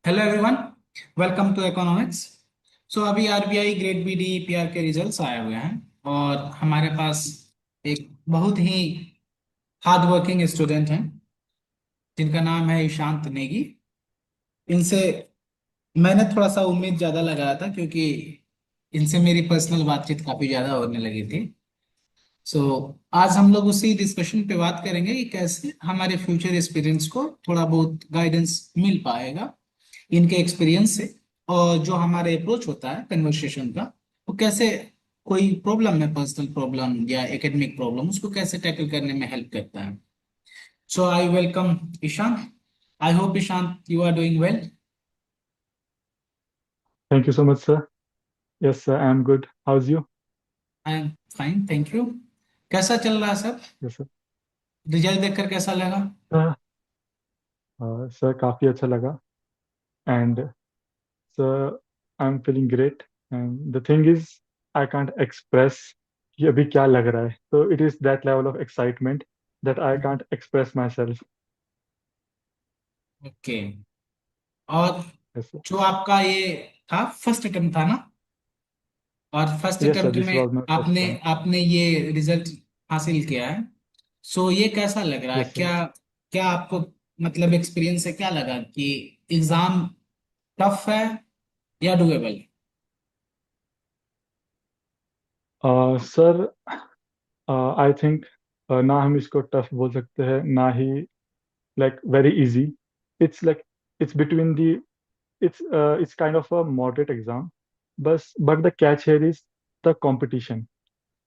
Hello everyone, welcome to economics. So अभी RBI grade B D PR के results आए हुए हैं और हमारे पास एक बहुत ही हार्ड वर्किंग स्टूडेंट हैं जिनका नाम है ईशांत नेगी। इनसे मैंने थोड़ा सा उम्मीद ज़्यादा लगाया था क्योंकि इनसे मेरी पर्सनल बातचीत काफ़ी ज़्यादा होने लगी थी। सो आज हम लोग उसी डिस्कशन पे बात करेंगे कि कैसे हमारे फ्यूचर एक्सपीरियंस को थोड़ा बहुत गाइडेंस मिल पाएगा इनके एक्सपीरियंस से। और जो हमारे अप्रोच होता है कन्वर्सेशन का, वो कैसे कोई प्रॉब्लम है, पर्सनल प्रॉब्लम या एकेडमिक प्रॉब्लम, उसको कैसे टैकल करने में हेल्प करता है। So I welcome Ishant. I hope Ishant you are doing well. Thank you so much, sir. Yes, sir, I'm good. How's you? I am fine, thank you. कैसा चल रहा है सब? Yes, sir. रिजल्ट देखकर कैसा लगा? Uh, sir, काफी अच्छा लगा. And sir, I'm feeling great. And the thing is, I can't express कि अभी क्या लग रहा है. So it is that level of excitement that I can't express myself. Okay. और Yes, sir. जो आपका ये था, फर्स्ट अटेम्प्ट था ना? और first Yes, sir. Attempt This में was my first आपने time. आपने ये रिजल्ट हासिल किया है। सो ये कैसा लग रहा है? Yes, sir. क्या क्या आपको मतलब एक्सपीरियंस से क्या लगा कि एग्जाम टफ है या डुएबल? सर, आई थिंक ना हम इसको टफ बोल सकते हैं ना ही like very easy. It's like it's between the it's kind of a moderate exam, but the catch here is the competition.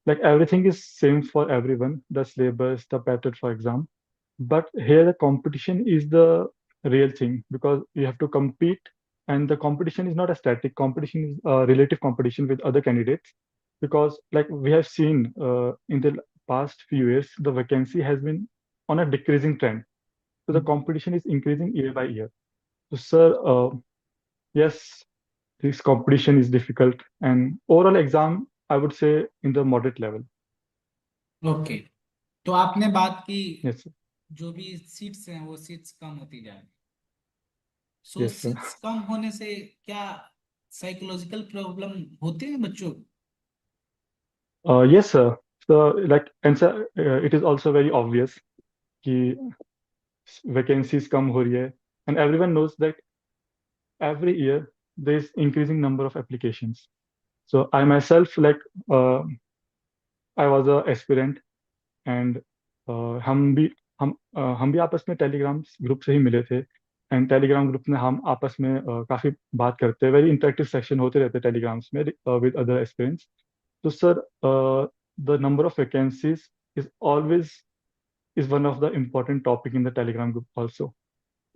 Like everything is same for everyone, the syllabus, the pattern for exam, but here the competition is the real thing because you have to compete, and the competition is not a static competition, is a relative competition with other candidates, because like we have seen in the past few years the vacancy has been on a decreasing trend, so the competition is increasing year by year. So, sir, yes, this competition is difficult, and overall exam, I would say, in the moderate level. Okay. तो आपने बात की Yes, sir. जो भी seats हैं वो seats कम होती जा रही। सो Yes, sir. सीट्स कम होने से क्या साइकोलॉजिकल प्रॉब्लम होते हैं बच्चों को? Yes, sir. So, like, and sir, it is also very obvious कि vacancies कम हो रही है, and everyone knows that every year there is increasing number of applications. So, I myself, like, uh, I was a aspirant, and हम भी हम भी आपस में टेलीग्राम ग्रुप से ही मिले थे, एंड टेलीग्राम ग्रुप में हम आपस में काफी बात करते हैं, वेरी इंटरेक्टिव सेक्शन होते रहते हैं टेलीग्राम्स में विद अदर एस्पिरेंट्स. तो sir, the number of vacancies is always is one of the important topic in the Telegram group also.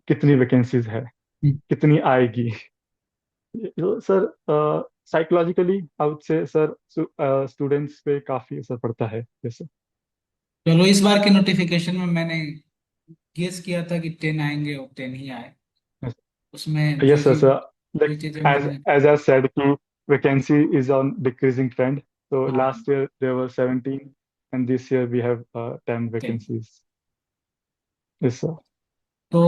कितनी वैकेंसीज है, कितनी आएगी. तो sir, psychologically I would say sir students पे काफी असर पड़ता है जैसे. चलो, इस बार के नोटिफिकेशन में मैंने गेस किया था कि 10 आएंगे और 10 ही आए। उसमें Yes, sir. So, जो like चीजें as मैंने as I said, कि vacancy is on decreasing trend. So हाँ, last year there were 17, and this year we have 10 10। vacancies. Yes, sir. तो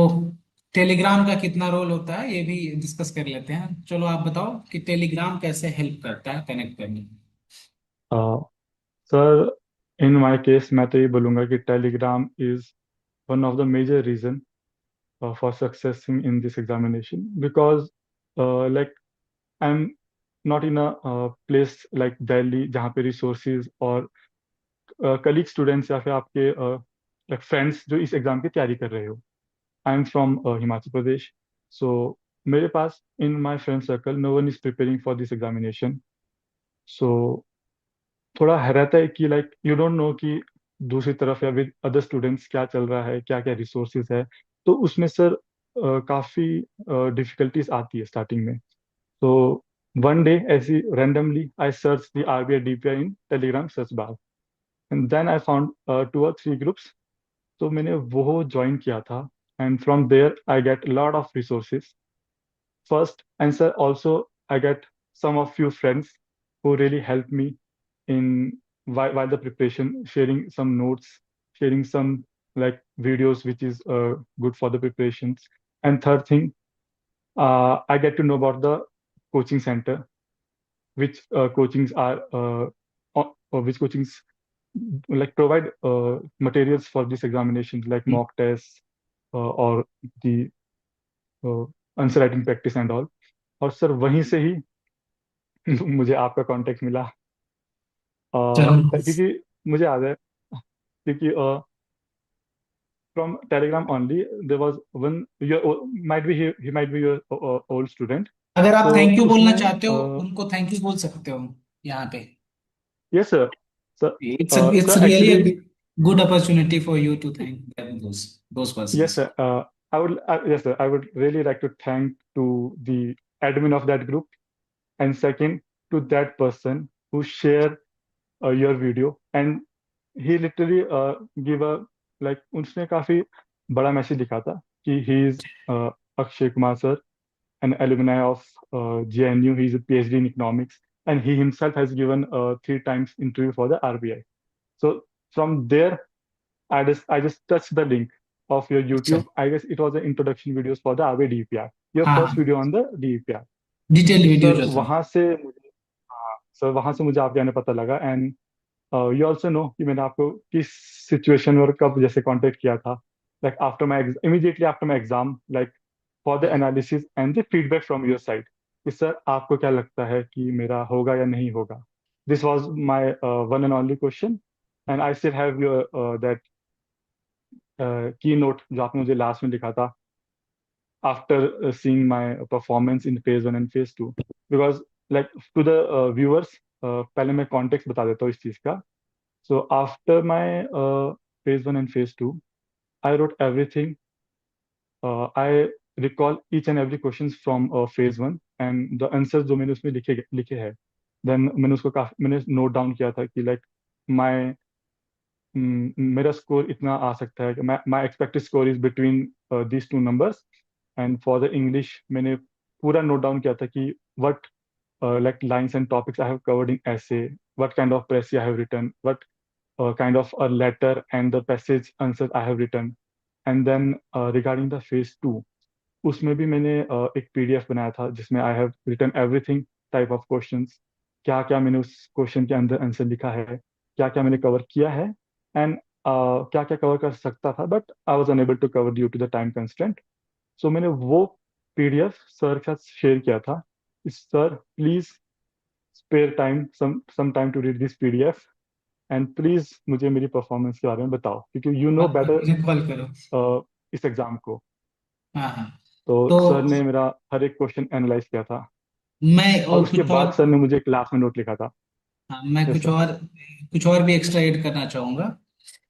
टेलीग्राम का कितना रोल होता है ये भी डिस्कस कर लेते हैं। चलो आप बताओ कि टेलीग्राम कैसे हेल्प करता है कनेक्ट करने में। Uh, sir, in my case, मैं तो ये बोलूँगा कि Telegram is one of the major reason for successing in this examination, because like I'm not in a place like Delhi जहाँ पे resources और कलीग स्टूडेंट्स या फिर आपके लाइक फ्रेंड्स जो इस एग्जाम की तैयारी कर रहे हो. I am from Himachal Pradesh. So मेरे पास in my friend circle no one is preparing for this examination. So थोड़ा है रहता है कि लाइक यू डोंट नो कि दूसरी तरफ या विद अदर स्टूडेंट्स क्या चल रहा है, क्या क्या रिसोर्सेज है. तो उसमें सर काफ़ी डिफिकल्टीज आती है स्टार्टिंग में. तो वन डे ऐसी randomly I search the RBI DPI in Telegram search bar, and then I found 2 or 3 groups. तो मैंने वो ज्वाइन किया था, and from there I get lot of resources. First answer also I get some of few friends who really helped me in while the preparation, sharing some notes, sharing some like videos which is good for the preparations. And third thing, I get to know about the coaching center, which coachings are or which coachings like provide materials for these examinations like mock tests or the uh, answer writing practice and all. और sir वहीं से ही मुझे आपका contact मिला. चलो। क्योंकि मुझे याद है क्योंकि from Telegram only there was one your might be he might be your old student. अगर आप तो थैंक यू बोलना उसने चाहते हो उनको थैंक यू बोल सकते हो यहाँ पे। yes sir. sir It's sir really a actually good opportunity for you to thank them, those yes persons. sir. Yes sir, I would really like to thank to the admin of that group, and second to that person who shared your video, and he literally give a like उसने काफी बड़ा message लिखा था कि he is Akshay Kumar sir, an alumni of JNU. He's a PhD in economics, and he himself has given 3 times interview for the RBI. So from there, I just touched the link of your अच्छा। YouTube. I guess it was the introduction videos for the RBI DEPR. Your हाँ first हाँ, video on the DEPR. Detail video sir जो था। वहां से मुझे हाँ sir वहां से मुझे आपके आने पता लगा. एंड यू ऑल्सो नो कि मैंने आपको किस सिचुएशन और कब जैसे कांटेक्ट किया था. Like after my immediately after my exam, like for the analysis and the feedback from your side कि सर आपको क्या लगता है कि मेरा होगा या नहीं होगा. This was my one and only question. And I still have your that की नोट जो आपने मुझे लास्ट में लिखा था after seeing my performance in phase 1 and phase 2. Because like to the viewers, पहले मैं context बता देता हूँ इस चीज़ का. So after my phase 1 and phase 2, I wrote everything. I recall each and every questions from phase 1 and the answers जो मैंने उसमें लिखे लिखे हैं. Then मैंने नोट डाउन किया था कि like my मेरा स्कोर इतना आ सकता है कि my expected score is between these two numbers. And for the English मैंने पूरा नोट डाउन किया था कि what like lines and topics I have covered in essay, what kind of essay I have written, what kind of a letter and the passage answers I have written. And then regarding the phase 2, उसमें भी मैंने एक PDF बनाया था जिसमें I have written everything type of questions. क्या क्या मैंने उस क्वेश्चन के अंदर आंसर लिखा है, क्या क्या मैंने कवर किया है, एंड क्या क्या कवर कर सकता था but I was unable to cover due to the time constraint. So मैंने वो पीडीएफ सर के साथ शेयर किया था. Sir please spare time some time to read this PDF and please मुझे मेरी परफॉर्मेंस के बारे में बताओ क्योंकि यू नो मत बेटर मुझे कॉल करो। इस एग्जाम को. हाँ हाँ। तो तो सर ने मेरा हर एक क्वेश्चन एनालाइज किया था. मैं और और उसके कुछ बाद और, सर ने मुझे क्लास में नोट लिखा था. हाँ मैं यस कुछ सर. और, कुछ और भी एक्स्ट्रा ऐड करना चाहूंगा।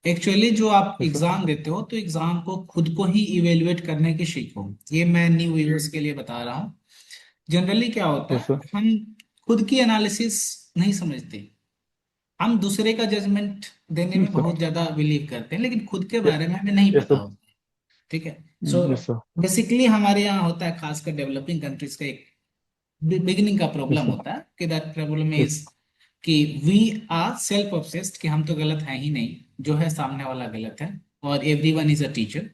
एक्चुअली जो आप यस सर. एग्जाम देते हो तो एग्जाम को खुद को ही इवेलुएट करने की सीखो। ये मैं न्यू व्यूअर्स के लिए बता रहा हूँ। जनरली क्या होता यस है, सर. हम खुद की एनालिसिस नहीं समझते। हम दूसरे का जजमेंट देने में सर. बहुत ज्यादा बिलीव करते हैं, लेकिन खुद के बारे में हमें नहीं यस पता सर. होता। ठीक है। So yes sir. बेसिकली हमारे यहाँ होता है, खासकर डेवलपिंग कंट्रीज का एक बिगिनिंग का यस प्रॉब्लम सर. होता है कि दैट प्रॉब्लम यस. इज कि वी आर सेल्फ ऑब्सेस्ड कि हम तो गलत हैं ही नहीं, जो है सामने वाला गलत है, और एवरीवन इज अ टीचर।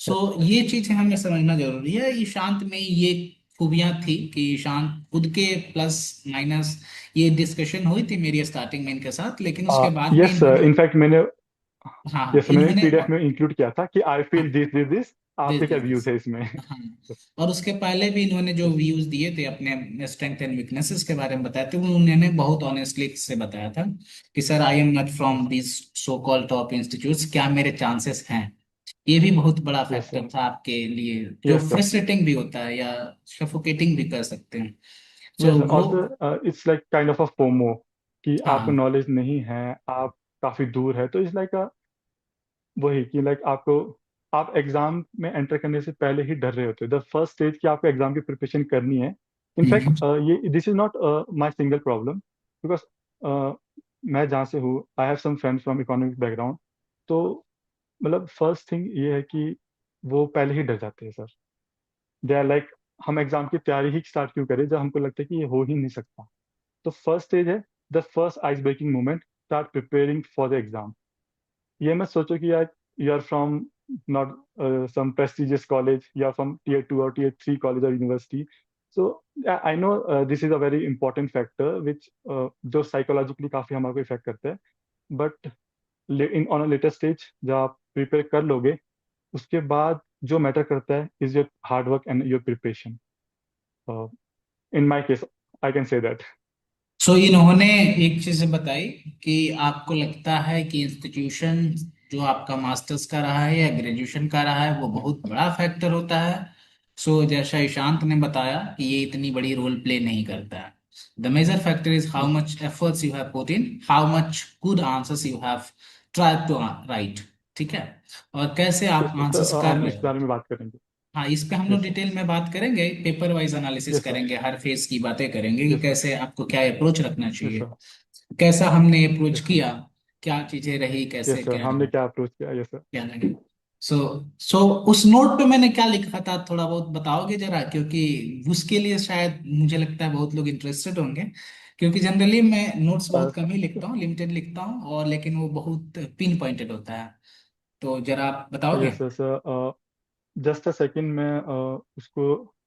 सो ये चीजें हमें समझना जरूरी है। ईशांत में ये खूबियां थी कि ईशांत खुद के प्लस माइनस, ये डिस्कशन हुई थी मेरी स्टार्टिंग में इनके साथ, लेकिन उसके बाद भी यस सर, इन्होंने, इनफैक्ट मैंने हाँ यस मैंने इन्होंने, पीडीएफ में इंक्लूड किया था कि आई हाँ फील दिस दिस दिस. आपके क्या दिस, व्यूज है इसमें? हाँ, और उसके पहले भी इन्होंने जो व्यूज दिए थे अपने स्ट्रेंथ एंड वीकनेसेस के बारे में बताए थे, वो उन्होंने बहुत ऑनेस्टली से बताया था कि sir I am not from this so called top institutes, क्या मेरे चांसेस हैं। ये भी बहुत बड़ा यस सर. फैक्टर था आपके लिए, जो यस सर. फ्रस्ट्रेटिंग भी होता है या सफोकेटिंग भी कर सकते हैं। सो यस वो, और sir it's like kind of a FOMO कि आपको हाँ। नॉलेज नहीं है, आप काफी दूर है. तो इट्स लाइक वही कि लाइक आपको आप एग्जाम में एंटर करने से पहले ही डर रहे होते हो. द फर्स्ट स्टेज की आपको एग्जाम की प्रिपरेशन करनी है. इनफैक्ट हम्म, ये this is not my single problem because मैं जहाँ से हूँ I have some friends from economic background. तो मतलब फर्स्ट थिंग ये है कि वो पहले ही डर जाते हैं सर. दे आर लाइक हम एग्जाम की तैयारी ही स्टार्ट क्यों करें जब हमको लगता है कि ये हो ही नहीं सकता. तो फर्स्ट स्टेज है the first ice breaking moment, start preparing for the exam. ये मत सोचो कि यार you are from not some prestigious college, yeah, from tier 2 or tier 3 college or university. So yeah, I know this is a very important factor which जो psychologically काफी हमारे को effect करता है, but in on a later stage जब आप prepare कर लोगे, उसके बाद जो मैटर करता है is your hard work and your preparation. uh, in my case I can say that. सो इन्होंने एक चीज बताई कि आपको लगता है कि इंस्टीट्यूशन जो आपका मास्टर्स का रहा है या ग्रेजुएशन का रहा है वो बहुत बड़ा फैक्टर होता है। सो जैसा ईशांत ने बताया कि ये इतनी बड़ी रोल प्ले नहीं करता है। The major factor is how Yes, much efforts you have put in, how much good answers you have tried to write. ठीक है, और कैसे yes आप sir, आंसर्स कर हम रहे इस हो। बारे में बात करेंगे. हाँ, इस पे हम लोग Yes sir. डिटेल में बात करेंगे, paper wise analysis Yes sir. करेंगे, हर फेज की बातें करेंगे कि Yes sir. कैसे आपको क्या अप्रोच रखना Yes चाहिए, sir. कैसा हमने अप्रोच Yes sir. किया, क्या चीजें रही, कैसे Yes sir, क्या हमने रहा, क्या अप्रोच किया. Yes sir. क्या लगे। सो सो उस नोट पे मैंने क्या लिखा था थोड़ा बहुत बताओगे जरा, क्योंकि उसके लिए शायद मुझे लगता है बहुत लोग इंटरेस्टेड होंगे। क्योंकि जनरली मैं नोट्स uh, बहुत कम ही लिखता हूँ, लिमिटेड लिखता हूँ, और लेकिन वो बहुत पिन पॉइंटेड होता है। तो जरा आप बताओगे। yes sir, sir. Just a second मैं उसको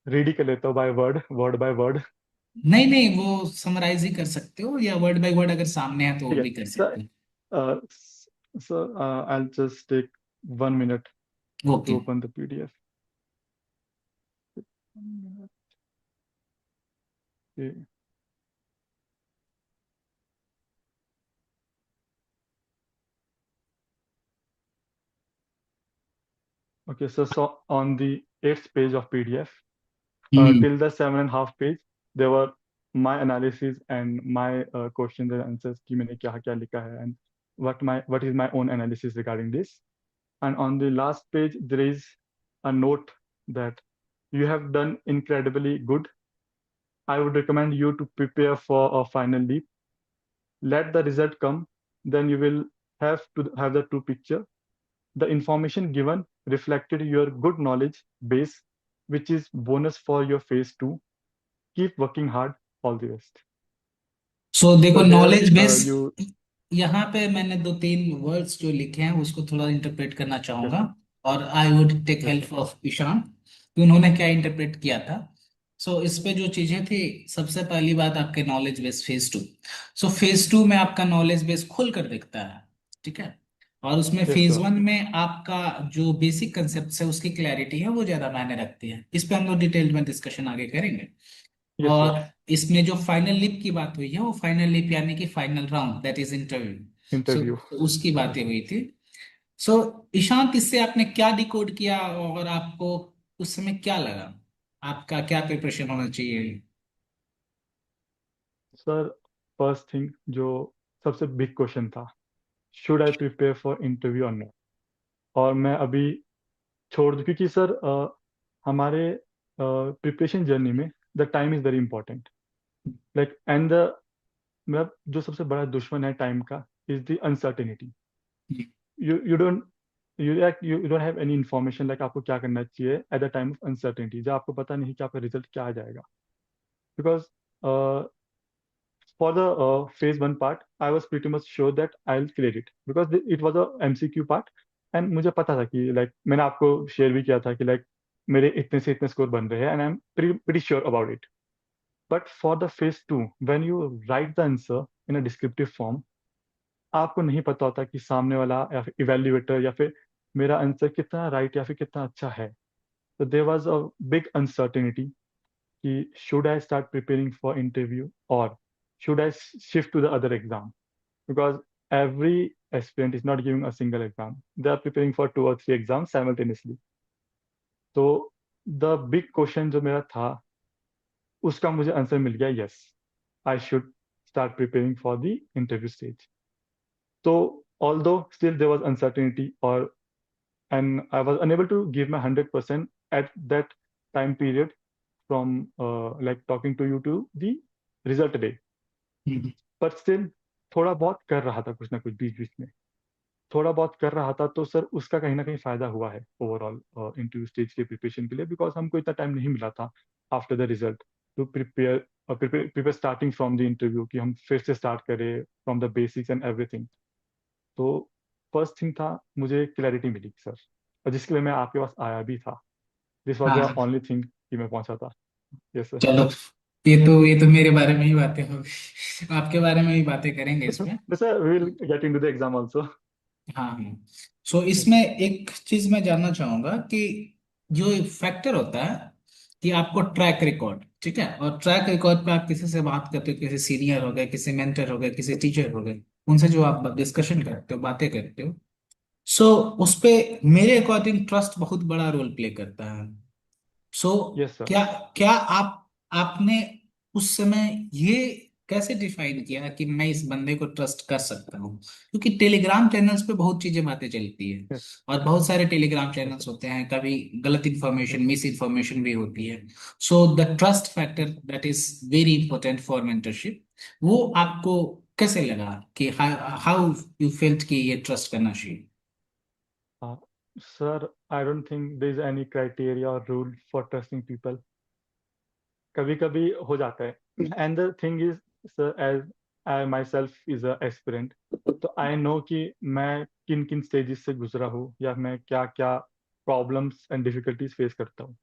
रीड ही कर लेता हूँ by word, word by word. नहीं नहीं, वो समराइज ही कर सकते हो, या वर्ड बाय वर्ड अगर सामने है तो वो ठीक है भी कर सर. सकते sir I just take 1 minute हो। to okay. open the PDF. Okay. Okay, so on the eighth page of PDF, hmm. till the 7.5 page, there were my analysis and my questions and answers कि मैंने क्या क्या लिखा है and what is my own analysis regarding this. And on the last page, there is a note that you have done incredibly good. I would recommend you to prepare for a final leap. Let the result come, then you will have to have the true picture. The information given reflected your good knowledge base, which is bonus for your phase two. Keep working hard. All the best. सो देखो, So here knowledge base, you, यहाँ पे मैंने दो तीन words जो लिखे हैं उसको थोड़ा इंटरप्रेट करना yes चाहूंगा, sir, और I would take yes sir, help of Ishan कि उन्होंने क्या इंटरप्रेट किया था। सो इस पे जो चीजें थी, सबसे पहली बात आपके knowledge base phase two. So phase two में आपका नॉलेज बेस खुल कर दिखता है। ठीक है, और उसमें yes फेज sir, वन में आपका जो बेसिक कंसेप्ट है उसकी क्लैरिटी है वो ज्यादा मायने रखती है। इस पे हम लोग डिटेल में डिस्कशन आगे करेंगे। yes sir. और इसमें जो फाइनल लिप की बात हुई है, वो फाइनल लिप यानी कि final round, that is interview. So Interview. उसकी Yes बातें sir. हुई थी। सो ईशांत, इससे आपने क्या डिकोड किया और आपको उस समय क्या लगा, आपका क्या प्रिपरेशन होना चाहिए। Sir, first thing जो सबसे big question था, should I prepare for interview or not? और मैं अभी छोड़ दूं क्योंकि सर हमारे प्रिपरेशन जर्नी में the time is very important. Like and the मतलब जो सबसे बड़ा दुश्मन है टाइम का is the uncertainty. You don't you don't have any information like आपको क्या करना चाहिए at the time of uncertainty जब आपको पता नहीं कि आपका रिजल्ट क्या आ जाएगा. Because for the phase one part, I was pretty much sure that I'll clear it because it was a MCQ part. And मुझे पता था कि like मैंने आपको शेयर भी किया था कि like मेरे इतने से इतने स्कोर बन रहे हैं and I'm pretty sure about it. But for the phase two, when you write the answer in a descriptive form, आपको नहीं पता होता कि सामने वाला या फिर इवेल्युएटर या फिर मेरा आंसर कितना राइट या फिर कितना अच्छा है. So there was a big uncertainty कि should I start preparing for interview or should I shift to the other exam? Because every aspirant is not giving a single exam. They are preparing for two or three exams simultaneously. तो the big question जो मेरा था उसका मुझे answer मिल गया. Yes, I should start preparing for the interview stage. So although still there was uncertainty or and I was unable to give my 100% at that time period from like talking to you to the result day. पर still थोड़ा बहुत कर रहा था कुछ ना कुछ बीच बीच में. थोड़ा बहुत कर रहा था तो सर उसका कहीं ना कहीं फायदा हुआ है ओवरऑल इंटरव्यू स्टेज के प्रिपरेशन के लिए बिकॉज हमको इतना टाइम नहीं मिला था after the result to prepare prepare starting from the interview कि हम फिर से स्टार्ट करें from the basics and everything. तो फर्स्ट थिंग था मुझे क्लैरिटी मिली सर. और जिसके लिए मैं आपके पास आया भी था। दिस वॉज द हाँ ओनली थिंग कि मैं पहुंचा था। Yes sir. चलो, ये तो मेरे बारे में ही बातें हो गई। आपके बारे में भी बातें करेंगे इसमें। Sir we will get into the exam also. हाँ हाँ। सो इसमें एक चीज मैं जानना चाहूंगा कि जो फैक्टर होता है कि आपको ट्रैक रिकॉर्ड, ठीक है, और ट्रैक रिकॉर्ड पे आप किसी से बात करते हो, किसी सीनियर हो गए, किसी मेंटर हो गए, किसी टीचर हो गए, उनसे जो आप डिस्कशन करते हो, बातें करते हो, सो उस पे मेरे अकॉर्डिंग ट्रस्ट बहुत बड़ा रोल प्ले करता है। So yes sir. क्या क्या आपने उस समय ये कैसे डिफाइन किया कि मैं इस बंदे को ट्रस्ट कर सकता हूँ? क्योंकि टेलीग्राम चैनल्स पे बहुत चीजें बातें चलती है, और बहुत सारे टेलीग्राम यस चैनल्स सर। होते हैं, कभी गलत इंफॉर्मेशन, मिस इंफॉर्मेशन भी होती है। So the trust factor that is very important for mentorship, वो आपको कैसे लगा कि हाउ यू फेल्ट कि ये ट्रस्ट करना चाहिए? Sir I don't think there is any criteria और रूल फॉर ट्रस्टिंग पीपल। कभी कभी हो जाता है। And the thing is sir, as I myself is a aspirant, तो आई नो कि मैं किन किन स्टेजेस से गुजरा हूँ या मैं क्या क्या प्रॉब्लम्स एंड डिफिकल्टीज फेस करता हूँ।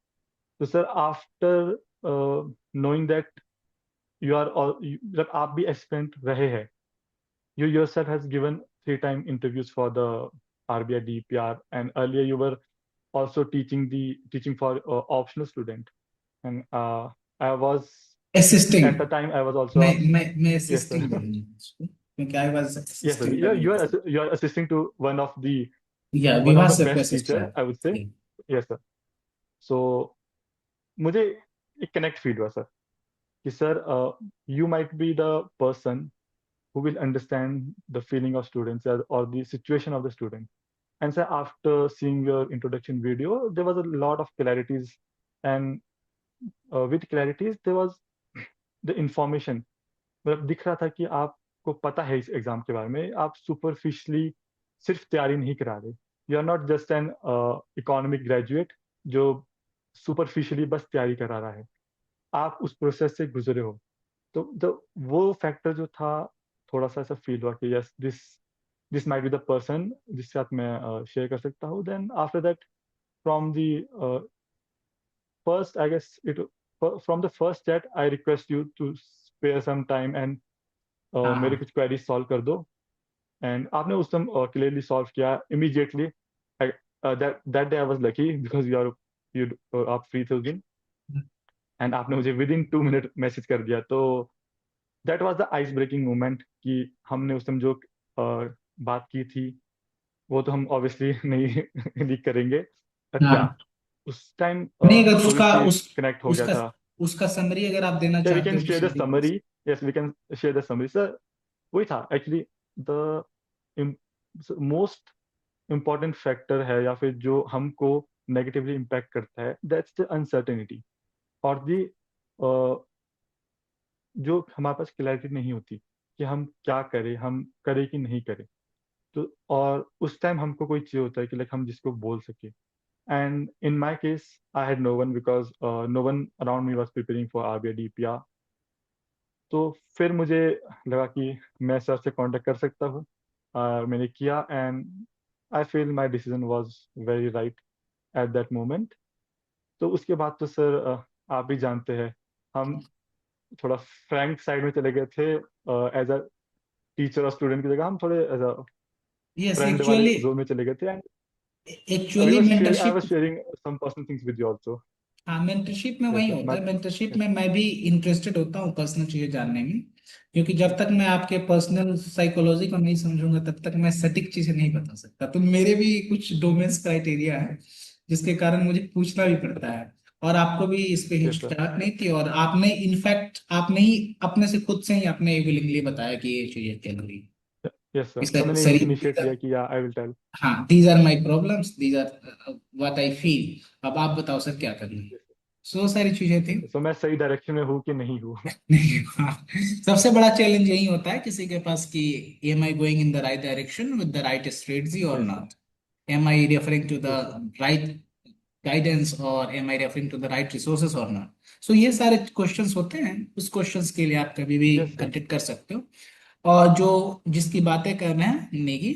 तो sir after knowing that you are जब आप भी एस्पिरेंट रहे हैं, you yourself has given 3 time interviews for the RBI DPR, and earlier you were also teaching for optional student, and I was assisting, at the time I was also मैं yes sir. Assisting करूंगा उसको, क्योंकि I was Yes sir, assisting learning. you are assisting to या one of विवाह the sir को best assist teacher, किया। I would say. Yes sir. So मुझे एक कनेक्ट फील हुआ सर कि sir you might be the person who will understand the feeling of students or the situation of the student. And so after seeing your introduction video, there was a lot of clarities, and with clarities there was the information. मतलब दिख रहा था कि आपको पता है इस exam के बारे में, आप सुपरफिशली सिर्फ तैयारी नहीं करा रहे। You are not just an economic graduate जो सुपरफिशली बस तैयारी करा रहा है, आप उस प्रोसेस से गुजरे हो। तो वो फैक्टर जो था, थोड़ा सा ऐसा फील हुआ कि yes this might be the person जिसके साथ मैं शेयर कर सकता हूँ। Then after that, from the first, I guess it from the first chat, I request you to spare some time and हाँ मेरे हाँ। कुछ क्वेरीज सॉल्व कर दो। एंड आपने उस टाइम क्लियरली सॉल्व किया immediately. That day I was lucky because you आप फ्री थे उस दिन, एंड आपने मुझे विद इन 2 मिनट मैसेज कर दिया। तो that was the ice breaking moment कि हमने उस टाइम जो बात की थी वो तो हम ऑब्वियसली नहीं लीक करेंगे, बट या हाँ उस टाइम नहीं, अगर थोड़ी उसका सी उस कनेक्ट हो गया उसका था। उसका समरी अगर आप देना Yeah, we चाहते can हो तो share the summary they summary. Yes, we can share the summary. Sir, वही था actually the most important factor है या फिर जो हमको नेगेटिवली इम्पैक्ट करता है, दैट्स द अनसर्टेनिटी और दी जो हमारे पास क्लैरिटी नहीं होती कि हम क्या करें, हम करें कि नहीं करें। तो और उस टाइम हमको कोई चाहिए होता है कि लाइक हम जिसको बोल सके। And in my case I had no one because no one around me was preparing for RBI DPR। तो फिर मुझे लगा कि मैं सर से कांटेक्ट कर सकता हूँ, और मैंने किया, and I feel my decision was very right eight that moment. तो उसके बाद तो सर आप भी जानते हैं, हम थोड़ा फ्रैंक साइड में चले गए थे। एज अ टीचर और स्टूडेंट की जगह हम थोड़े एज अ यस फ्रेंड वाले एक्चुअली, जोन में चले गए थे। And we actually were sharing I mentorship, was sharing some personal things with you also. हाँ मेंटरशिप में यस वही सर होता मैं है, मेंटरशिप यस में मैं भी इंटरेस्टेड होता हूँ पर्सनल चीजें जानने में, क्योंकि जब तक मैं आपके पर्सनल साइकोलॉजी को नहीं समझूंगा तब तक मैं सटीक चीजें नहीं बता सकता। तो मेरे भी कुछ डोमेन्स क्राइटेरिया है जिसके कारण मुझे पूछना भी पड़ता है, और आपको भी इस पे यस सर हिचकिचाहट नहीं थी, और आपने इनफैक्ट आपने ही अपने से खुद से ही आपने विलिंगली बताया कि ये चीजें चल रही है। यस सर, इसका तो मैंने इनिशिएट शरीर, लिया कि या आई विल टेल। हाँ these are my problems, these are what I feel, अब आप बताओ सर क्या करना है। सो सारी चीजें थी। सो मैं सही डायरेक्शन में हूँ कि नहीं हूँ। नहीं हाँ, सबसे बड़ा चैलेंज यही होता है किसी के पास कि am I going in the right direction with the right strategy और yes sir. Not, am I referring to the yes sir. Right guidance, और am I referring to the right resources और नॉट। सो ये सारे questions होते हैं, उस questions के लिए आप कभी भी यस सर। कंटेक्ट कर सकते हो। और जो जिसकी बातें कर रहे हैं नेगी,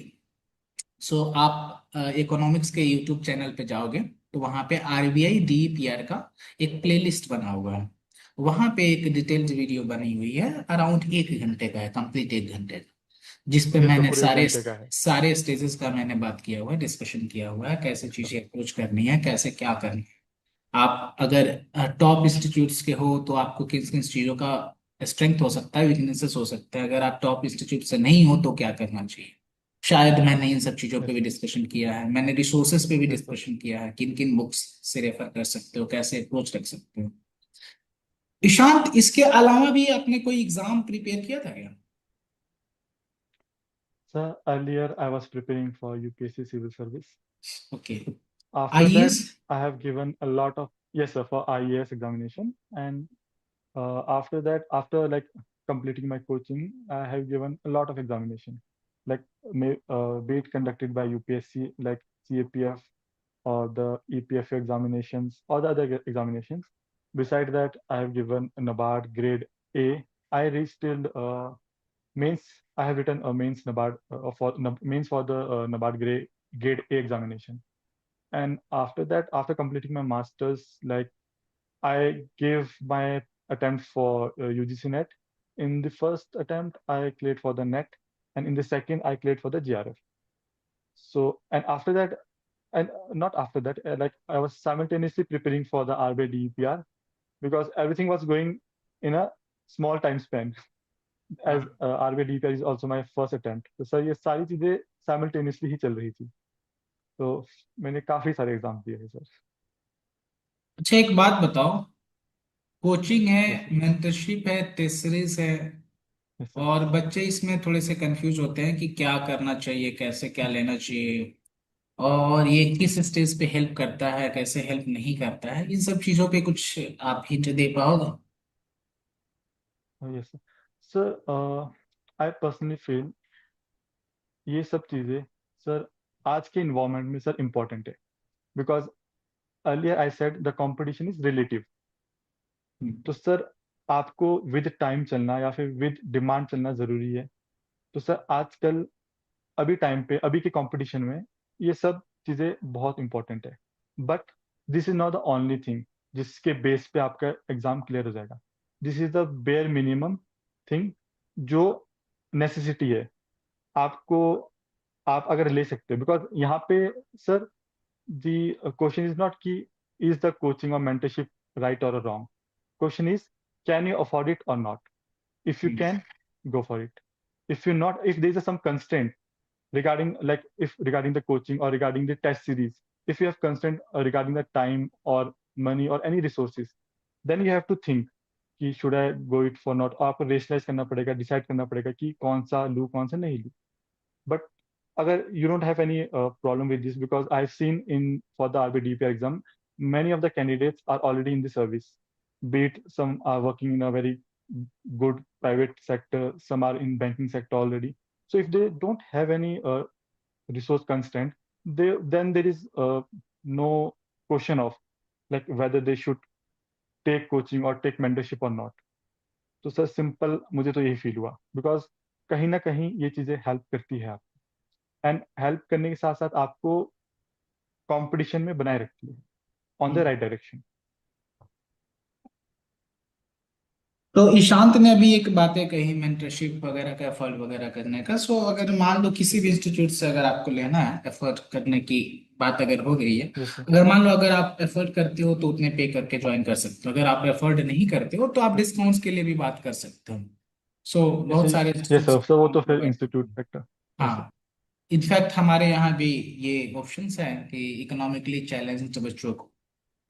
सो आप इकोनॉमिक्स के यूट्यूब चैनल पे जाओगे तो वहां पे आरबीआई डीपीआर का एक प्लेलिस्ट बना हुआ है। वहां पे एक डिटेल्ड वीडियो बनी हुई है, अराउंड 1 घंटे का है, कंप्लीट 1 घंटे का, जिसपे ये सब मैंने पूरे एक सारे घंटे का है? सारे स्टेजेस का मैंने बात किया हुआ है, डिस्कशन किया हुआ है, कैसे अच्छा। चीजें अप्रोच करनी है, कैसे क्या करनी है। आप अगर टॉप इंस्टीट्यूट्स के हो तो आपको किन किन चीजों का स्ट्रेंथ हो सकता है, वीकनेसेस हो सकता है, अगर आप टॉप इंस्टीट्यूट से नहीं हो तो क्या करना चाहिए। शायद मैंने इन सब चीजों पे यस भी सर। डिस्कशन किया है, मैंने रिसोर्सेज पे भी यस सर। डिस्कशन किया है, किन किन बुक्स से रेफर कर सकते हो, कैसे अप्रोच रख सकते हो। ईशांत, इसके अलावा भी आपने कोई एग्जाम प्रिपेयर किया था क्या? Sir, earlier I was preparing for UPSC Civil Service. Okay. After that, IAS. I have given a lot of, yes sir, for IAS examination. And after that, after like completing my coaching, I have given a lot of examination, like be it conducted by UPSC, like CAPF or the EPFA examinations or the other examinations. Beside that, I have given a NABARD grade A. I reached till mains. I have written a mains NABARD mains for the NABARD grade A examination. And after that, after completing my masters, like I gave my attempt for UGC NET. In the first attempt, I cleared for the NET, and in the second, I cleared for the GRF. So, and after that, and not after that, like I was simultaneously preparing for the RBI DEPR because everything was going in a small time span. As RBI DEPR is also my first attempt, तो sir ये सारी चीजें simultaneously ही चल रही थी, तो मैंने काफी सारे एग्जाम दिए हैं सर। अच्छा, एक बात बताओ, कोचिंग है, यस सर। मेंटरशिप है, टेस्टरीज है, यस सर। और बच्चे इसमें थोड़े से कंफ्यूज होते हैं कि क्या करना चाहिए, कैसे क्या लेना चाहिए, और ये किस स्टेज पे हेल्प करता है, कैसे हेल्प नहीं करता है, इन सब चीजों पे कुछ आप हिंट दे पाओगे? Yes sir. Sir I personally feel ये सब चीजें सर आज के इन्वायरमेंट में सर इम्पोर्टेंट है, because earlier I said the competition is relative. Hmm. तो सर आपको विद टाइम चलना या फिर विद डिमांड चलना जरूरी है। तो सर आजकल अभी टाइम पे अभी के कंपटीशन में ये सब चीजें बहुत इंपॉर्टेंट है। But this is not the only thing जिसके बेस पे आपका एग्जाम क्लियर हो जाएगा। This is the bare minimum thing जो नेसेसिटी है आपको, आप अगर ले सकते हो। बिकॉज यहाँ पे sir the question is not कि इज द कोचिंग और मेंटरशिप राइट और wrong. Question is can you afford it और not. If you hmm. Can, go for it. If you're not, if there is some constraint regarding, like if regarding the coaching or regarding the test series, if you have constraint regarding the time or money or any resources, then you have to think कि should I go it for not। आपको rationalise करना पड़ेगा, decide करना पड़ेगा कि कौन सा लूँ कौन सा नहीं लूँ। बट अगर you don't have any problem with this, because I've seen in for the RBDPR exam, many of the candidates are already in the service. Be it some are working in a very good private sector, some are in banking sector already. So if they don't have any resource constraint, then there is no question of like whether they should take coaching or take mentorship or not. तो sir simple मुझे तो यही feel हुआ, because कहीं ना कहीं ये चीजें हेल्प करती है आप, एंड हेल्प करने के साथ साथ आपको कंपटीशन में बनाए रखती है on the hmm. Right direction. तो ईशांत ने अभी एक बातें कही मेंटरशिप वगैरह का, एफर्ट वगैरह करने का। सो अगर मान लो किसी भी इंस्टीट्यूट से अगर आपको लेना है, एफर्ट करने की बात अगर हो गई है, यस सर। अगर मान लो अगर आप एफर्ट करते हो तो उतने पे करके ज्वाइन कर सकते हो, अगर आप एफर्ट नहीं करते हो तो आप डिस्काउंट्स के लिए भी बात कर सकते हो। सो यस बहुत सारे यस इंस्टीट्यूट्स सर, सर वो तो फिर प्रोवाइड इंस्टीट्यूट करते हैं। फैक्टर। Yes sir. हाँ, इनफैक्ट हमारे यहाँ भी ये ऑप्शंस है कि इकोनॉमिकली चैलेंज्ड बच्चों को,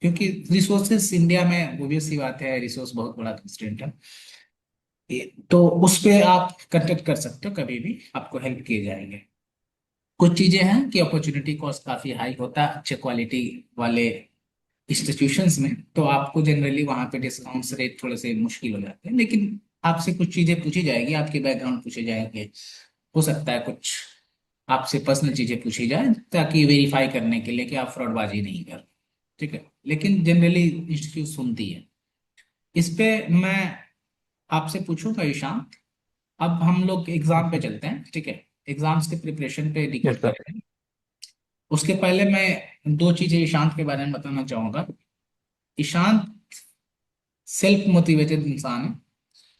क्योंकि रिसोर्सेस इंडिया में वो भी सी बात है, रिसोर्स बहुत बड़ा कंस्ट्रेंट है, तो उस पे आप कांटेक्ट कर सकते हो, कभी भी आपको हेल्प किए जाएंगे। कुछ चीजें हैं कि अपॉर्चुनिटी कॉस्ट काफी हाई होता है अच्छे क्वालिटी वाले इंस्टीट्यूशंस में, तो आपको जनरली वहां पे डिस्काउंट्स रेट थोड़े से मुश्किल हो जाते हैं, लेकिन आपसे कुछ चीजें पूछी जाएगी, आपके बैकग्राउंड पूछे जाएंगे, हो सकता है कुछ आपसे पर्सनल चीजें पूछी जाए ताकि वेरीफाई करने के लिए कि आप फ्रॉडबाजी नहीं कर, ठीक है, लेकिन जनरली इंस्टीट्यूट सुनती है। इस पे मैं आपसे पूछूंगा ईशान, अब हम लोग यस एग्जाम पे सर। चलते हैं, ठीक है, एग्जाम्स के प्रिपरेशन पे यस डिकोड सर। करते हैं। उसके पहले मैं दो चीजें ईशांत के बारे में बताना चाहूंगा। ईशांत सेल्फ मोटिवेटेड इंसान है।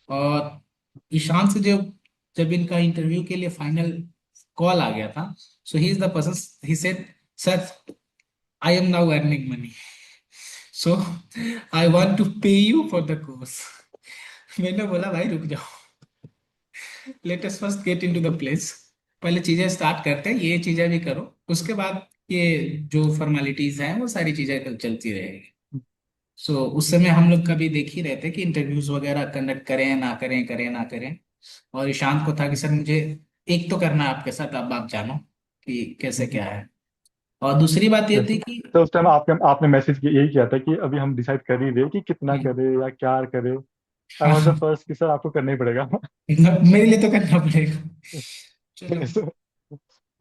और ईशांत से जब जब इनका इंटरव्यू के लिए फाइनल कॉल आ गया था, so he is the person, he said, sir, I am now earning money, so I want to pay you for the course. मैंने बोला भाई रुक जाओ, let us first get into the place. पहले चीजें स्टार्ट करते हैं, ये चीजें भी करो, उसके बाद ये जो फॉर्मेलिटीज हैं वो सारी चीजें चलती रहेगी। सो उस समय हम लोग कभी देख ही रहे थे कि इंटरव्यूज वगैरह कंडक्ट करें ना करें, करें ना करें। और ईशांत को था कि सर मुझे एक तो करना है आपके साथ, अब आप जानो कि कैसे क्या है। और दूसरी बात ये यस। थी कि तो उस टाइम आपके आपने मैसेज यही किया था कि अभी हम डिसाइड कर ही रहे कि कितना करे या क्या करे। आई वाज द हाँ, फर्स्ट कि सर आपको करना ही पड़ेगा। मेरे लिए तो करना पड़ेगा। चलो, यस।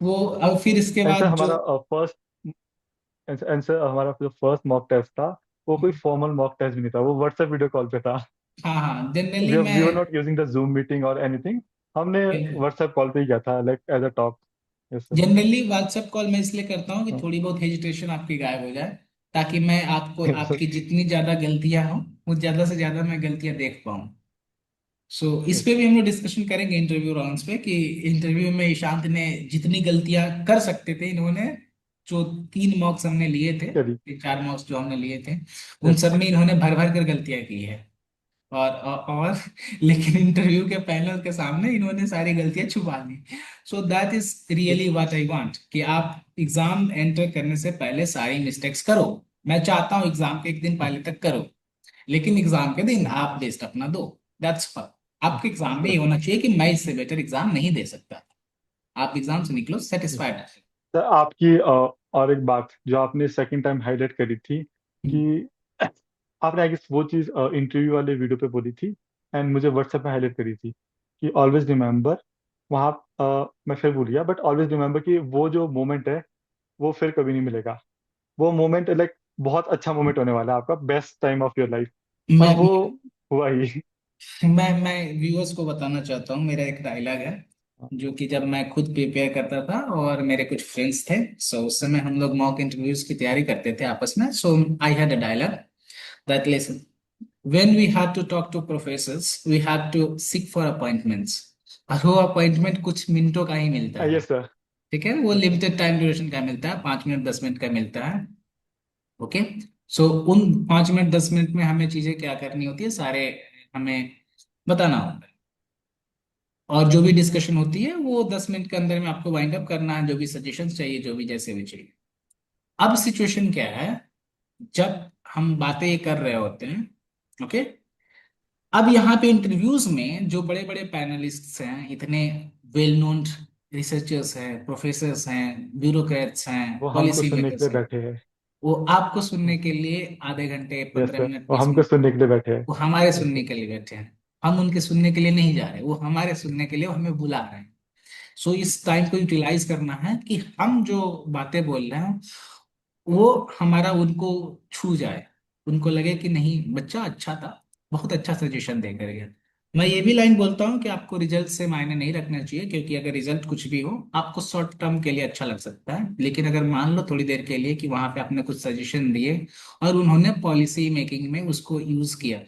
वो अब फिर इसके एंड सर बाद जो, हमारा फर्स्ट एंड सर हमारा जो फर्स्ट मॉक टेस्ट था वो कोई फॉर्मल मॉक टेस्ट भी नहीं था, वो व्हाट्सएप वीडियो कॉल पे था। हाँ हाँ, जनरली वी वर मैं not using the Zoom meeting और एनीथिंग। हमने व्हाट्सएप कॉल पे ही किया था, like as a talk. Yes sir. Generally WhatsApp call मैं इसलिए करता हूँ कि थोड़ी बहुत हेजिटेशन आपकी गायब हो जाए, ताकि मैं आपको, यस सर। आपकी जितनी ज्यादा गलतियां हो, वो ज्यादा से ज्यादा मैं गलतियां देख पाऊँ। सो इस पे यस। भी हम लोग डिस्कशन करेंगे इंटरव्यू राउंड्स पे, कि इंटरव्यू में ईशांत ने जितनी गलतियां कर सकते थे, इन्होंने जो 3 मॉक्स हमने लिए थे, करी। 4 मॉक्स जो हमने लिए थे, उन यस। सब में इन्होंने भर भर कर गलतियां की है। और लेकिन इंटरव्यू के पैनल के सामने इन्होंने सारी गलतियां छुपा दी। So that is really yes. What I want, कि आप एग्जाम एंटर करने से पहले सारी मिस्टेक्स करो। मैं चाहता हूँ एग्जाम के एक दिन पहले तक करो, लेकिन एग्जाम के दिन आप बेस्ट अपना दो। That's fun. आपके एग्जाम में ये होना चाहिए कि मैं इससे बेटर एग्जाम नहीं दे सकता। आप एग्जाम से निकलो यस। सेटिस्फाइड। सर आपकी और एक बात जो आपने सेकंड टाइम हाईलाइट करी थी कि आपने आई गेस वो चीज़ इंटरव्यू वाले वीडियो पे बोली थी एंड मुझे व्हाट्सएप पे हाईलाइट करी थी कि ऑलवेज रिमेंबर। वहाँ मैं फिर भूल गया, बट ऑलवेज रिमेंबर कि वो जो मोमेंट है वो फिर कभी नहीं मिलेगा। वो मोमेंट लाइक बहुत अच्छा मोमेंट होने वाला है, आपका best time of your life. और मैं वो हुआ ही। मैं व्यूअर्स को बताना चाहता हूँ, मेरा एक डायलॉग है जो कि जब मैं खुद प्रिपेयर करता था और मेरे कुछ फ्रेंड्स थे, सो उस समय हम लोग मॉक इंटरव्यूज की तैयारी करते थे आपस में। So I had a dialogue that, listen, when we had to talk to professors we had to seek for appointments. और वो अपॉइंटमेंट कुछ मिनटों का ही मिलता है। Yes sir. ठीक है, वो यस। लिमिटेड टाइम ड्यूरेशन का मिलता है, 5 मिनट 10 मिनट का मिलता है। ओके। सो उन 5 मिनट 10 मिनट में हमें चीजें क्या करनी होती है, सारे हमें बताना होता है। और जो भी डिस्कशन होती है वो 10 मिनट के अंदर में आपको वाइंड अप करना है, जो भी सजेशंस चाहिए, जो भी जैसे भी चाहिए। अब सिचुएशन क्या है, जब हम बातें कर रहे होते हैं, ओके, अब यहाँ पे इंटरव्यूज में जो बड़े बड़े पैनलिस्ट्स हैं, इतने वेल नोन रिसर्चर्स हैं, प्रोफेसर्स हैं, ब्यूरोक्रेट्स हैं, वो हमको पॉलिसी सुनने के मेकर्स लिए हैं, बैठे हैं। वो आपको सुनने के लिए आधे घंटे यस पंद्रह सर, मिनट वो बीस हमको मिनट सुनने के लिए बैठे हैं। वो हमारे यस सुनने सर। के लिए बैठे हैं। हम उनके सुनने के लिए नहीं जा रहे, वो हमारे सुनने के लिए वो हमें बुला रहे हैं। सो इस टाइम को यूटिलाइज करना है कि हम जो बातें बोल रहे हैं वो हमारा उनको छू जाए, उनको लगे कि नहीं बच्चा अच्छा था, बहुत अच्छा सजेशन देकर गया। मैं ये भी लाइन बोलता हूँ कि आपको रिजल्ट से मायने नहीं रखना चाहिए, क्योंकि अगर रिजल्ट कुछ भी हो, आपको शॉर्ट टर्म के लिए अच्छा लग सकता है, लेकिन अगर मान लो थोड़ी देर के लिए कि वहां पे आपने कुछ सजेशन दिए और उन्होंने पॉलिसी मेकिंग में उसको यूज किया,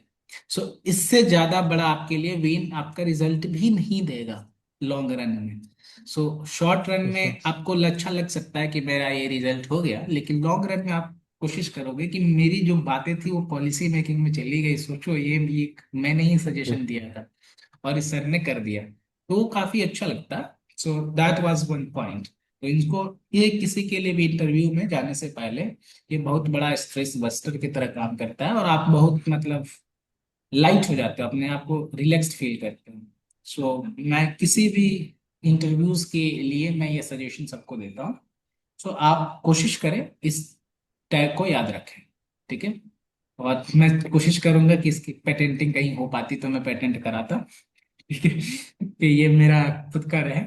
सो इससे ज्यादा बड़ा आपके लिए विन आपका रिजल्ट भी नहीं देगा लॉन्ग रन में। So short run yes sir. में आपको अच्छा लग सकता है कि मेरा ये रिजल्ट हो गया, लेकिन लॉन्ग रन में आप कोशिश करोगे कि मेरी जो बातें थी वो पॉलिसी मेकिंग में चली गई, सोचो ये भी मैंने ही सजेशन यस। दिया था और इस सर ने कर दिया, तो वो काफी अच्छा लगता है। सो दैट वाज वन पॉइंट। तो इनको, ये किसी के लिए भी इंटरव्यू में जाने से पहले ये बहुत बड़ा स्ट्रेस बस्टर की तरह काम करता है, और आप बहुत मतलब लाइट हो जाते हो, अपने आप को रिलैक्स्ड फील करते हो। सो मैं किसी भी इंटरव्यूज के लिए मैं ये सजेशन सबको देता हूँ। सो आप कोशिश करें, इस टैग को याद रखें। ठीक है। और मैं कोशिश करूंगा कि इसकी पेटेंटिंग कहीं हो पाती तो मैं पेटेंट कराता। ठीक है, कि ये मेरा खुद का रहे।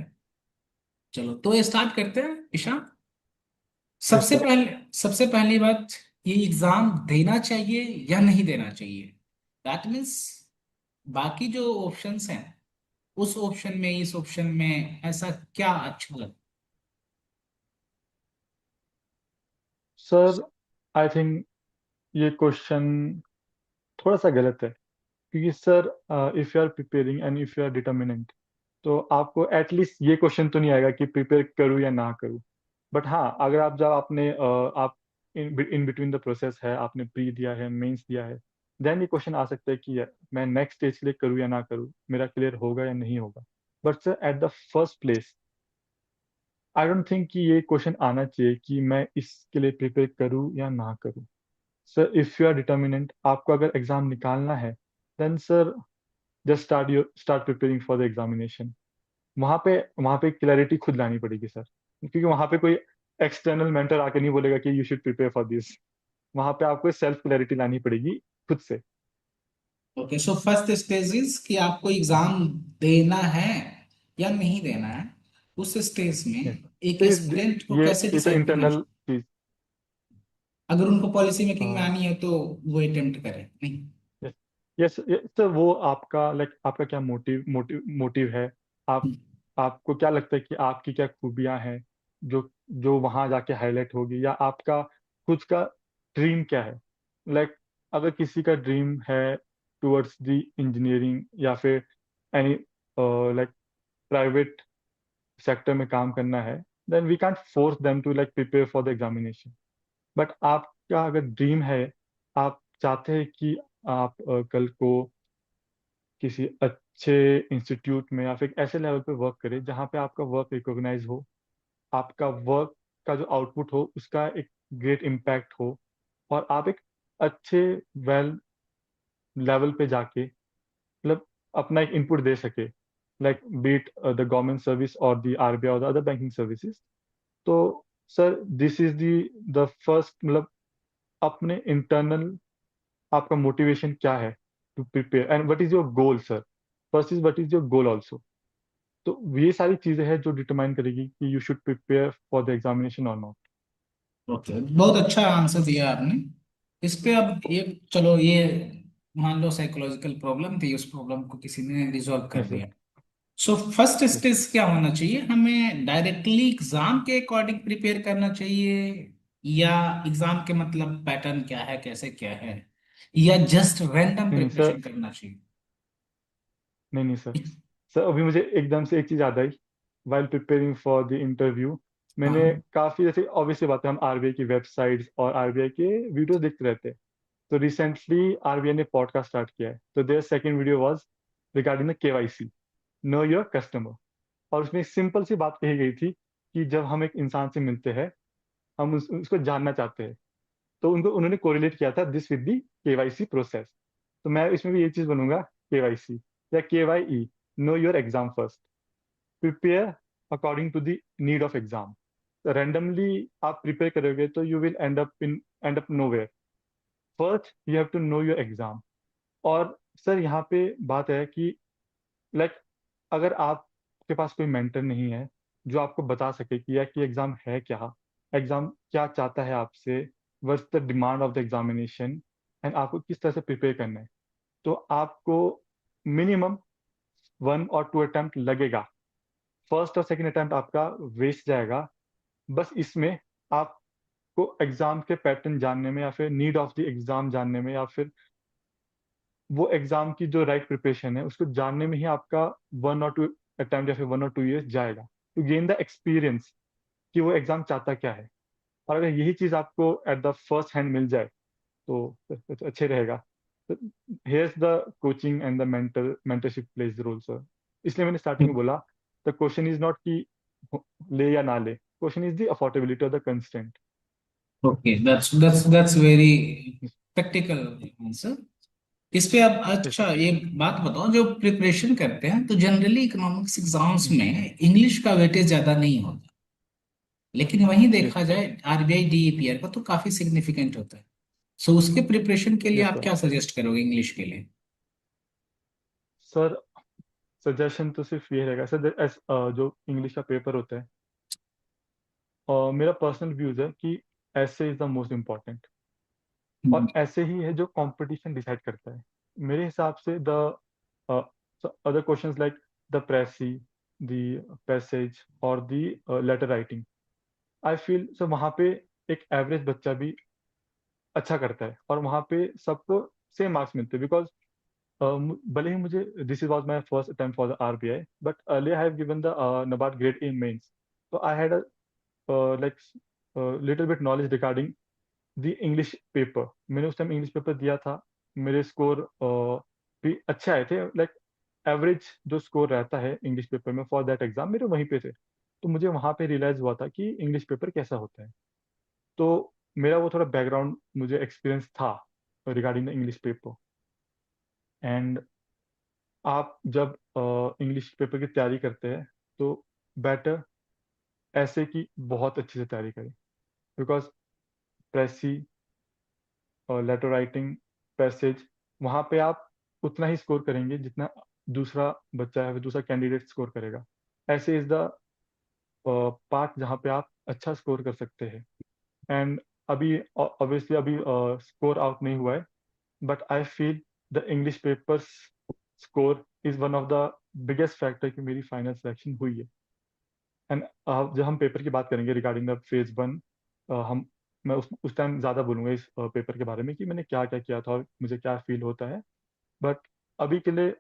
चलो तो ये स्टार्ट करते हैं ईशा। यस सबसे सर। पहले, सबसे पहली बात, ये एग्जाम देना चाहिए या नहीं देना चाहिए। दैट मीन्स बाकी जो ऑप्शंस हैं, उस ऑप्शन में इस ऑप्शन में ऐसा क्या अच्छा लगता सर आई थिंक ये क्वेश्चन थोड़ा सा गलत है, क्योंकि sir if you are preparing and if you are determinant, तो आपको एटलीस्ट ये क्वेश्चन तो नहीं आएगा कि प्रिपेयर करूँ या ना करूँ। बट हाँ, अगर आप जब आपने आप इन बिटवीन द प्रोसेस है, आपने प्री दिया है, मेंस दिया है, देन ये क्वेश्चन आ सकता है कि मैं नेक्स्ट स्टेज के लिए करूँ या ना करूँ, मेरा क्लियर होगा या नहीं होगा। But sir eight the first place I don't think कि ये क्वेश्चन आना चाहिए कि मैं इसके लिए प्रिपेयर करूँ या ना करूँ। Sir if you are determinant, आपको अगर एग्जाम निकालना है, then sir just start preparing for the examination. वहाँ पे क्लैरिटी खुद लानी पड़ेगी सर, क्योंकि वहाँ पे कोई एक्सटर्नल मेंटर आके नहीं बोलेगा कि you should prepare for this. वहाँ पे आपको सेल्फ क्लैरिटी लानी पड़ेगी खुद से। Okay, so first stage is कि आपको एग्जाम देना है या नहीं देना है। उस स्टेज यस में एक सर, एस्पिरेंट को ये कैसे ये तो डिसाइड करना इंटरनल चाहिए, चीज। अगर उनको पॉलिसी मेकिंग में आनी है तो वो अटेम्प्ट करें नहीं। यस यस सर, वो आपका आपका क्या मोटिव मोटिव मोटिव है। आप आपको क्या लगता है कि आपकी क्या खूबियां हैं जो जो वहां जाके हाईलाइट होगी, या आपका खुद का ड्रीम क्या है। लाइक अगर किसी का ड्रीम है टुवर्ड्स द इंजीनियरिंग या फिर एनी प्राइवेट सेक्टर में काम करना है, then we can't force them to prepare for the examination. But आपका अगर ड्रीम है, आप चाहते हैं कि आप कल को किसी अच्छे इंस्टीट्यूट में या फिर ऐसे लेवल पे वर्क करें जहाँ पे आपका वर्क रिकॉग्नाइज हो, आपका वर्क का जो आउटपुट हो उसका एक ग्रेट इम्पैक्ट हो, और आप एक अच्छे वेल लेवल पे जाके अपना एक इनपुट दे सके, like beat the government service और द आरबीआई और द अदर बैंकिंग सर्विसेज। तो sir this is the first अपने इंटरनल आपका मोटिवेशन क्या है to prepare, and what is your goal sir. First is what is your goal also. तो ये सारी चीजें हैं जो डिटरमाइन करेगी कि you should prepare for the examination और नॉट। ओके, बहुत अच्छा आंसर दिया आपने इस पे। अब ये चलो, ये मान लो साइकोलॉजिकल प्रॉब्लम थी, उस प्रॉब्लम को किसी ने रिजॉल्व कर यस सर। दिया। सो फर्स्ट यस स्टेज क्या होना चाहिए, हमें डायरेक्टली एग्जाम के अकॉर्डिंग प्रिपेयर करना चाहिए, या एग्जाम के मतलब पैटर्न क्या है, कैसे क्या है, या जस्ट रैंडम नहीं नहीं सर, प्रिपरेशन करना चाहिए। नहीं नहीं सर। सर अभी मुझे एकदम से एक चीज याद आई। While preparing for the interview, मैंने हाँ। काफी, जैसे ऑब्वियसली बात है, हम आरबीआई की वेबसाइट्स और आरबीआई के वीडियोस देखते रहते हैं। तो रिसेंटली आरबीआई ने पॉडकास्ट स्टार्ट किया है, तो their second video was regarding the KYC, know your customer. और उसमें एक सिंपल सी बात कही गई थी कि जब हम एक इंसान से मिलते हैं, हम उसको जानना चाहते हैं, तो उनको उन्होंने कोरिलेट किया था this with the KYC process. तो मैं इसमें भी ये चीज बनूंगा, केवाईसी या KY, know your exam first, prepare according to the need of exam. Randomly आप प्रिपेयर करोगे तो you will end up nowhere. First you have to know your exam. और सर यहाँ पे बात है कि लाइक अगर आपके पास कोई मेंटर नहीं है जो आपको बता सके कि यह कि एग्जाम है क्या, एग्जाम क्या चाहता है आपसे, what's the demand of the examination, and आपको किस तरह से प्रिपेयर करना है, तो आपको मिनिमम 1 और 2 अटेम्प्ट लगेगा। फर्स्ट और सेकंड अटेम्प्ट आपका वेस्ट जाएगा। बस इसमें आपको एग्जाम के पैटर्न जानने में, या फिर नीड ऑफ द एग्जाम जानने में, या फिर वो एग्जाम की जो राइट प्रिपरेशन है उसको जानने में ही आपका 1 और 2 अटेम्प्ट या फिर 1 और 2 ईयर्स जाएगा, टू गेन द एक्सपीरियंस कि वो एग्जाम चाहता क्या है। और अगर यही चीज आपको एट द फर्स्ट हैंड मिल जाए तो अच्छे रहेगा। तो here's the coaching and the mentorship plays the role sir. इसलिए मैंने स्टार्टिंग में बोला, द क्वेश्चन इज नॉट कि ले या ना ले, question is the affordability of the constant. Okay, that's very practical answer इस पे। अब यस अच्छा, सर। ये बात बताओ, जो प्रिपरेशन करते हैं तो जनरली इकोनॉमिक्स एग्जाम्स हम्म। में इंग्लिश का वेटेज ज्यादा नहीं होता, लेकिन वहीं यस देखा जाए आरबीआई डीईपीआर का तो काफी सिग्निफिकेंट होता है। सो उसके प्रिपरेशन के लिए यस आप सर। क्या सजेस्ट करोगे इंग्लिश के लिए। सर सजेशन तो सिर्फ ये रहेगा सर, जो इंग्लिश का पेपर होता है, मेरा पर्सनल व्यूज है कि ऐसे इज द मोस्ट इम्पॉर्टेंट। और ऐसे ही है जो कंपटीशन डिसाइड करता है मेरे हिसाब से। The other questions like the precis, the passage और the letter writing, I feel sir वहाँ पे एक एवरेज बच्चा भी अच्छा करता है, और वहाँ पे सबको सेम मार्क्स मिलते हैं। बिकॉज भले ही मुझे this is was my first attempt for the RBI, but earlier I have given the NABARD grade A mains, so I had a like little bit knowledge regarding the English paper. मैंने उस time English paper दिया था, मेरे score भी अच्छे आए थे, like average जो स्कोर रहता है इंग्लिश पेपर में फॉर दैट एग्जाम मेरे वहीं पे थे। तो मुझे वहाँ पे रियलाइज हुआ था कि इंग्लिश पेपर कैसा होता है। तो मेरा वो थोड़ा बैकग्राउंड मुझे एक्सपीरियंस था regarding the English paper. And आप जब इंग्लिश पेपर की तैयारी करते हैं तो बेटर ऐसे की बहुत अच्छे से तैयारी करें। बिकॉज प्रेसी और लेटर राइटिंग, पैसेज, वहाँ पे आप उतना ही स्कोर करेंगे जितना दूसरा बच्चा है, दूसरा कैंडिडेट स्कोर करेगा। ऐसे इज द पार्ट जहाँ पे आप अच्छा स्कोर कर सकते हैं। एंड अभी ऑब्वियसली अभी स्कोर आउट नहीं हुआ है, but I feel the English papers score is one of the biggest factor कि मेरी फाइनल सिलेक्शन हुई है। एंड जब हम पेपर की बात करेंगे रिगार्डिंग द फेज 1, हम मैं उस टाइम ज़्यादा बोलूंगा इस पेपर के बारे में कि मैंने क्या क्या किया था और मुझे क्या फील होता है। बट अभी के लिए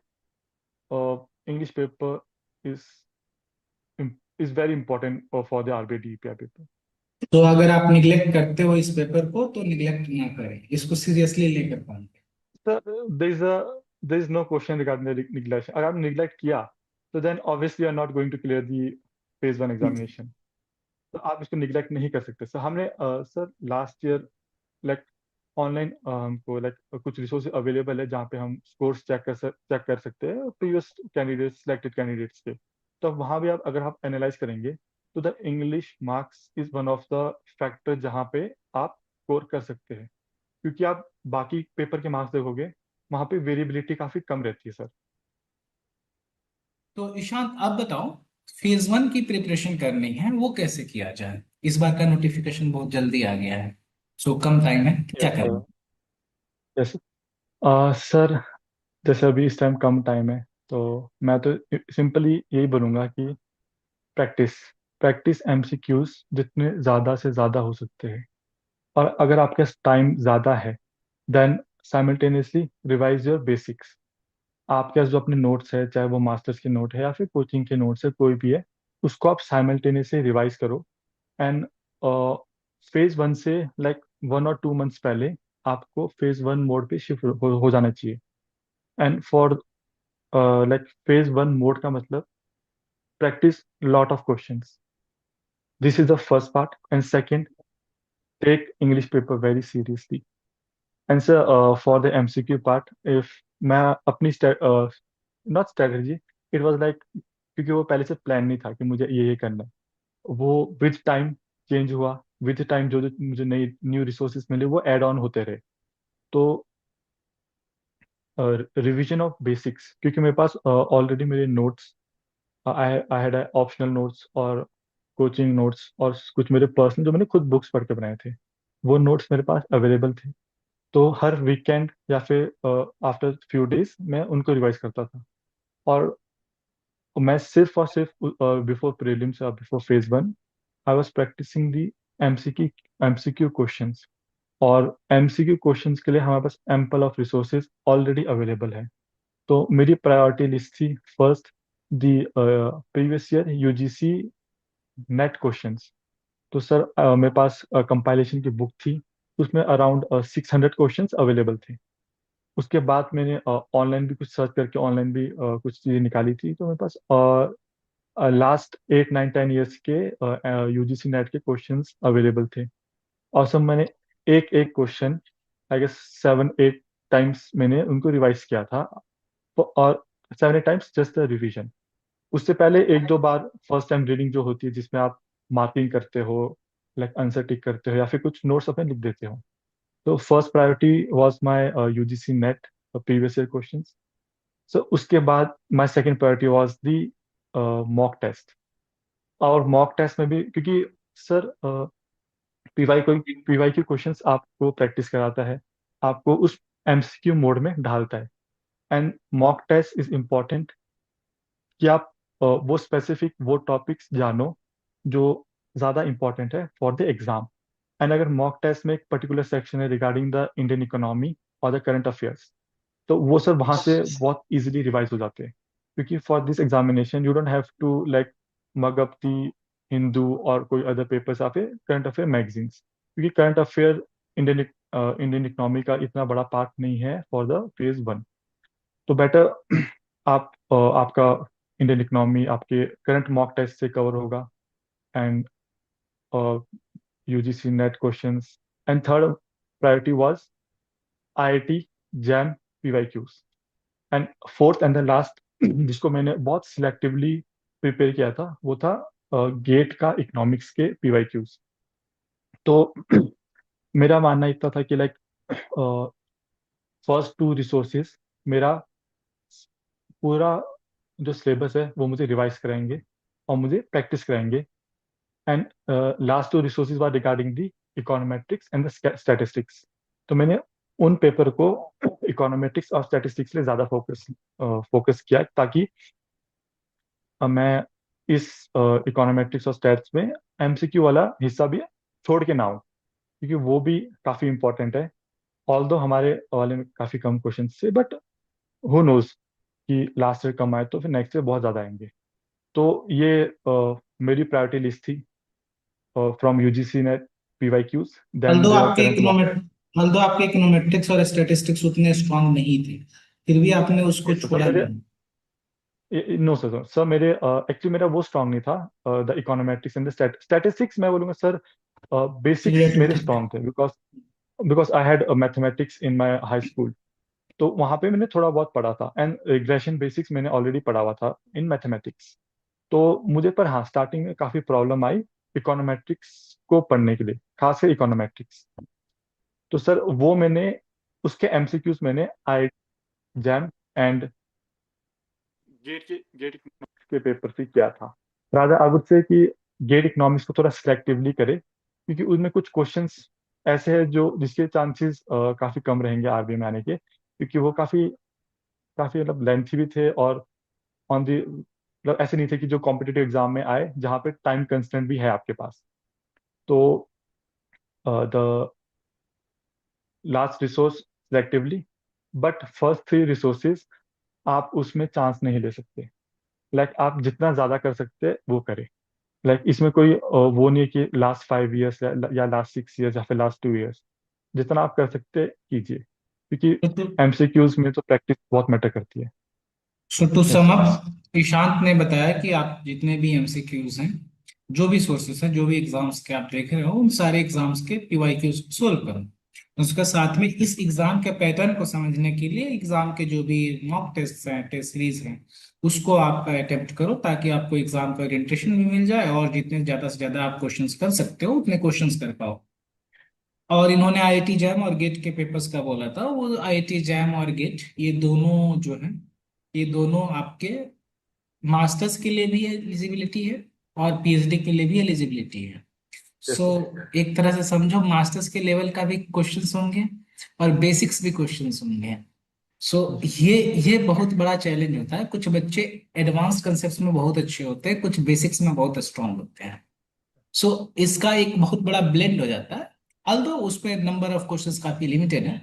English paper is is very important for the RBI DPI paper. तो अगर आप निग्लेक्ट करते हो इस पेपर को तो निग्लेक्ट ना करें, इसको सीरियसली लेकर पढ़ें। Sir there is no question regarding neglection. अगर आपने निग्लेक्ट किया तो then obviously are not going to clear the phase 1 examination. तो आप इसको निग्लेक्ट नहीं कर सकते। सर हमने sir last year like online हमको लाइक कुछ रिसोर्स अवेलेबल है जहाँ पे हम स्कोर्स चेक कर सकते हैं प्रीवियस कैंडिडेट्स, सिलेक्टेड कैंडिडेट्स के। तो वहाँ भी आप अगर आप एनालाइज करेंगे तो the English marks is one of the factor जहाँ पे आप स्कोर कर सकते हैं। क्योंकि आप बाकी पेपर के मार्क्स देखोगे, वहाँ पे वेरिएबिलिटी काफी कम रहती है सर। तो ईशांत आप बताओ, फेज 1 की प्रिपरेशन करनी है वो कैसे किया जाए? इस बार का नोटिफिकेशन बहुत जल्दी आ गया है, सो कम टाइम है, क्या यस सर। करना? यस सर, जैसे अभी इस टाइम कम टाइम है, तो मैं तो सिंपली यही बोलूंगा कि प्रैक्टिस प्रैक्टिस एमसीक्यूज जितने ज़्यादा से ज़्यादा हो सकते हैं। और अगर आपके पास टाइम ज़्यादा है then simultaneously revise your basics. आपके पास जो अपने नोट्स है, चाहे वो मास्टर्स के नोट है या फिर कोचिंग के नोट्स है, कोई भी है, उसको आप साइमल्टेनियसली रिवाइज करो। एंड फेज 1 से लाइक 1 और 2 मंथ्स पहले आपको फेज 1 मोड पे शिफ्ट हो जाना चाहिए। And for like phase 1 mode का मतलब practice lot of questions. This is the first part. And second, take English paper very seriously. And sir for the MCQ part, if मैं अपनी not strategy, it was like, क्योंकि वो पहले से plan नहीं था कि मुझे ये करना है। वो विद टाइम चेंज हुआ, विद टाइम जो जो मुझे नई न्यू रिसोर्सेज मिले वो ऐड ऑन होते रहे। तो रिवीजन ऑफ बेसिक्स, क्योंकि मेरे पास ऑलरेडी मेरे notes, I had optional notes और कोचिंग नोट्स और कुछ मेरे पर्सनल जो मैंने खुद बुक्स पढ़ के बनाए थे, वो नोट्स मेरे पास अवेलेबल थे। तो हर वीकेंड या फिर आफ्टर फ्यू डेज मैं उनको रिवाइज करता था। और मैं सिर्फ और सिर्फ बिफोर प्रीलिम्स या before phase 1 I was practicing the MCQ MCQ questions. और एमसीक्यू क्वेश्चंस के लिए हमारे पास ample of resources already available है। तो मेरी प्रायोरिटी लिस्ट थी first the previous year UGC NET questions. तो सर मेरे पास कंपाइलेशन की बुक थी, उसमें अराउंड 600 क्वेश्चंस अवेलेबल थे। उसके बाद मैंने ऑनलाइन भी कुछ सर्च करके ऑनलाइन भी कुछ चीज़ें निकाली थी। तो मेरे पास लास्ट 8 9 10 ईयर्स के यूजीसी नेट के क्वेश्चंस अवेलेबल थे। और सब मैंने एक एक क्वेश्चन आई गेस 7 8 टाइम्स मैंने उनको रिवाइज किया था। और 7 8 टाइम्स जस्ट द रिवीजन। उससे पहले एक दो बार फर्स्ट टाइम रीडिंग जो होती है जिसमें आप मार्किंग करते हो, लाइक आंसर टिक करते हो या फिर कुछ नोट्स अपने लिख देते हो। तो first priority was my UGC NET previous year questions. So उसके बाद my second priority was the mock test. और मॉक टेस्ट में भी क्योंकि सर पीवाई के क्वेश्चंस आपको प्रैक्टिस कराता है, आपको उस एमसीक्यू मोड में ढालता है। And mock test is important कि आप वो स्पेसिफिक वो टॉपिक्स जानो जो ज़्यादा इम्पोर्टेंट है फॉर द एग्जाम। एंड अगर मॉक टेस्ट में एक पर्टिकुलर सेक्शन है रिगार्डिंग द इंडियन इकोनॉमी और द करंट अफेयर्स, तो वो सर वहाँ से बहुत इजीली रिवाइज हो जाते हैं, क्योंकि for this examination you don't have to like mug up the Hindu और कोई अदर पेपर्स या फिर करंट अफेयर मैगजीन्स, क्योंकि current affair Indian Indian economy का इतना बड़ा पार्ट नहीं है फॉर द फेज वन। तो बेटर आप आपका इंडियन इकोनॉमी आपके करंट मॉक टेस्ट से कवर होगा, and UGC NET questions, and third priority was IIT JAM PYQs, and fourth and the last जिसको मैंने बहुत सिलेक्टिवली प्रिपेयर किया था वो था गेट का इकोनॉमिक्स के पीवाईक्यूज। तो मेरा मानना इतना था कि लाइक फर्स्ट टू रिसोर्सेज मेरा पूरा जो सिलेबस है वो मुझे रिवाइज कराएंगे और मुझे प्रैक्टिस कराएंगे, and last two resources were regarding the econometrics and the statistics. तो मैंने उन पेपर को इकोनोमेट्रिक्स और स्टैटिस्टिक्स पे ज़्यादा फोकस किया, ताकि मैं इस इकोनोमेट्रिक्स और स्टैट्स में एमसीक्यू वाला हिस्सा भी छोड़ के ना आऊँ, क्योंकि वो भी काफ़ी इंपॉर्टेंट है। ऑल्दो हमारे वाले में काफ़ी कम क्वेश्चन थे, बट हु नोज कि लास्ट ईयर कम आए तो फिर नेक्स्ट ईयर बहुत ज़्यादा आएंगे। तो ये मेरी प्रायोरिटी लिस्ट थी from UGC NET PYQs, then although there आपके करंट मॉक। इकोनॉमेट although आपके इकोनोमेट्रिक्स और स्टैटिस्टिक्स उतने स्ट्रांग नहीं थे, फिर भी आपने उसको यस सर, छोड़ा मेरे नहीं। नो सर, सर मेरे एक्चुअली मेरा वो स्ट्रांग नहीं था, the econometrics and the statistics मैं बोलूँगा सर बेसिक्स रिलेटेड मेरे थे। स्ट्रांग थे, because because I had mathematics in my high school. तो वहाँ पे मैंने थोड़ा बहुत पढ़ा था, एंड रिग्रेशन बेसिक्स मैंने ऑलरेडी पढ़ा हुआ था इन मैथमेटिक्स। तो मुझे पर हाँ स्टार्टिंग में काफ़ी प्रॉब्लम आई इकोनोमेट्रिक्स को पढ़ने के लिए, खासकर इकोनोमेट्रिक्स। तो सर वो मैंने उसके एमसीक्यूज मैंने आई जैम एंड गेट इकोनॉमिक्स के पेपर से किया था। राजा आई वुड से कि गेट इकोनॉमिक्स को थोड़ा सिलेक्टिवली करे, क्योंकि उसमें कुछ क्वेश्चंस ऐसे हैं जो जिसके चांसेस काफी कम रहेंगे आरबीआई में आने के, क्योंकि वो काफी काफी मतलब लेंथी भी थे, और ऑन दी मतलब ऐसे नहीं थे कि जो कॉम्पिटिटिव एग्जाम में आए जहाँ पे टाइम कंस्टेंट भी है आपके पास। तो the last resource selectively, but first three resources आप उसमें चांस नहीं ले सकते। लाइक आप जितना ज्यादा कर सकते हैं वो करें। लाइक इसमें कोई वो नहीं है कि लास्ट 5 ईयर्स या लास्ट 6 ईयर्स या फिर लास्ट 2 ईयर्स, जितना आप कर सकते हैं कीजिए, क्योंकि तो एमसीक्यूज में तो प्रैक्टिस बहुत मैटर करती है। So to yes sum sir. Up, Ishant ने बताया कि आप जितने भी एमसीक्यूज हैं, जो भी सोर्सेस हैं, जो भी एग्जाम्स के आप देख रहे हो, उन सारे एग्जाम्स के पीवाईक्यूज सोल्व करो। उसके साथ में इस एग्जाम के पैटर्न को समझने के लिए एग्जाम के जो भी मॉक टेस्ट हैं, टेस्ट सीरीज हैं, उसको आप अटेम्प्ट करो, ताकि आपको एग्जाम का ओरिएंटेशन भी मिल जाए और जितने ज्यादा से ज्यादा आप क्वेश्चंस कर सकते हो उतने क्वेश्चंस कर पाओ। और इन्होंने आईआईटी जैम और गेट के पेपर्स का बोला था, वो आईआईटी जैम और गेट ये दोनों जो है, ये दोनों आपके मास्टर्स के लिए भी एलिजिबिलिटी है और पीएचडी के लिए भी एलिजिबिलिटी है। Yes so sir. एक तरह से समझो मास्टर्स के लेवल का भी क्वेश्चंस होंगे और बेसिक्स भी क्वेश्चंस होंगे। सो ये बहुत बड़ा चैलेंज होता है। कुछ बच्चे एडवांस कंसेप्ट में बहुत अच्छे होते हैं, कुछ बेसिक्स में बहुत स्ट्रांग होते हैं। सो इसका एक बहुत बड़ा ब्लेंड हो जाता है। although उस पे नंबर ऑफ क्वेश्चंस काफी लिमिटेड है,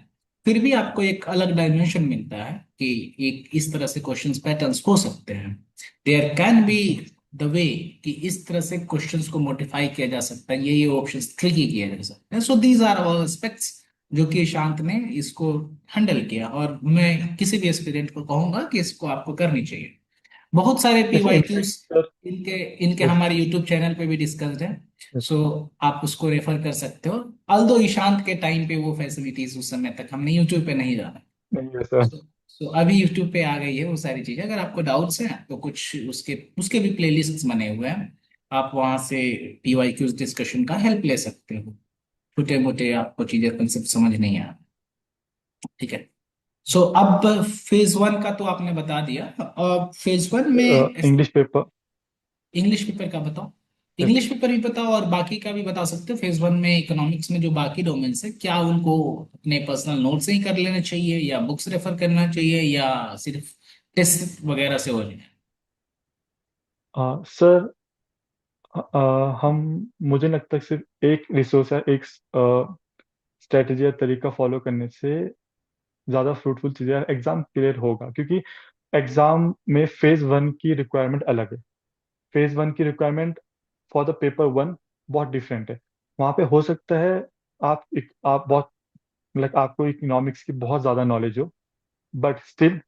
फिर भी आपको एक अलग डायमेंशन मिलता है कि एक इस तरह से क्वेश्चंस पैटर्न्स हो सकते हैं। There can be the way कि इस तरह से क्वेश्चंस को मॉडिफाई किया जा सकता है, ये ऑप्शंस ट्रिकी किया जा सकता है। So these are all aspects जो कि शांत ने इसको हैंडल किया, और मैं किसी भी एस्पिरेंट को कहूंगा कि इसको आपको करनी चाहिए। बहुत सारे यस इनफैक्ट पीवाईक्यूज सर। इनके इनके यस हमारे यूट्यूब चैनल पे भी डिस्कस्ड है। यस। सो आप उसको रेफर कर सकते हो। अल्दो ईशांत के टाइम पे वो फैसिलिटीज उस समय तक हमने यूट्यूब पे नहीं जाना। नहीं है सर। सो अभी यूट्यूब पे आ गई है वो सारी चीजें। अगर आपको डाउट्स हैं तो कुछ उसके उसके भी प्लेलिस्ट्स बने हुए हैं, आप वहां से पीवाईक्यूज डिस्कशन का हेल्प ले सकते हो। छोटे मोटे आपको चीजें कंसेप्ट समझ नहीं आ, ठीक है। सो अब फेज वन का तो आपने बता दिया, और फेज वन में इंग्लिश पेपर। इंग्लिश पेपर का बताओ। यस। इंग्लिश पेपर भी बताओ और बाकी का भी बता सकते हो। फेज वन में इकोनॉमिक्स में जो बाकी डोमेन्स है, क्या उनको अपने पर्सनल नोट से ही कर लेना चाहिए, या बुक्स रेफर करना चाहिए, या सिर्फ टेस्ट वगैरह से हो जाए? सर हम मुझे लगता है सिर्फ एक रिसोर्स है, एक स्ट्रेटेजी या तरीका फॉलो करने से ज़्यादा फ्रूटफुल चीज़ें एग्जाम क्लियर होगा, क्योंकि एग्जाम में फेज 1 की रिक्वायरमेंट अलग है। फेज 1 की रिक्वायरमेंट फॉर द पेपर 1 बहुत डिफरेंट है। वहाँ पे हो सकता है आप बहुत, लाइक आपको इकोनॉमिक्स की बहुत ज़्यादा नॉलेज हो, बट स्टिल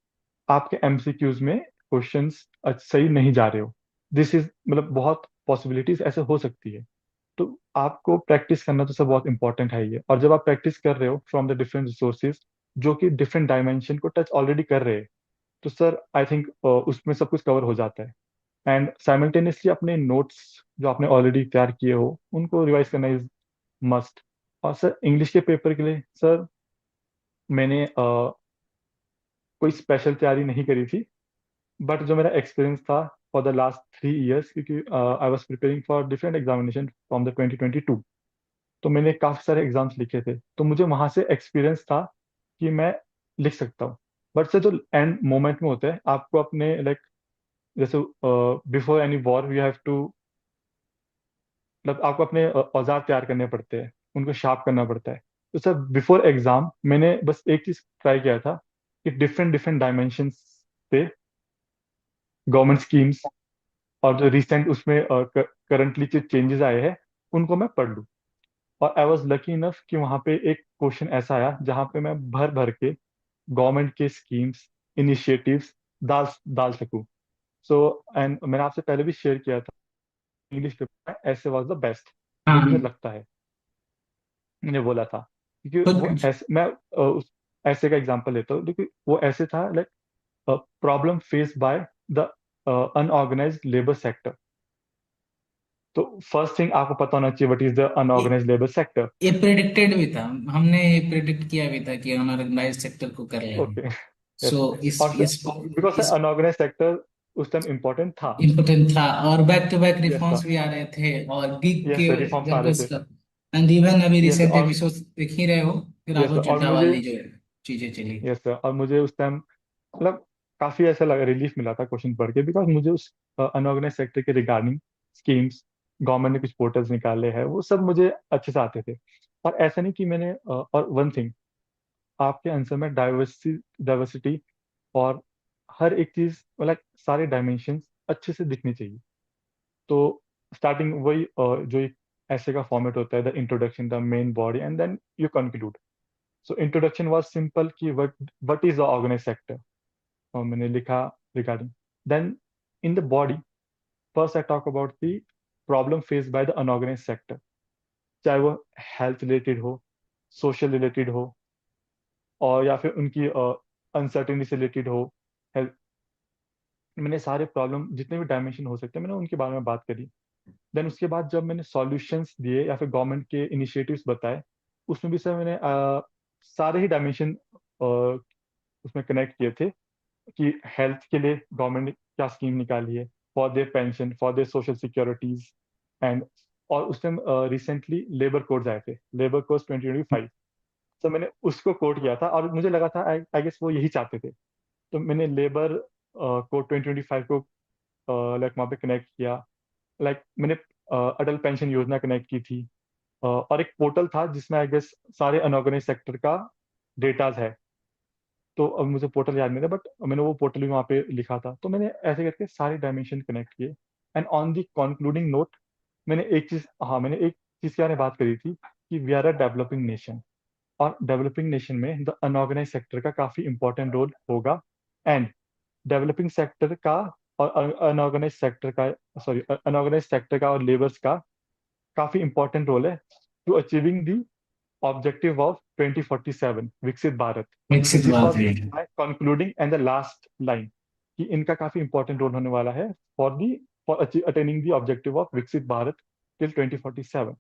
आपके एमसीक्यूज में क्वेश्चंस सही नहीं जा रहे हो। दिस इज मतलब बहुत पॉसिबिलिटीज ऐसे हो सकती है। तो आपको प्रैक्टिस करना तो सब बहुत इंपॉर्टेंट है ये, और जब आप प्रैक्टिस कर रहे हो फ्रॉम द डिफरेंट रिसोर्सेज जो कि डिफरेंट डायमेंशन को टच ऑलरेडी कर रहे हैं, तो सर आई थिंक उसमें सब कुछ कवर हो जाता है। एंड साइमल्टेनियसली अपने नोट्स जो आपने ऑलरेडी तैयार किए हो उनको रिवाइज करना इज मस्ट। और सर इंग्लिश के पेपर के लिए सर मैंने कोई स्पेशल तैयारी नहीं करी थी, बट जो मेरा एक्सपीरियंस था फॉर द लास्ट 3 इयर्स, क्योंकि I was preparing for different examination from the 2022, तो मैंने काफी सारे एग्जाम्स लिखे थे, तो मुझे वहां से एक्सपीरियंस था कि मैं लिख सकता हूँ। बट सर जो एंड मोमेंट में होता है आपको अपने लाइक, जैसे before any war you have to, मतलब आपको अपने औजार तैयार करने पड़ते हैं, उनको शार्प करना पड़ता है। तो सर बिफोर एग्जाम मैंने बस एक चीज ट्राई किया था कि डिफरेंट डिफरेंट डायमेंशंस पे गवर्नमेंट स्कीम्स और जो रिसेंट उसमें करंटली जो चेंजेस आए हैं उनको मैं पढ़ लूँ। और आई वॉज लकी इनफ कि वहाँ पे एक क्वेश्चन ऐसा आया जहाँ पे मैं भर भर के गवर्नमेंट के स्कीम्स, इनिशिएटिव्स डाल डाल सकूँ। सो एंड मैंने आपसे पहले भी शेयर किया था, इंग्लिश पेपर में ऐसे वॉज द बेस्ट जो हाँ। मुझे लगता है, मैंने बोला था। क्योंकि तो वो ऐसे मैं उस ऐसे का एग्जांपल लेता हूँ, क्योंकि वो ऐसे था like problem face by the unorganised labour sector. तो फर्स्ट थिंग आपको पता होना चाहिए व्हाट इज द ये अनऑर्गेनाइज्ड लेबर सेक्टर। ये प्रिडिक्टेड भी था, हमने ये प्रिडिक्ट किया भी था कि अनऑर्गेनाइज सेक्टर को कर लेंगे। ओके। So yes. और बिकॉज इस अनऑर्गेनाइज्ड सेक्टर उस टाइम इम्पोर्टेंट था। इम्पोर्टेंट था, और back to back yes reforms sir. भी आ रहे थे, और गिग यस के सर, रिफॉर्म्स आ रहे जनरल्स थे। का। एंड इवन अभी यस सर रिसेंट और एपिसोड देख ही रहे हो कि यस राघव सर और चड्ढा मुझे, वाली जो चीजें चली। यस सर और मुझे उस टाइम मतलब काफी ऐसा लगा, रिलीफ मिला था क्वेश्चन पढ़ के, बिकॉज मुझे उस अनऑर्गेनाइज सेक्टर के रिगार्डिंग स्कीम्स, गवर्नमेंट ने कुछ पोर्टल्स निकाले हैं, वो सब मुझे अच्छे से आते थे। और ऐसा नहीं कि मैंने और वन थिंग, आपके आंसर में डाइवर्सिटी डाइवर्सिटी और हर एक चीज मतलब सारे डायमेंशन अच्छे से दिखने चाहिए। तो स्टार्टिंग वही जो एक ऐसे का फॉर्मेट होता है, the introduction, the main body and then you conclude. So introduction was simple कि what is the organize sector, और मैंने लिखा regarding. Then in the body first I talk about the problem face by the unorganised sector, चाहे वो health related हो, social related हो, और या फिर उनकी अनसर्टेनिटी से रिलेटेड हो। मैंने सारे प्रॉब्लम जितने भी डायमेंशन हो सकते हैं मैंने उनके बारे में बात करी। देन उसके बाद जब मैंने सॉल्यूशंस दिए या फिर गवर्नमेंट के इनिशिएटिव्स बताए, उसमें भी सर मैंने सारे ही डायमेंशन उसमें कनेक्ट किए थे कि हेल्थ के लिए गवर्नमेंट ने क्या स्कीम निकाली है, for their pension, for their social securities and, और उस टाइम रिसेंटली लेबर कोड्स आए थे, लेबर कोड्स 2025। तो मैंने उसको कोट किया था और मुझे लगा था आई गेस वो यही चाहते थे। तो मैंने लेबर कोड 2025 को लाइक वहाँ पे कनेक्ट किया। लाइक मैंने अटल पेंशन योजना कनेक्ट की थी, और एक पोर्टल था जिसमें आई गेस सारे अनऑर्गेनाइज सेक्टर का डेटाज है। तो अब मुझे पोर्टल याद नहीं था, बट मैंने वो पोर्टल भी वहाँ पे लिखा था। तो मैंने ऐसे करके सारे डायमेंशन कनेक्ट किए। And on the concluding note मैंने एक चीज के बारे में बात करी थी कि we are a developing nation, और डेवलपिंग नेशन में द अनऑर्गेनाइज सेक्टर का काफी इंपॉर्टेंट रोल होगा। एंड डेवलपिंग सेक्टर का और अनऑर्गेनाइज सेक्टर का, सॉरी अनऑर्गेनाइज सेक्टर का और लेबर्स का काफी इंपॉर्टेंट रोल है to achieving the objective of 2047 विकसित भारत। तो विकसित दिस बात वाज है। My concluding and the last line कि इनका काफी इंपॉर्टेंट रोल होने वाला है for the for attaining the objective of विकसित भारत टिल 2047।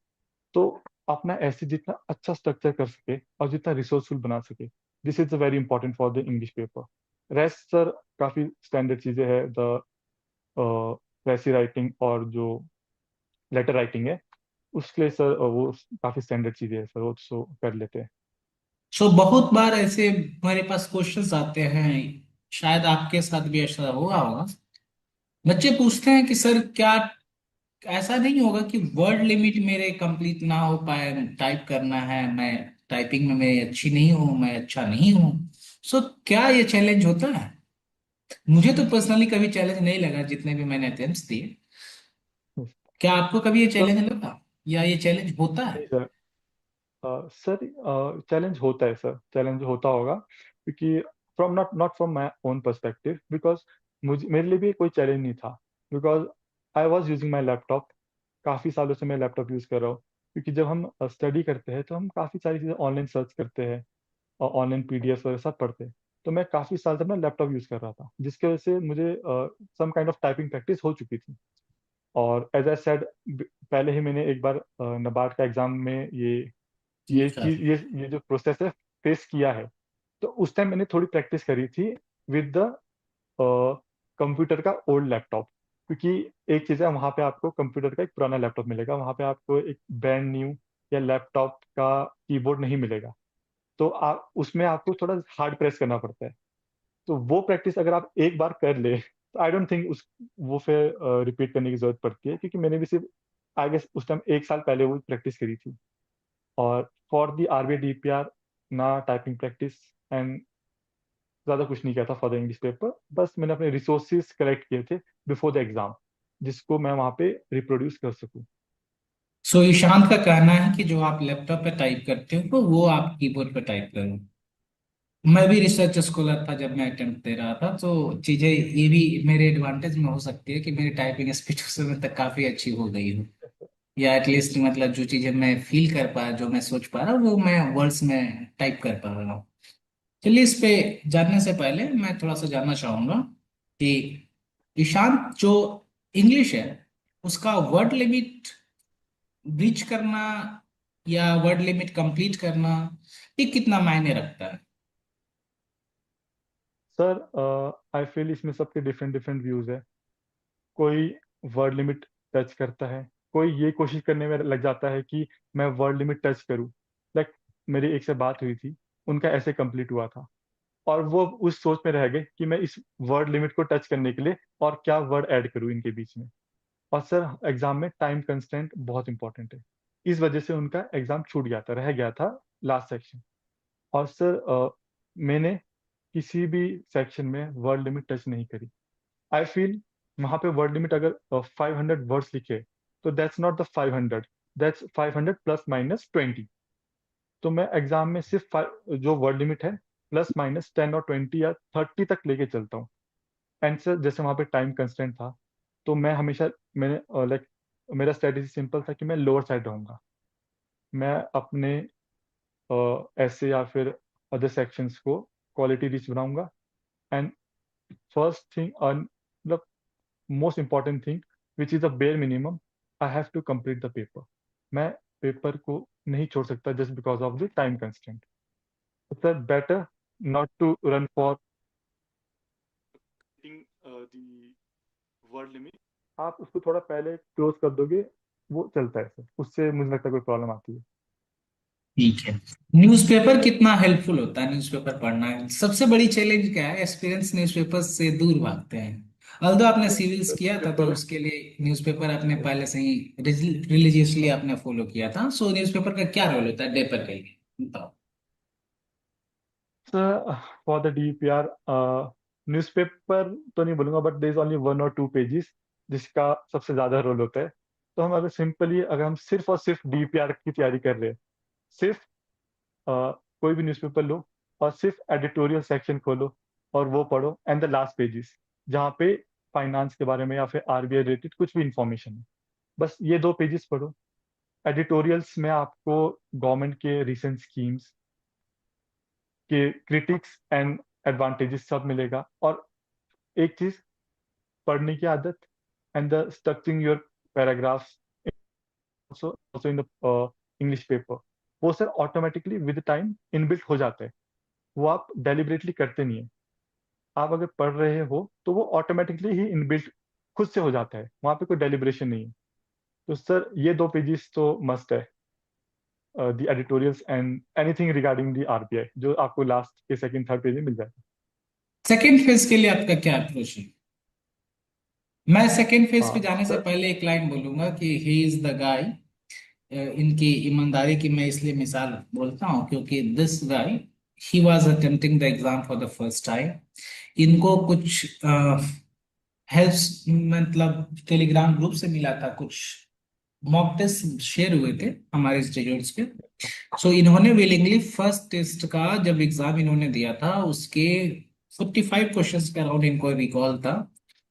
तो अपना ऐसे जितना अच्छा स्ट्रक्चर कर सके और जितना रिसोर्सफुल बना सके, this is very important for the English paper. Rest sir काफी स्टैंडर्ड चीजें हैं, द वैसी राइटिंग और जो लेटर राइटिंग है उसके लिए सर वो काफी स्टैंडर्ड चीजें हैं सर, वो सो कर लेते हैं। सो बहुत बार ऐसे हमारे पास क्वेश्चंस आते हैं, शायद आपके साथ भी ऐसा हुआ होगा। बच्चे पूछते हैं कि सर क्या ऐसा नहीं होगा कि वर्ड लिमिट मेरे कंप्लीट ना हो पाए, टाइप करना है, मैं टाइपिंग में मैं अच्छी नहीं हूँ, मैं अच्छा नहीं हूँ। सो क्या ये चैलेंज होता है? मुझे तो पर्सनली कभी चैलेंज नहीं लगा जितने भी मैंने अटेम्प्ट्स दिए। क्या आपको कभी ये सर चैलेंज लगा, या ये चैलेंज होता है? नहीं सर, सर चैलेंज होता है सर, चैलेंज होता होगा क्योंकि from not not from my own perspective, because मुझे मेरे लिए भी कोई चैलेंज नहीं था, because I was using my laptop. काफ़ी सालों से मैं लैपटॉप यूज़ कर रहा हूँ, क्योंकि जब हम स्टडी करते हैं तो हम काफ़ी सारी चीज़ें ऑनलाइन सर्च करते हैं और ऑनलाइन पीडीएफ वगैरह सब पढ़ते हैं। तो मैं काफ़ी साल तक ना लैपटॉप यूज़ कर रहा था, जिसकी वजह से मुझे some kind of typing practice हो चुकी थी। और एज आई सेड, पहले ही मैंने एक बार नबार्ड का एग्जाम में जी ये सर। चीज ये जो प्रोसेस है फेस किया है। तो उस टाइम मैंने थोड़ी प्रैक्टिस करी थी विद द कंप्यूटर का ओल्ड लैपटॉप, क्योंकि एक चीज़ है, वहाँ पे आपको कंप्यूटर का एक पुराना लैपटॉप मिलेगा, वहाँ पे आपको एक ब्रांड न्यू या लैपटॉप का कीबोर्ड नहीं मिलेगा। तो आप उसमें आपको थोड़ा हार्ड प्रेस करना पड़ता है। तो वो प्रैक्टिस अगर आप एक बार कर ले तो आई डोंट थिंक उस वो फिर रिपीट करने की जरूरत पड़ती है, क्योंकि मैंने भी सिर्फ आई गेस उस टाइम एक साल पहले वो प्रैक्टिस करी थी। और फॉर द आरबीआई डीपीआर ना टाइपिंग प्रैक्टिस एंड ज़्यादा कुछ नहीं किया था फॉर द इंग्लिश पेपर। बस मैंने अपने रिसोर्सेज कलेक्ट किए थे बिफोर द एग्जाम, जिसको मैं वहाँ पे रिप्रोड्यूस कर सकूँ। सो ईशांत का कहना है कि जो आप लैपटॉप पे टाइप करते हो वो आप कीबोर्ड पे टाइप करो। मैं भी रिसर्च स्कॉलर था जब मैं अटेम्प्ट दे रहा था, तो चीजें ये भी मेरे एडवांटेज में हो सकती है कि मेरी टाइपिंग स्पीड उस समय तक काफी अच्छी हो गई हो, या एटलीस्ट मतलब जो चीजें मैं फील कर पा, जो मैं सोच पा रहा हूँ वो मैं वर्ड्स में टाइप कर पा रहा हूँ। चलिए, इस पे जानने से पहले मैं थोड़ा सा जानना चाहूंगा कि ईशांत जो इंग्लिश है उसका वर्ड लिमिट ब्रीच करना या वर्ड लिमिट कंप्लीट करना, ये कितना मायने रखता है? सर आई फील इसमें सबके डिफरेंट डिफरेंट व्यूज़ है। कोई वर्ड लिमिट टच करता है, कोई ये कोशिश करने में लग जाता है कि मैं वर्ड लिमिट टच करूँ। लाइक मेरी एक से बात हुई थी, उनका ऐसे कंप्लीट हुआ था, और वो उस सोच में रह गए कि मैं इस वर्ड लिमिट को टच करने के लिए और क्या वर्ड ऐड करूँ इनके बीच में। और सर एग्जाम में टाइम कंस्ट्रेंट बहुत इंपॉर्टेंट है, इस वजह से उनका एग्जाम छूट गया था, रह गया था लास्ट सेक्शन। और सर मैंने किसी भी सेक्शन में वर्ड लिमिट टच नहीं करी। आई फील वहां पे वर्ड लिमिट अगर 500 वर्ड्स लिखे तो that's not the 500, that's 500 plus minus 20। तो मैं एग्जाम में सिर्फ जो वर्ड लिमिट है प्लस माइनस 10 और 20 या 30 तक लेके चलता हूँ। एंड सर जैसे वहाँ पे टाइम कंस्टेंट था, तो मैं हमेशा मैंने लाइक मेरा स्ट्रेटेजी सिंपल था कि मैं लोअर साइड रहूंगा। मैं अपने ऐसे या फिर अदर सेक्शंस को क्वालिटी रिच बनाऊंगा। एंड फर्स्ट थिंग मतलब most important thing which is the bare minimum, I have to complete the paper. मैं पेपर को नहीं छोड़ सकता just because of the time constant. Sir better not to run for the word limit. आप उसको थोड़ा पहले क्लोज कर दोगे, वो चलता है सर, उससे मुझे लगता है कोई प्रॉब्लम आती है। ठीक है। न्यूज़पेपर कितना हेल्पफुल होता है? न्यूज़पेपर पढ़ना है सबसे बड़ी चैलेंज क्या है? एस्पिरेंट्स न्यूज़पेपर से दूर भागते हैं। ऑल्दो आपने सिविल्स किया था तो पेपर उसके लिए न्यूज़पेपर आपने पहले से ही रिलीजियसली आपने फॉलो किया था। सो न्यूज़पेपर का क्या रोल होता है पेपर के लिए, बताओ। Sir for the DPR newspaper तो नहीं बोलूंगा, बट देयर इज ओनली 1 और 2 पेजेस जिसका सबसे ज्यादा रोल होता है। तो हम अगर सिंपली अगर हम सिर्फ और सिर्फ डीपीआर की तैयारी कर रहे हैं, सिर्फ कोई भी न्यूज़पेपर लो और सिर्फ एडिटोरियल सेक्शन खोलो और वो पढ़ो, एंड द लास्ट पेजेस जहाँ पे फाइनेंस के बारे में या फिर आरबीआई रिलेटेड कुछ भी इंफॉर्मेशन है, बस ये 2 पेजेस पढ़ो। एडिटोरियल्स में आपको गवर्नमेंट के रिसेंट स्कीम्स के क्रिटिक्स एंड एडवांटेजेस सब मिलेगा। और एक चीज, पढ़ने की आदत and the structuring your paragraphs also in the English paper, वो sir automatically with time inbuilt हो जाता है। वो आप डेलिबरेटली करते नहीं है, आप अगर पढ़ रहे हो तो वो ऑटोमेटिकली ही इनबिल्ट खुद से हो जाता है, वहां पे कोई डेलिब्रेशन नहीं है। तो सर ये 2 पेजेस तो मस्ट है, the editorials and anything regarding the RBI, जो आपको लास्ट के सेकंड थर्ड पेज में मिल जाएगा। सेकेंड फेज के लिए आपका क्या अप्रोच है? मैं सेकेंड फेज पे हाँ जाने से सर। पहले एक लाइन बोलूंगा कि ही इज द गाय। इनकी ईमानदारी की मैं इसलिए मिसाल बोलता हूँ क्योंकि this guy he was attempting the exam for the first time. इनको कुछ हेल्प मतलब टेलीग्राम ग्रुप से मिला था, कुछ मॉक टेस्ट शेयर हुए थे हमारे स्टूडेंट्स के। सो इन्होंने विलिंगली फर्स्ट टेस्ट का जब एग्जाम इन्होंने दिया था उसके 45 क्वेश्चंस के अराउंड इनको रिकॉल था।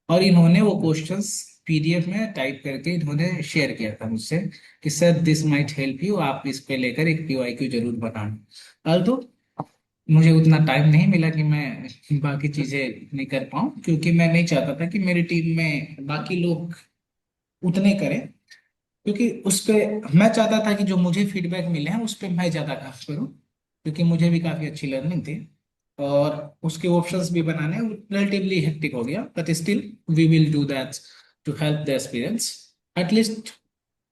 और इन्होंने वो क्वेश्चंस पीडीएफ में टाइप करके इन्होंने शेयर किया था मुझसे कि sir this might help you, आप इस पे लेकर एक पीवाईक्यू जरूर बनाना। तो मुझे उतना टाइम नहीं मिला कि मैं बाकी चीजें नहीं कर पाऊँ, क्योंकि मैं नहीं चाहता था कि मेरी टीम में बाकी लोग उतने करें। क्योंकि उस पे मैं चाहता था कि जो मुझे फीडबैक मिले हैं उस पे मैं ज्यादा काम करूं, क्योंकि मुझे भी काफी अच्छी लर्निंग थी। और उसके ऑप्शंस भी बनाने रिलेटिवली हेक्टिक हो गया, but still we will do that to help the experience. At least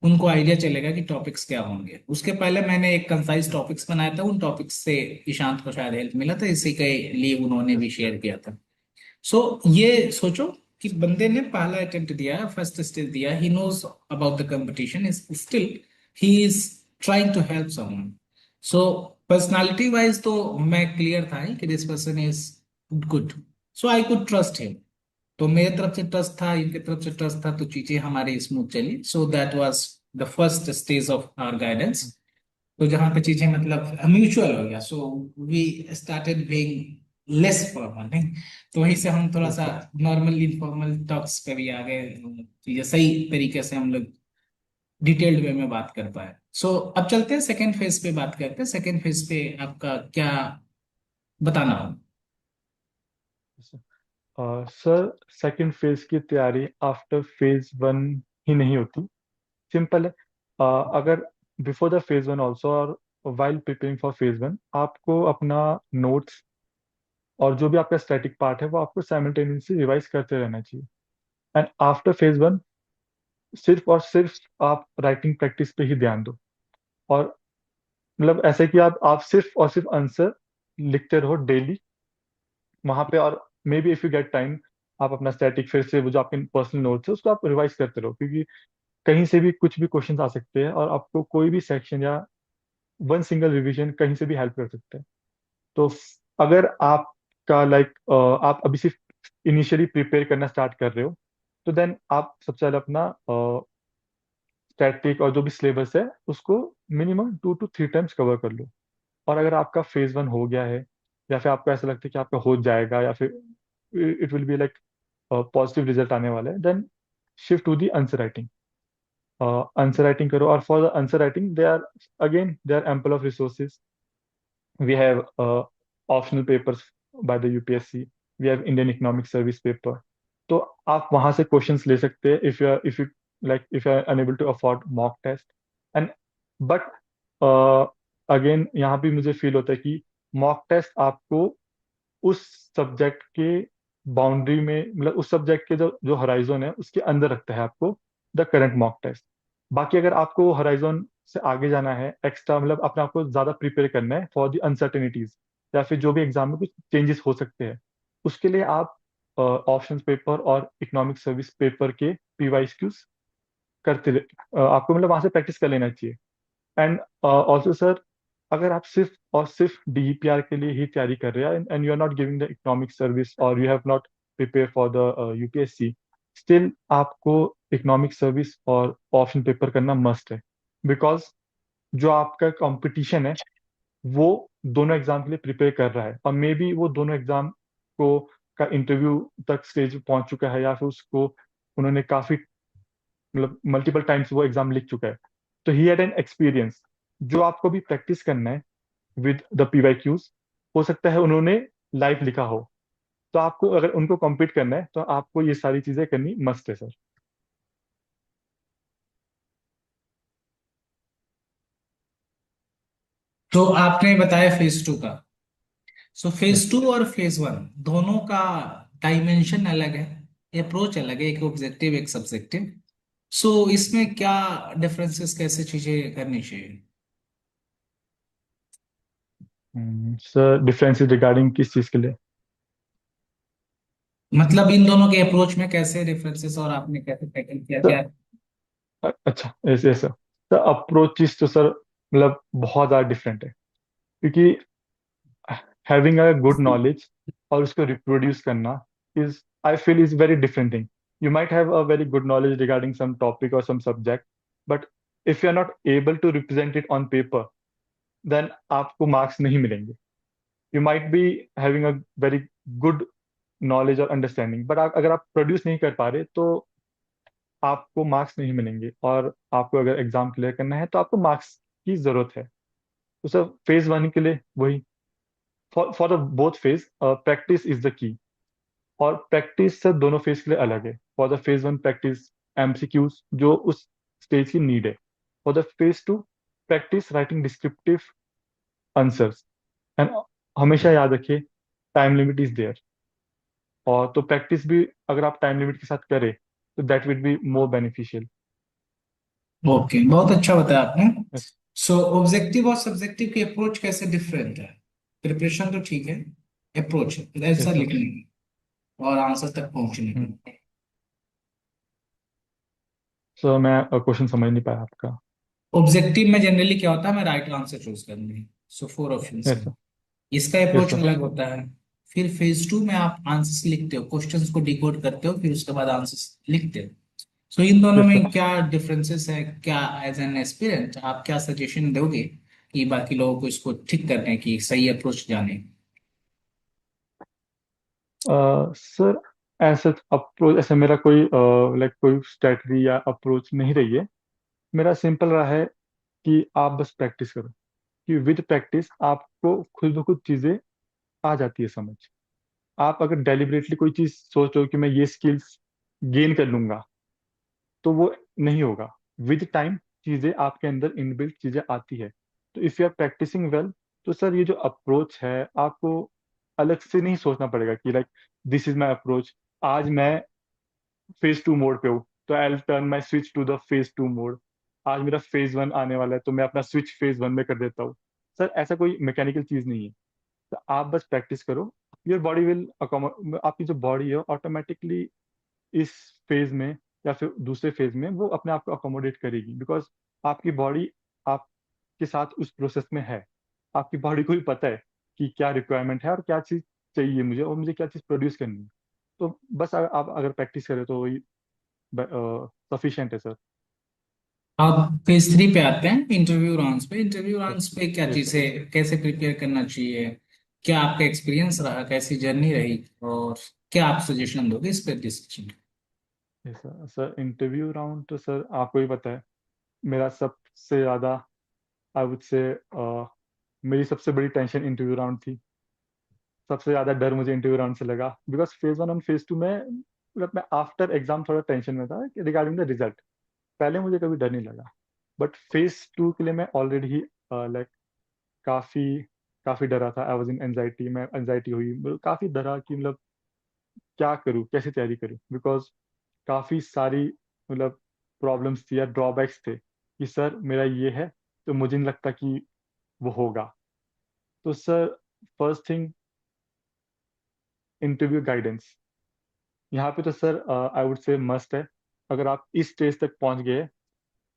उनको आइडिया चलेगा कि टॉपिक्स क्या होंगे। उसके पहले मैंने एक कंसाइज टॉपिक्स बनाया था, उन टॉपिक्स से ईशांत को शायद हेल्प मिला था, इसी के लिए उन्होंने भी शेयर किया था। सो ये सोचो कि बंदे ने पहला अटेम्प्ट दिया है, फर्स्ट स्टेज दिया, he knows about the competition, is still he is trying to help someone. So personality wise तो मैं क्लियर था ही कि this person is good, so I could trust him. तो मेरे तरफ से ट्रस्ट था, इनके तरफ से ट्रस्ट था, तो चीजें हमारी स्मूथ चली। So that was the first stage of our guidance. तो जहां पे चीजें मतलब म्यूचुअल हो गया, so we started being less formal नहीं, तो वहीं से हम थोड़ा सा ओके। नॉर्मल इनफॉर्मल टॉक्स पे भी आ गए। चीजें सही तरीके से हम लोग डिटेल्ड वे में बात कर पाए। सो अब चलते हैं सेकेंड फेज पे, बात करते हैं सेकेंड फेज पे आपका क्या बताना हो। सर, सेकंड फेज की तैयारी आफ्टर फेज वन ही नहीं होती। सिंपल है। अगर before the phase one also और while preparing for phase one, आपको अपना नोट्स और जो भी आपका स्टैटिक पार्ट है वो आपको साइमल्टेनियसली रिवाइज करते रहना चाहिए। एंड आफ्टर फेज वन सिर्फ और सिर्फ आप राइटिंग प्रैक्टिस पे ही ध्यान दो। और मतलब ऐसे कि आप सिर्फ और सिर्फ आंसर लिखते रहो डेली वहां पे। और may be if you get time, आप अपना स्टैटिक फिर से वो जो आपके पर्सनल नोट्स है उसको आप रिवाइज करते रहो, क्योंकि कहीं से भी कुछ भी क्वेश्चंस आ सकते हैं और आपको कोई भी सेक्शन या वन सिंगल रिवीजन कहीं से भी हेल्प कर सकता है। तो अगर आपका आप अभी सिर्फ इनिशियली प्रिपेयर करना स्टार्ट कर रहे हो, तो देन आप सबसे पहले अपना स्टैटिक और जो भी सिलेबस है उसको मिनिमम 2 to 3 टाइम्स कवर कर लो। और अगर आपका फेज वन हो गया है या फिर आपको ऐसा लगता है कि आपका हो जाएगा या फिर it will be like positive result आने वाला है, then shift to the answer writing. Answer writing करो। और for the answer writing they are ample of resources. we have optional papers by the UPSC, we have Indian Economic Service paper। तो आप वहां से questions ले सकते हैं if you are unable to afford mock test। And but again यहाँ भी मुझे फील होता है कि मॉक टेस्ट आपको उस सब्जेक्ट के बाउंड्री में, मतलब उस सब्जेक्ट के जो जो हराइजन है उसके अंदर रखता है आपको द करंट मॉक टेस्ट। बाकी अगर आपको हराइजन से आगे जाना है, एक्स्ट्रा मतलब अपने आप को ज्यादा प्रिपेयर करना है फॉर द अनसर्टेनिटीज या फिर जो भी एग्जाम में कुछ चेंजेस हो सकते हैं, उसके लिए आप ऑप्शंस पेपर और इकोनॉमिक सर्विस पेपर के पीवाईक्यूज आपको मतलब वहां से प्रैक्टिस कर लेना चाहिए। एंड ऑल्सो सर, अगर आप सिर्फ और सिर्फ डीईपीआर के लिए ही तैयारी कर रहे हैं and you are not giving the economic service और you have not prepare for the UPSC, still आपको इकोनॉमिक सर्विस और ऑप्शन पेपर करना मस्ट है। बिकॉज जो आपका कंपटीशन है वो दोनों एग्जाम के लिए प्रिपेयर कर रहा है और मे बी वो दोनों एग्जाम को का इंटरव्यू तक स्टेज पहुंच चुका है या फिर उसको उन्होंने काफी मतलब मल्टीपल टाइम्स वो एग्जाम लिख चुका है। तो ही हैड एन एक्सपीरियंस। जो आपको भी प्रैक्टिस करना है विद द पीवाईक्यूज, हो सकता है उन्होंने लाइव लिखा हो। तो आपको अगर उनको कम्पीट करना है तो आपको ये सारी चीजें करनी मस्ट है सर। तो आपने बताया फेज टू का। So phase yes. टू और फेज वन दोनों का डायमेंशन अलग है, अप्रोच अलग है, एक ऑब्जेक्टिव एक सब्जेक्टिव। सो इसमें क्या डिफरेंसेस, कैसे चीजें करनी चाहिए। सर, डिफरेंसेस रिगार्डिंग किस चीज के लिए? मतलब इन दोनों के अप्रोच में कैसे डिफरेंसेस और आपने कैसे टैकल किया तो क्या? अच्छा, ऐसे ऐसा तो अप्रोचेस तो सर मतलब बहुत ज़्यादा डिफरेंट है, क्योंकि हैविंग अ गुड नॉलेज और उसको रिप्रोड्यूस करना is, I feel, is very different thing. You might have a very good knowledge regarding some topic और some subject, but if you are not able to represent it on paper, then आपको marks नहीं मिलेंगे. You might be having a very good knowledge और understanding, but अगर आप produce नहीं कर पा रहे तो आपको मार्क्स नहीं मिलेंगे. और आपको अगर एग्जाम क्लियर करना है तो आपको मार्क्स की जरूरत है. तो सर फेज वन के लिए वही, for the both phase practice is the key. और प्रैक्टिस सर दोनों फेज के लिए अलग है. For the phase one practice MCQs जो उस स्टेज की नीड है. For the phase to practice writing descriptive answers. And हमेशा याद रखिए, टाइम लिमिट इज देयर. और तो प्रैक्टिस भी अगर आप टाइम लिमिट के साथ करें तो that will be more beneficial. Okay, बहुत अच्छा बताया आपने। सो ऑब्जेक्टिव और सब्जेक्टिव की अप्रोच कैसे डिफरेंट है? प्रिपरेशन तो ठीक है, अप्रोच ऐसा यस सर. लिखने की और आंसर तक पहुंचने की। सर मैं क्वेश्चन समझ नहीं पाया आपका. ऑब्जेक्टिव में जनरली क्या होता है, मैं राइट आंसर चूज करूंगी, सो फोर ऑप्शंस यस हैं। सर. इसका यस अप्रोच सर. अलग होता है। फिर फेज टू में आप आंसर्स लिखते हो, क्वेश्चंस को डिकोड करते हो, फिर उसके बाद आंसर्स लिखते हो। सो इन दोनों यस सर. में क्या डिफरेंसेस है, क्या एज एन एस्पिरेंट आप क्या सजेशन दोगे कि बाकी लोगों को इसको ठीक करने की सही अप्रोच जाने? सर ऐसा अप्रोच, ऐसा मेरा कोई लाइक कोई स्ट्रेटजी या अप्रोच नहीं रही है. मेरा सिंपल रहा है कि आप बस प्रैक्टिस करो, कि विद प्रैक्टिस आपको खुद ब खुद चीज़ें आ जाती है समझ. आप अगर डेलिबरेटली कोई चीज़ सोचो कि मैं ये स्किल्स गेन कर लूंगा, तो वो नहीं होगा. विद टाइम चीज़ें आपके अंदर इनबिल्ट चीज़ें आती है. तो if you are practising well, तो सर ये जो अप्रोच है आपको अलग से नहीं सोचना पड़ेगा कि like this is my approach. आज मैं फेज टू मोड पे हूँ, तो I turn my switch to the phase two mode. आज मेरा फेज वन आने वाला है तो मैं अपना स्विच फेज वन में कर देता हूँ. सर ऐसा कोई मैकेनिकल चीज नहीं है. तो आप बस प्रैक्टिस करो. योर बॉडी विल, आपकी जो बॉडी है ऑटोमेटिकली इस फेज में या फिर दूसरे फेज में वो अपने आप को अकोमोडेट करेगी, बिकॉज आपकी बॉडी आपके साथ उस प्रोसेस में है. आपकी बॉडी को भी पता है कि क्या रिक्वायरमेंट है और क्या चीज़ चाहिए मुझे और मुझे क्या चीज़ प्रोड्यूस करनी है. तो बस आप अगर प्रैक्टिस करें तो वही सफिशिएंट है सर. अब फेज थ्री पे आते हैं, इंटरव्यू राउंड्स पे। Interview yes. राउंड्स पे क्या यस सर. चीजें कैसे प्रिपेयर करना चाहिए? क्या आपका एक्सपीरियंस रहा, कैसी जर्नी रही, और क्या आप सजेशन दोगे इस पे discussion? Yes sir. Sir interview round तो सर आपको ही पता है, मेरा सबसे ज़्यादा, आई वुड से, मेरी सबसे बड़ी टेंशन इंटरव्यू राउंड थी. सबसे ज़्यादा डर मुझे इंटरव्यू राउंड से लगा, बिकॉज फेज वन और फेज टू में मतलब मैं आफ्टर एग्जाम थोड़ा टेंशन में था रिगार्डिंग द रिजल्ट. पहले मुझे कभी डर नहीं लगा. बट फेज टू के लिए मैं ऑलरेडी ही लाइक काफ़ी काफ़ी डरा था. आई वॉज इन एनजाइटी, मैं एनजाइटी हुई, मतलब काफ़ी डरा कि मतलब क्या करूँ, कैसे तैयारी करूँ, बिकॉज काफ़ी सारी मतलब प्रॉब्लम्स थी या ड्रॉबैक्स थे कि सर मेरा ये है तो मुझे नहीं लगता कि वो होगा. तो sir first thing, interview guidance. यहाँ पे तो sir I would say must है. अगर आप इस स्टेज तक पहुंच गए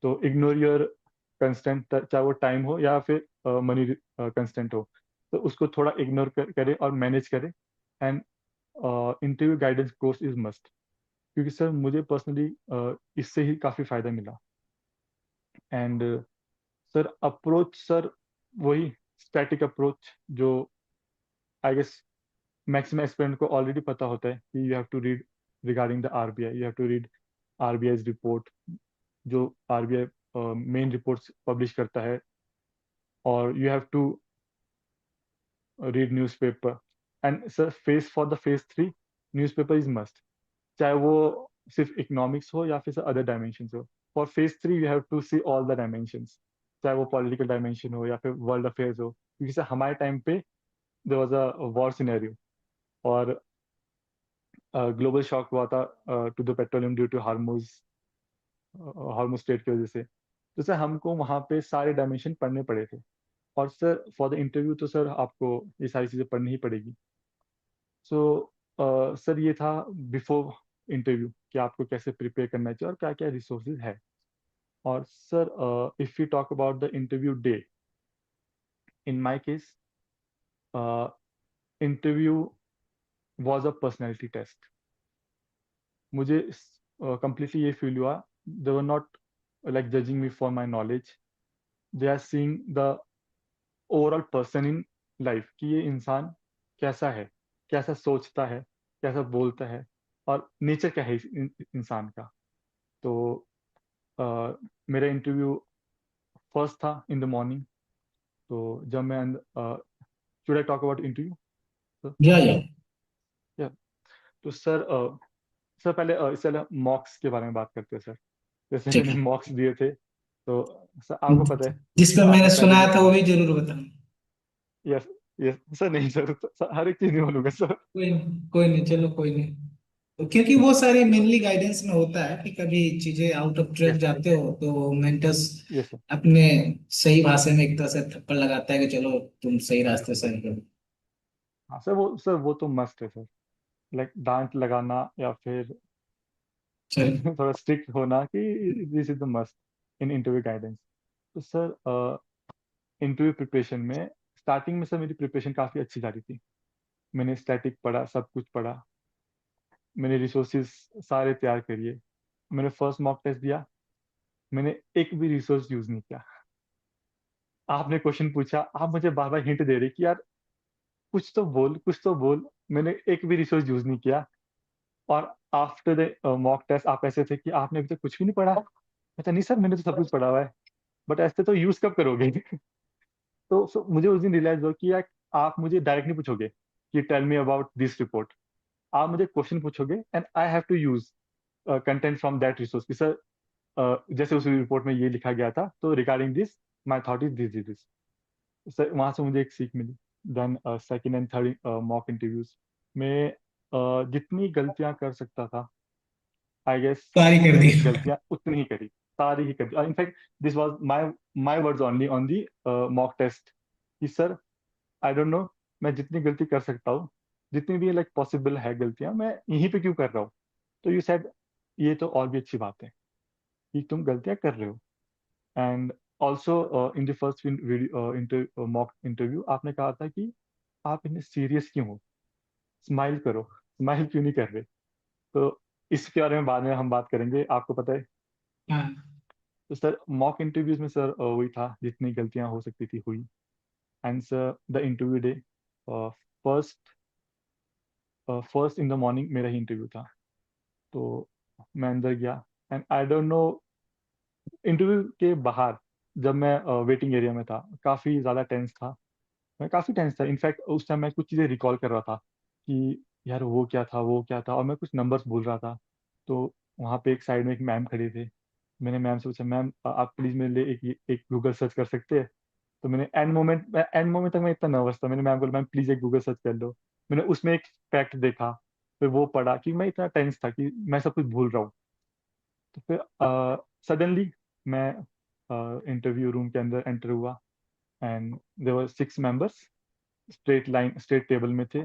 तो इग्नोर योर कंस्टेंट, चाहे वो टाइम हो या फिर मनी कंस्टेंट हो, तो उसको थोड़ा इग्नोर करें और मैनेज करें. And interview guidance course is must, क्योंकि सर मुझे पर्सनली इससे ही काफ़ी फायदा मिला. एंड सर अप्रोच सर वही स्टैटिक अप्रोच जो आई गेस मैक्सिमम एस्पिरेंट को ऑलरेडी पता होता है कि you have to read regarding the RBI, you have to read RBI report, जो आरबीआई मेन रिपोर्ट्स पब्लिश करता है. और you have to read newspaper. And sir phase for the phase three, newspaper is must, चाहे वो सिर्फ economics हो या फिर सर अदर डायमेंशन हो. For phase three you have to see all the dimensions, चाहे वो पॉलिटिकल डायमेंशन हो या फिर वर्ल्ड अफेयर्स हो, क्योंकि सर हमारे टाइम पे there was a war scenario और ग्लोबल शॉक हुआ था to the petroleum due to Hormuz, Hormuz strait की वजह से. तो सर हमको वहाँ पे सारे डायमेंशन पढ़ने पड़े थे. और सर फॉर द इंटरव्यू तो सर आपको ये सारी चीज़ें पढ़नी ही पड़ेगी. सो सर ये था बिफोर इंटरव्यू कि आपको कैसे प्रिपेयर करना चाहिए और क्या क्या रिसोर्सेज है। और sir if you talk about the interview day, in my case interview was a personality test. मुझे कंप्लीटली ये फील हुआ, they were not like judging me for my knowledge, they are seeing the overall person in life कि ये इंसान कैसा है, कैसा सोचता है, कैसा बोलता है, और नेचर क्या है इस इंसान का। तो अ, मेरा इंटरव्यू फर्स्ट था इन द मॉर्निंग। तो जब मैं should I talk about interview? या या तो सर सर पहले इससे पहले मॉक्स के बारे में बात करते हैं सर। जैसे ठीक मैंने है। मॉक्स दिए थे, तो सर आपको पता है जिस पर मैंने आपने पहले सुनाया भी। था वो भी जरूर बताना। यस, यस सर, नहीं सर, हर एक चीज नहीं बोलूंगा सर। कोई नहीं, कोई नहीं, चलो कोई नहीं। तो क्योंकि वो सारी मेनली गाइडेंस में होता है कि कभी चीजें आउट ऑफ ट्रैक यस, जाते हो तो मेंटर्स यस सर। अपने सही भाषा में एक तरह से थप्पड़ लगाता है कि चलो तुम सही रास्ते से निकलो। हाँ सर वो तो मस्ट है सर। लाइक डांट लगाना या फिर चलो। थोड़ा स्ट्रिक्ट होना कि this is the must in interview guidance. तो सर इंटरव्यू प्रिपरेशन में स्टार्टिंग में सर मेरी प्रिपरेशन काफ़ी अच्छी जा रही थी। मैंने स्टैटिक पढ़ा, सब कुछ पढ़ा, मैंने रिसोर्सेज सारे तैयार करिए। मैंने फर्स्ट मॉक टेस्ट दिया, मैंने एक भी रिसोर्स यूज नहीं किया। आपने क्वेश्चन पूछा, आप मुझे बार बार हिंट दे रहे कि यार कुछ तो बोल, कुछ तो बोल। मैंने एक भी रिसोर्स यूज नहीं किया। और आफ्टर द मॉक टेस्ट आप ऐसे थे कि आपने अभी तक कुछ भी नहीं पढ़ा। अच्छा नहीं सर, मैंने तो सब कुछ पढ़ा हुआ है। बट ऐसे तो यूज कब करोगे? तो मुझे उस दिन रियलाइज हुआ कि यार आप मुझे डायरेक्ट नहीं पूछोगे कि tell me about this report. आप मुझे क्वेश्चन पूछोगे and I have to use content from that resource कि सर जैसे उस रिपोर्ट में ये लिखा गया था, तो regarding this my thought is this. Sir वहां से मुझे एक सीख मिली। Then second and third mock interviews में जितनी गलतियां कर सकता था, आई गेस सारी कर दी। मैंने गलतियां उतनी ही करी, सारी ही करी। In fact this was my my words only on the mock test कि सर आई डोंट नो, मैं जितनी गलती कर सकता हूँ, जितनी भी लाइक पॉसिबल है गलतियां, मैं यहीं पे क्यों कर रहा हूँ? तो यू सेड ये तो और भी अच्छी बात है कि तुम गलतियां कर रहे हो। And also in the first video mock interview आपने कहा था कि आप इतने सीरियस क्यों हो, स्माइल करो, स्माइल क्यों नहीं कर रहे? तो इसके बारे में बाद में हम बात करेंगे, आपको पता है। हाँ। तो सर मॉक इंटरव्यूज में सर वही था, जितनी गलतियां हो सकती थी हुई। And sir the interview day, first first in the morning मेरा ही इंटरव्यू था। तो मैं अंदर गया and I don't no, interview के बाहर जब मैं वेटिंग एरिया में था, काफ़ी ज़्यादा टेंस था। मैं काफ़ी टेंस था, इनफैक्ट उस टाइम मैं कुछ चीज़ें रिकॉल कर रहा था कि यार वो क्या था, वो क्या था, और मैं कुछ नंबर्स भूल रहा था। तो वहाँ पे एक साइड में एक मैम खड़े थे। मैंने मैम से पूछा, मैम आप प्लीज़ मेरे लिए एक गूगल सर्च कर सकते हैं? तो मैंने एंड मोमेंट तक मैं इतना नर्वस था, मैंने मैम को बोला मैम प्लीज़ एक गूगल सर्च कर लो। मैंने उसमें एक फैक्ट देखा, फिर वो पढ़ा कि मैं इतना टेंस था कि मैं सब कुछ भूल रहा हूँ। तो फिर सडनली मैं इंटरव्यू रूम के अंदर एंटर हुआ and there were 6 members, straight table में थे।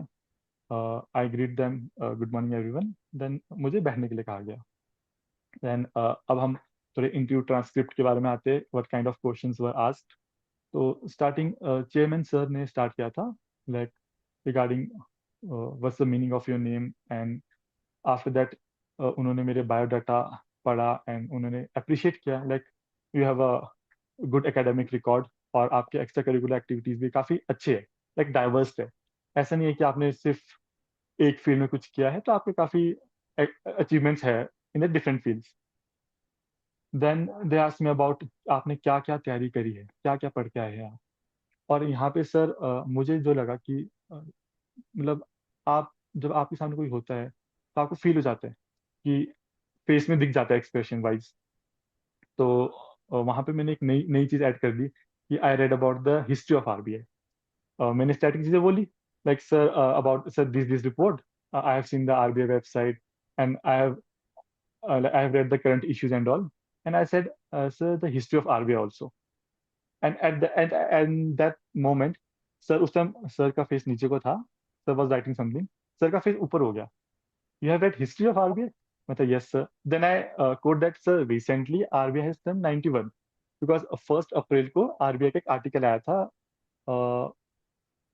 I greet them, good morning everyone. Then मुझे बैठने के लिए कहा गया। देन अब हम थोड़े इंटरव्यू ट्रांसक्रिप्ट के बारे में आते हैं, what kind of questions were asked. तो स्टार्टिंग चेयरमैन सर ने स्टार्ट किया था, like regarding what's the meaning of your name. And after that उन्होंने मेरे बायोडाटा पढ़ा एंड उन्होंने अप्रिशिएट किया, like you have a good academic record और आपके एक्स्ट्रा करिकुलर एक्टिविटीज भी काफ़ी अच्छे है, लाइक डाइवर्स है। ऐसा नहीं है कि आपने सिर्फ एक फील्ड में कुछ किया है, तो आपके काफ़ी अचीवमेंट्स है in the different fields. Then they ask me about आपने क्या क्या तैयारी करी है, क्या क्या पढ़ के आए हैं आप। और यहाँ पे सर मुझे जो लगा कि मतलब आप जब आपके सामने कोई होता है तो आपको फील हो जाता है कि फेस में दिख जाता है एक्सप्रेशन वाइज। तो वहाँ पे मैंने एक नई नई चीज़ ऐड कर दी कि I read about the history of RBI. मैंने स्टैटिक चीज़ें बोली, like sir about sir this report, I have seen the RBI website and I have read the current issues and all. And I said, sir, the history of RBI also. And at that moment, sir उस time sir का face नीचे को था, sir was writing something. Sir का face ऊपर हो गया, you have read history of RBI? मतलब yes sir. Then I quote that sir recently RBI has turn 91, because 1 April को आरबीआई का एक आर्टिकल आया था,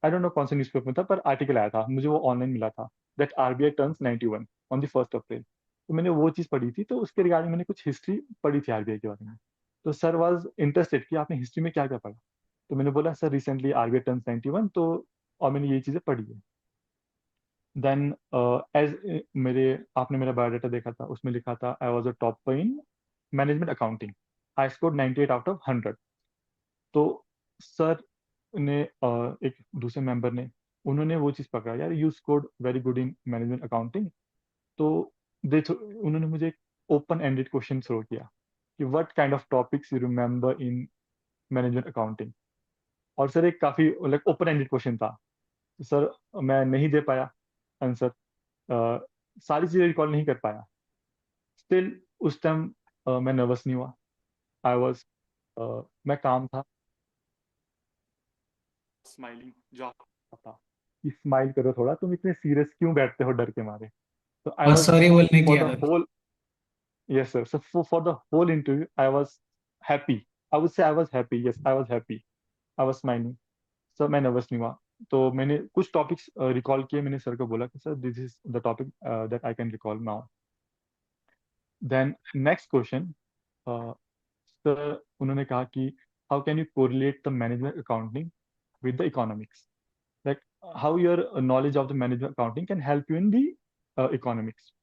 आई डोंट नो कौन से न्यूज़पेपर में था, पर आर्टिकल आया था, मुझे वो ऑनलाइन मिला था, that RBI turns 91 on the 1 अप्रैल। तो मैंने वो चीज़ पढ़ी थी, तो उसके रिगार्डिंग मैंने कुछ हिस्ट्री पढ़ी थी आरबीआई के बारे में। तो सर वाज इंटरेस्टेड कि आपने हिस्ट्री में क्या क्या पढ़ा। तो मैंने बोला सर रिसेंटली आरबीआई टर्न्स 91, तो और मैंने ये चीज़ें पढ़ी है। देन एज मेरे आपने मेरा बायोडाटा देखा था, उसमें लिखा था I was a topper in management accounting, I score 98 out of 100। तो सर ने एक दूसरे मेंबर ने, उन्होंने वो चीज़ पकड़ा, यार you scored very good in management accounting. तो उन्होंने मुझे एक ओपन एंडेड क्वेश्चन थ्रो किया कि what kind of topics you remember in management accounting. और सर एक काफी लाइक ओपन एंडेड क्वेश्चन था, तो सर मैं नहीं दे पाया आंसर, सारी चीजें रिकॉल नहीं कर पाया। स्टिल उस टाइम मैं नर्वस नहीं हुआ, आई वॉज, मैं काम था, स्माइलिंग जो आपको था कि स्माइल करो थोड़ा, तुम इतने सीरियस क्यों बैठते हो डर के मारे। तो आई और वॉज सॉरी बोलने की फॉर द आदत। Whole, yes sir, so for the whole interview I was happy, I would say I was happy, yes I was happy, I was smiling। Sir मैं नर्वस नहीं हुआ। तो मैंने कुछ टॉपिक्स रिकॉल किए, मैंने सर को बोला कि sir this is the topic that I can recall now. Then next question, sir उन्होंने कहा कि how can you correlate the management accounting with the economics, like how your knowledge of the management accounting can help you in the economics,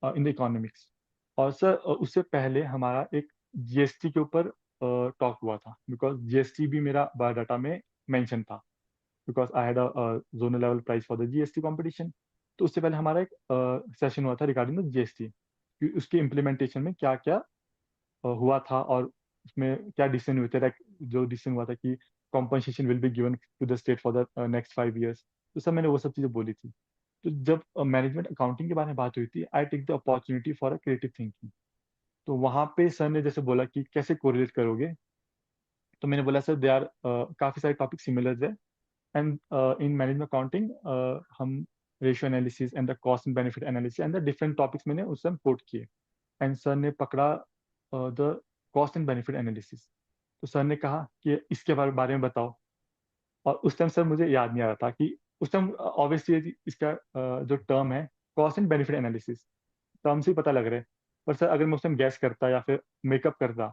in the economics. और sir उससे पहले हमारा एक GST के ऊपर टॉक हुआ था, बिकॉज जीएसटी भी मेरा बायोडाटा में मेंशन था, because I had a zonal level prize for the GST competition. तो उससे पहले हमारा एक सेशन हुआ था रिगार्डिंग द जीएसटी, कि उसके इम्प्लीमेंटेशन में क्या क्या हुआ था, और उसमें क्या डिसीजन हुए थे, लाइक जो डिसीजन हुआ था कि compensation will be given to the state for the next 5 years। तो सर मैंने वो सब चीज़ें बोली थी। तो जब मैनेजमेंट अकाउंटिंग के बारे में बात हुई थी, I take the opportunity for a creative thinking. तो वहां पे सर ने जैसे बोला कि कैसे कोरिलेट करोगे, तो मैंने बोला सर दे आर काफी सारे टॉपिक सिमिलर है, एंड इन मैनेजमेंट अकाउंटिंग हम ratio analysis and the cost and benefit analysis and the different topics मैंने उस टाइम कोट किए। एंड सर ने पकड़ा the cost and benefit analysis. तो सर ने कहा कि इसके बारे में बताओ। और उस टाइम सर मुझे याद नहीं आ रहा था कि उस टाइम ऑब्वियसली इसका जो टर्म है cost and benefit analysis, term से ही पता लग रहा है, पर सर अगर मैं उस टाइम गैस करता या फिर मेकअप करता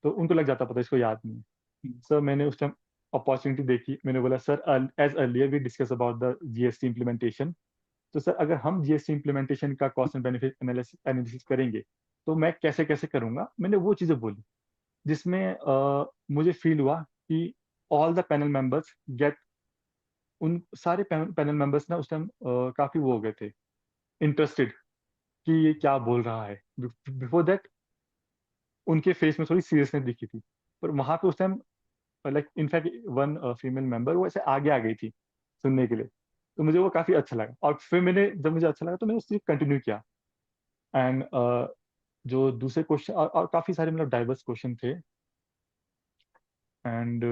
तो उनको लग जाता पता, इसको याद नहीं है। सर मैंने उस टाइम अपॉर्चुनिटी देखी, मैंने बोला sir as earlier we discuss about the GST implementation, तो सर अगर हम जीएसटी इम्प्लीमेंटेशन का कॉस्ट एंड बेनिफिट एनालिसिस करेंगे तो मैं कैसे कैसे करूंगा, मैंने वो चीज़ें बोली, जिसमें मुझे फील हुआ कि all the panel members get, उन सारे पैनल मेंबर्स ना उस टाइम काफी वो हो गए थे, इंटरेस्टेड कि ये क्या बोल रहा है। बिफोर दैट उनके फेस में थोड़ी सीरियसनेस दिखी थी, पर वहां पे उस time like in fact one female member वो ऐसे आगे आ गई थी सुनने के लिए। तो मुझे वो काफी अच्छा लगा, और फिर मैंने जब मुझे अच्छा लगा तो मैंने उससे कंटिन्यू किया। एंड जो दूसरे क्वेश्चन और काफी सारे मतलब डाइवर्स क्वेश्चन थे। एंड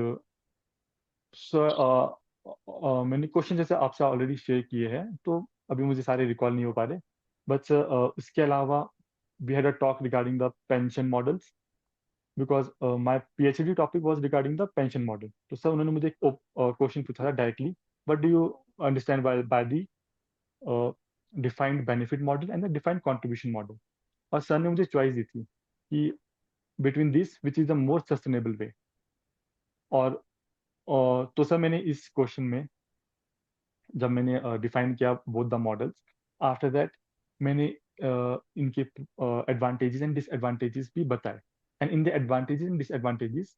मैंने क्वेश्चन जैसे आपसे ऑलरेडी शेयर किए हैं, तो अभी मुझे सारे रिकॉल नहीं हो पा रहे, बट इसके अलावा we had a talk regarding the pension models, because my PhD topic was regarding the pension model. तो सर उन्होंने मुझे एक क्वेश्चन पूछा था directly, what do you understand by the defined benefit model and the defined contribution model. और sir ने मुझे choice दी थी कि between this which is the more sustainable way. और तो सर मैंने इस क्वेश्चन में जब मैंने डिफाइन किया both the models, after that मैंने इनके एडवांटेजेस एंड डिसएडवांटेजेस भी बताए। And in the advantages and disadvantages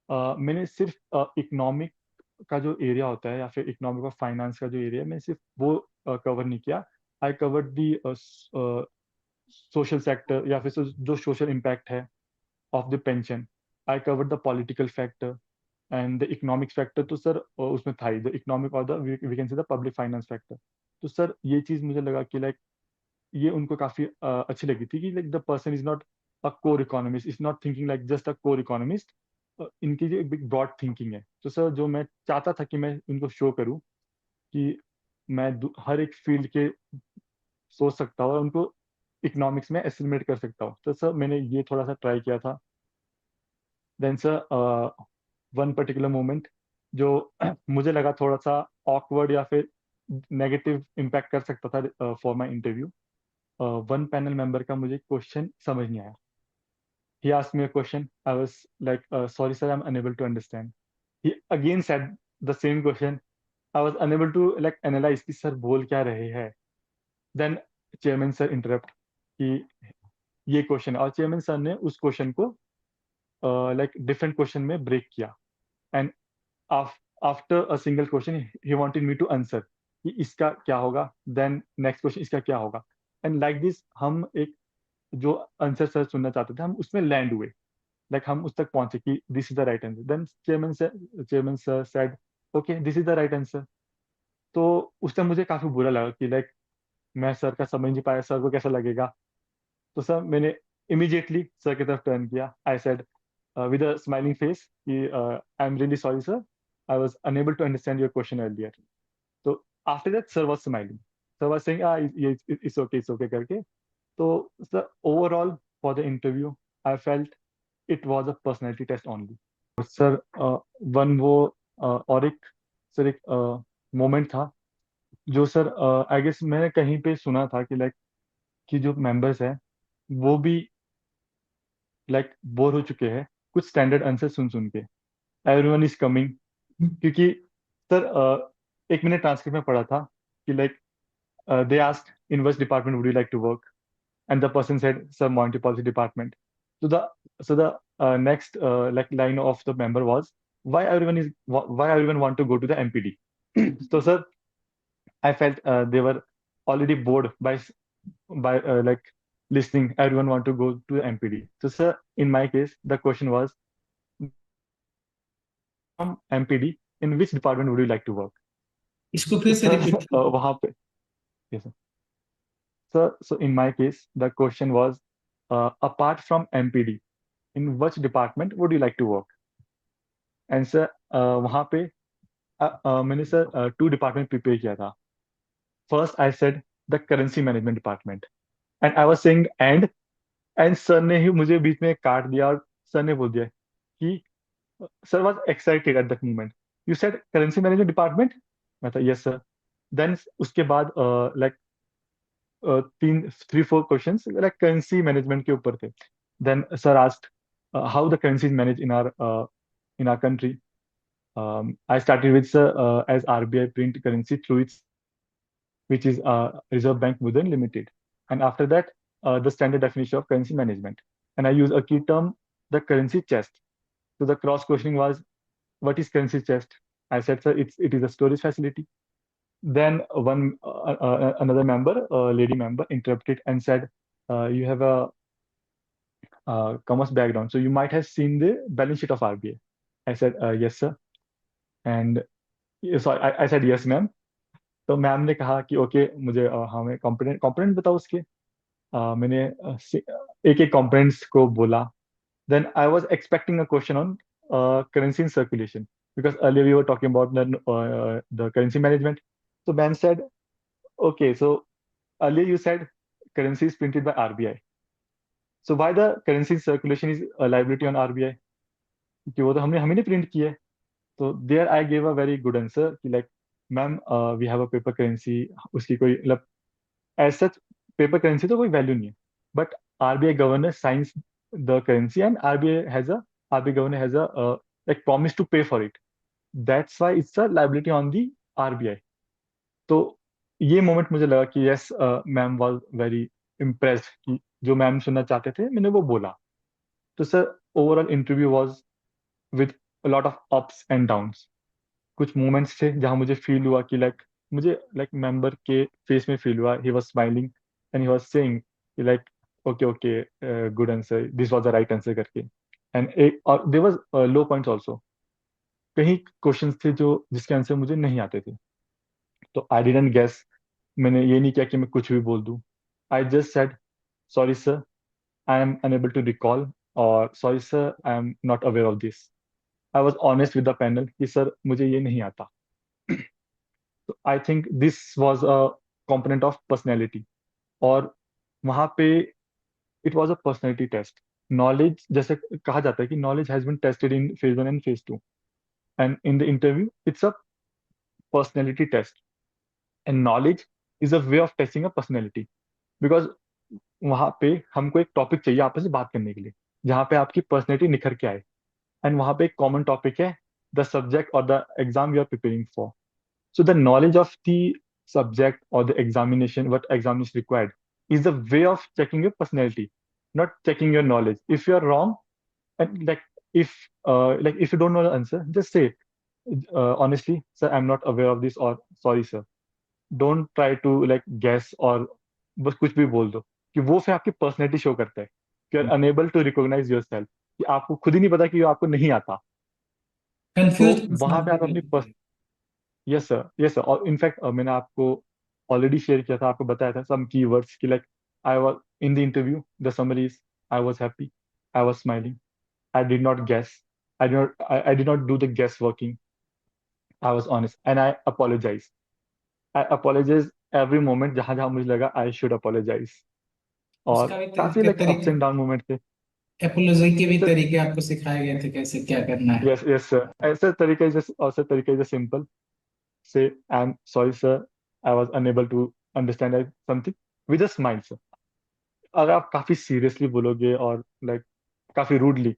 मैंने सिर्फ इकोनॉमिक का जो एरिया होता है या फिर इकोनॉमिक और फाइनेंस का जो एरिया है, मैं सिर्फ वो कवर नहीं किया। I covered the social sector या फिर जो सोशल इम्पैक्ट है of the pension. I covered the political factor and the economic factor. तो सर उसमें था ही द इकोनॉमिक और the we can say the public finance factor. तो सर ये चीज मुझे लगा कि लाइक ये उनको काफी अच्छी लगी थी कि like the person is not a core economist, is not thinking like just a core economist, इनकी जो एक बिग ब्रॉड थिंकिंग है। तो सर जो मैं चाहता था कि मैं उनको शो करूँ कि मैं हर एक फील्ड के सोच सकता हूँ और उनको इकोनॉमिक्स में एस्टिमेट कर सकता हूँ। तो सर मैंने ये थोड़ा सा ट्राई किया था। Then sir one particular moment जो मुझे लगा थोड़ा सा ऑकवर्ड या फिर नेगेटिव इम्पैक्ट कर सकता था for my interview. One panel member का मुझे क्वेश्चन समझ नहीं आया। ही asked me a question. I was like, sorry, sir, I'm unable to understand. He again said the same question. I was unable to like analyze कि sir बोल क्या रहे हैं. Then चेयरमैन सर इंटरप्ट कि ये क्वेश्चन है, और chairman sir ने उस क्वेश्चन को लाइक डिफरेंट क्वेश्चन में ब्रेक किया। And after a single question he wanted me to answer कि इसका क्या होगा, देन नेक्स्ट क्वेश्चन इसका क्या होगा। एंड लाइक दिस हम एक जो आंसर सर सुनना चाहते थे हम उसमें लैंड हुए। लाइक हम उस तक पहुंचे कि this is the right answer. Then chairman sir said okay this is the right answer. तो उस टाइम मुझे काफी बुरा लगा कि लाइक मैं सर का समझ नहीं पाया, सर को कैसा लगेगा। तो सर मैंने इमीडिएटली सर की तरफ टर्न किया। I said with a smiling face कि I am really sorry sir, I was unable to understand your question earlier. तो after that sir was smiling, sir was saying ये it's okay करके। तो sir overall for the interview I felt it was a personality test only. Sir one वो और एक sir एक moment था जो सर आई गेस मैंने कहीं पे सुना था कि लाइक कि जो मेंबर्स हैं वो भी लाइक बोर हो चुके हैं कुछ स्टैंडर्ड आंसर सुन सुन के। एवरीवन इज कमिंग, क्योंकि सर एक मैंने ट्रांसक्रिप्ट में पढ़ा था कि like they asked in which department would you like to work, and the person said sir monetary policy department. So the next like line of the member was why everyone want to go to the MPD. So sir I felt they were already bored by like listening everyone want to go to the MPD. So sir in my case the question was from MPD in which department would you like to work. इसको तो फिर से sir repeat. वहां पे yes, sir. So in my case the question was apart from MPD in which department would you like to work. And sir वहाँ पे मैंने sir to department prepare किया था। First I said the currency management department, and I was saying and sir ने ही मुझे बीच में काट दिया और सर ने बोल दिया कि sir was excited at that moment, you said currency management department. मैं था यस सर। देन उसके बाद लाइक तीन three four questions like currency management के ऊपर थे। Then sir asked how the currency is manage in our country. I started with as RBI print currency through its which is Reserve Bank Mudhan Limited, and after that the standard definition of currency management, and I use a key term the currency chest. So the cross questioning was what is currency chest? I said sir it is a storage facility. Then one another member lady member interrupted and said you have a commerce background so you might have seen the balance sheet of RBI. I said yes sir, and so I said yes ma'am. तो ma'am ने कहा कि okay मुझे हमें component component बताओ उसके। मैंने एक एक कंपोनेंट्स को बोला। Then I was expecting a question on currency in circulation because earlier we were talking about the currency management. So ma'am said okay so earlier you said currency is printed by RBI, so why the currency in circulation is a liability on RBI, क्योंकि वो तो हमने हमें नहीं print की है। तो there I gave a very good answer कि like ma'am we have a paper currency, उसकी कोई मतलब एज सच पेपर करेंसी तो कोई वैल्यू नहीं है, but RBI governor science the currency and RBI governor has a like promise to pay for it. That's why it's a liability on the RBI. तो ये moment मुझे लगा कि yes ma'am was very impressed कि जो ma'am सुनना चाहते थे मैंने वो बोला। तो sir overall interview was with a lot of ups and downs. कुछ मोमेंट्स थे जहां मुझे फील हुआ कि लाइक मुझे लाइक मेंबर के फेस में फील हुआ he was smiling and he was saying कि like okay okay good answer this was the right answer करके। एंड एक और there was low points also, कहीं क्वेश्चंस थे जो जिसके आंसर मुझे नहीं आते थे। तो आई डिडंट गेस, मैंने ये नहीं किया कि मैं कुछ भी बोल दूं। I just said sorry sir I am unable to recall, और sorry sir I am not aware of this. I was honest with the panel कि सर मुझे ये नहीं आता। तो I think this was a component of personality. और वहाँ पे it was a personality test. Knowledge, जैसे कहा जाता है कि knowledge has been tested in phase 1 and phase 2, and in the interview it's a personality test. And knowledge is a way of testing a personality, because वहाँ पे हमको एक topic चाहिए आपस में बात करने के लिए, जहाँ पे आपकी पर्सनैलिटी निखर के आए। एंड वहाँ पे एक कॉमन टॉपिक है, द सब्जेक्ट और the exam you are preparing for. So the knowledge of the subject or the examination, what exam is required, is the way of checking your personality, not checking your knowledge. If you are wrong, and like if you don't know the answer, just say, honestly, sir, I'm not aware of this, or sorry, sir. Don't try to like guess, or बस कुछ भी बोल दो, कि वो फिर आपकी personality show करता है कि are enable to recognise yourself, कि आपको खुद ही नहीं पता कि ये आपको नहीं आता। तो कंफ्यूज वहां पे पर्सनालिटी आप अपनी, कहते हैं। Yes sir, yes sir. और इनफैक्ट मैंने आपको ऑलरेडी शेयर किया था, आपको बताया था सम कीवर्ड्स कि like I was in the interview, the summary is, I was happy, I was smiling, I did not guess, I did not do the guess working, I was honest, and I apologise every moment जहां जहां मुझे लगा I should apologise. और उसका भी काफी like ups तरीके, and down moment थे। एपोलॉजी के भी सर, तरीके आपको सिखाए गए थे कैसे क्या करना है। यस यस सर, ऐसे तरीके is simple, say I'm sorry sir, I was unable to understand something, with a smile sir। अगर आप काफी सीरियसली बोलोगे और लाइक काफी rudely,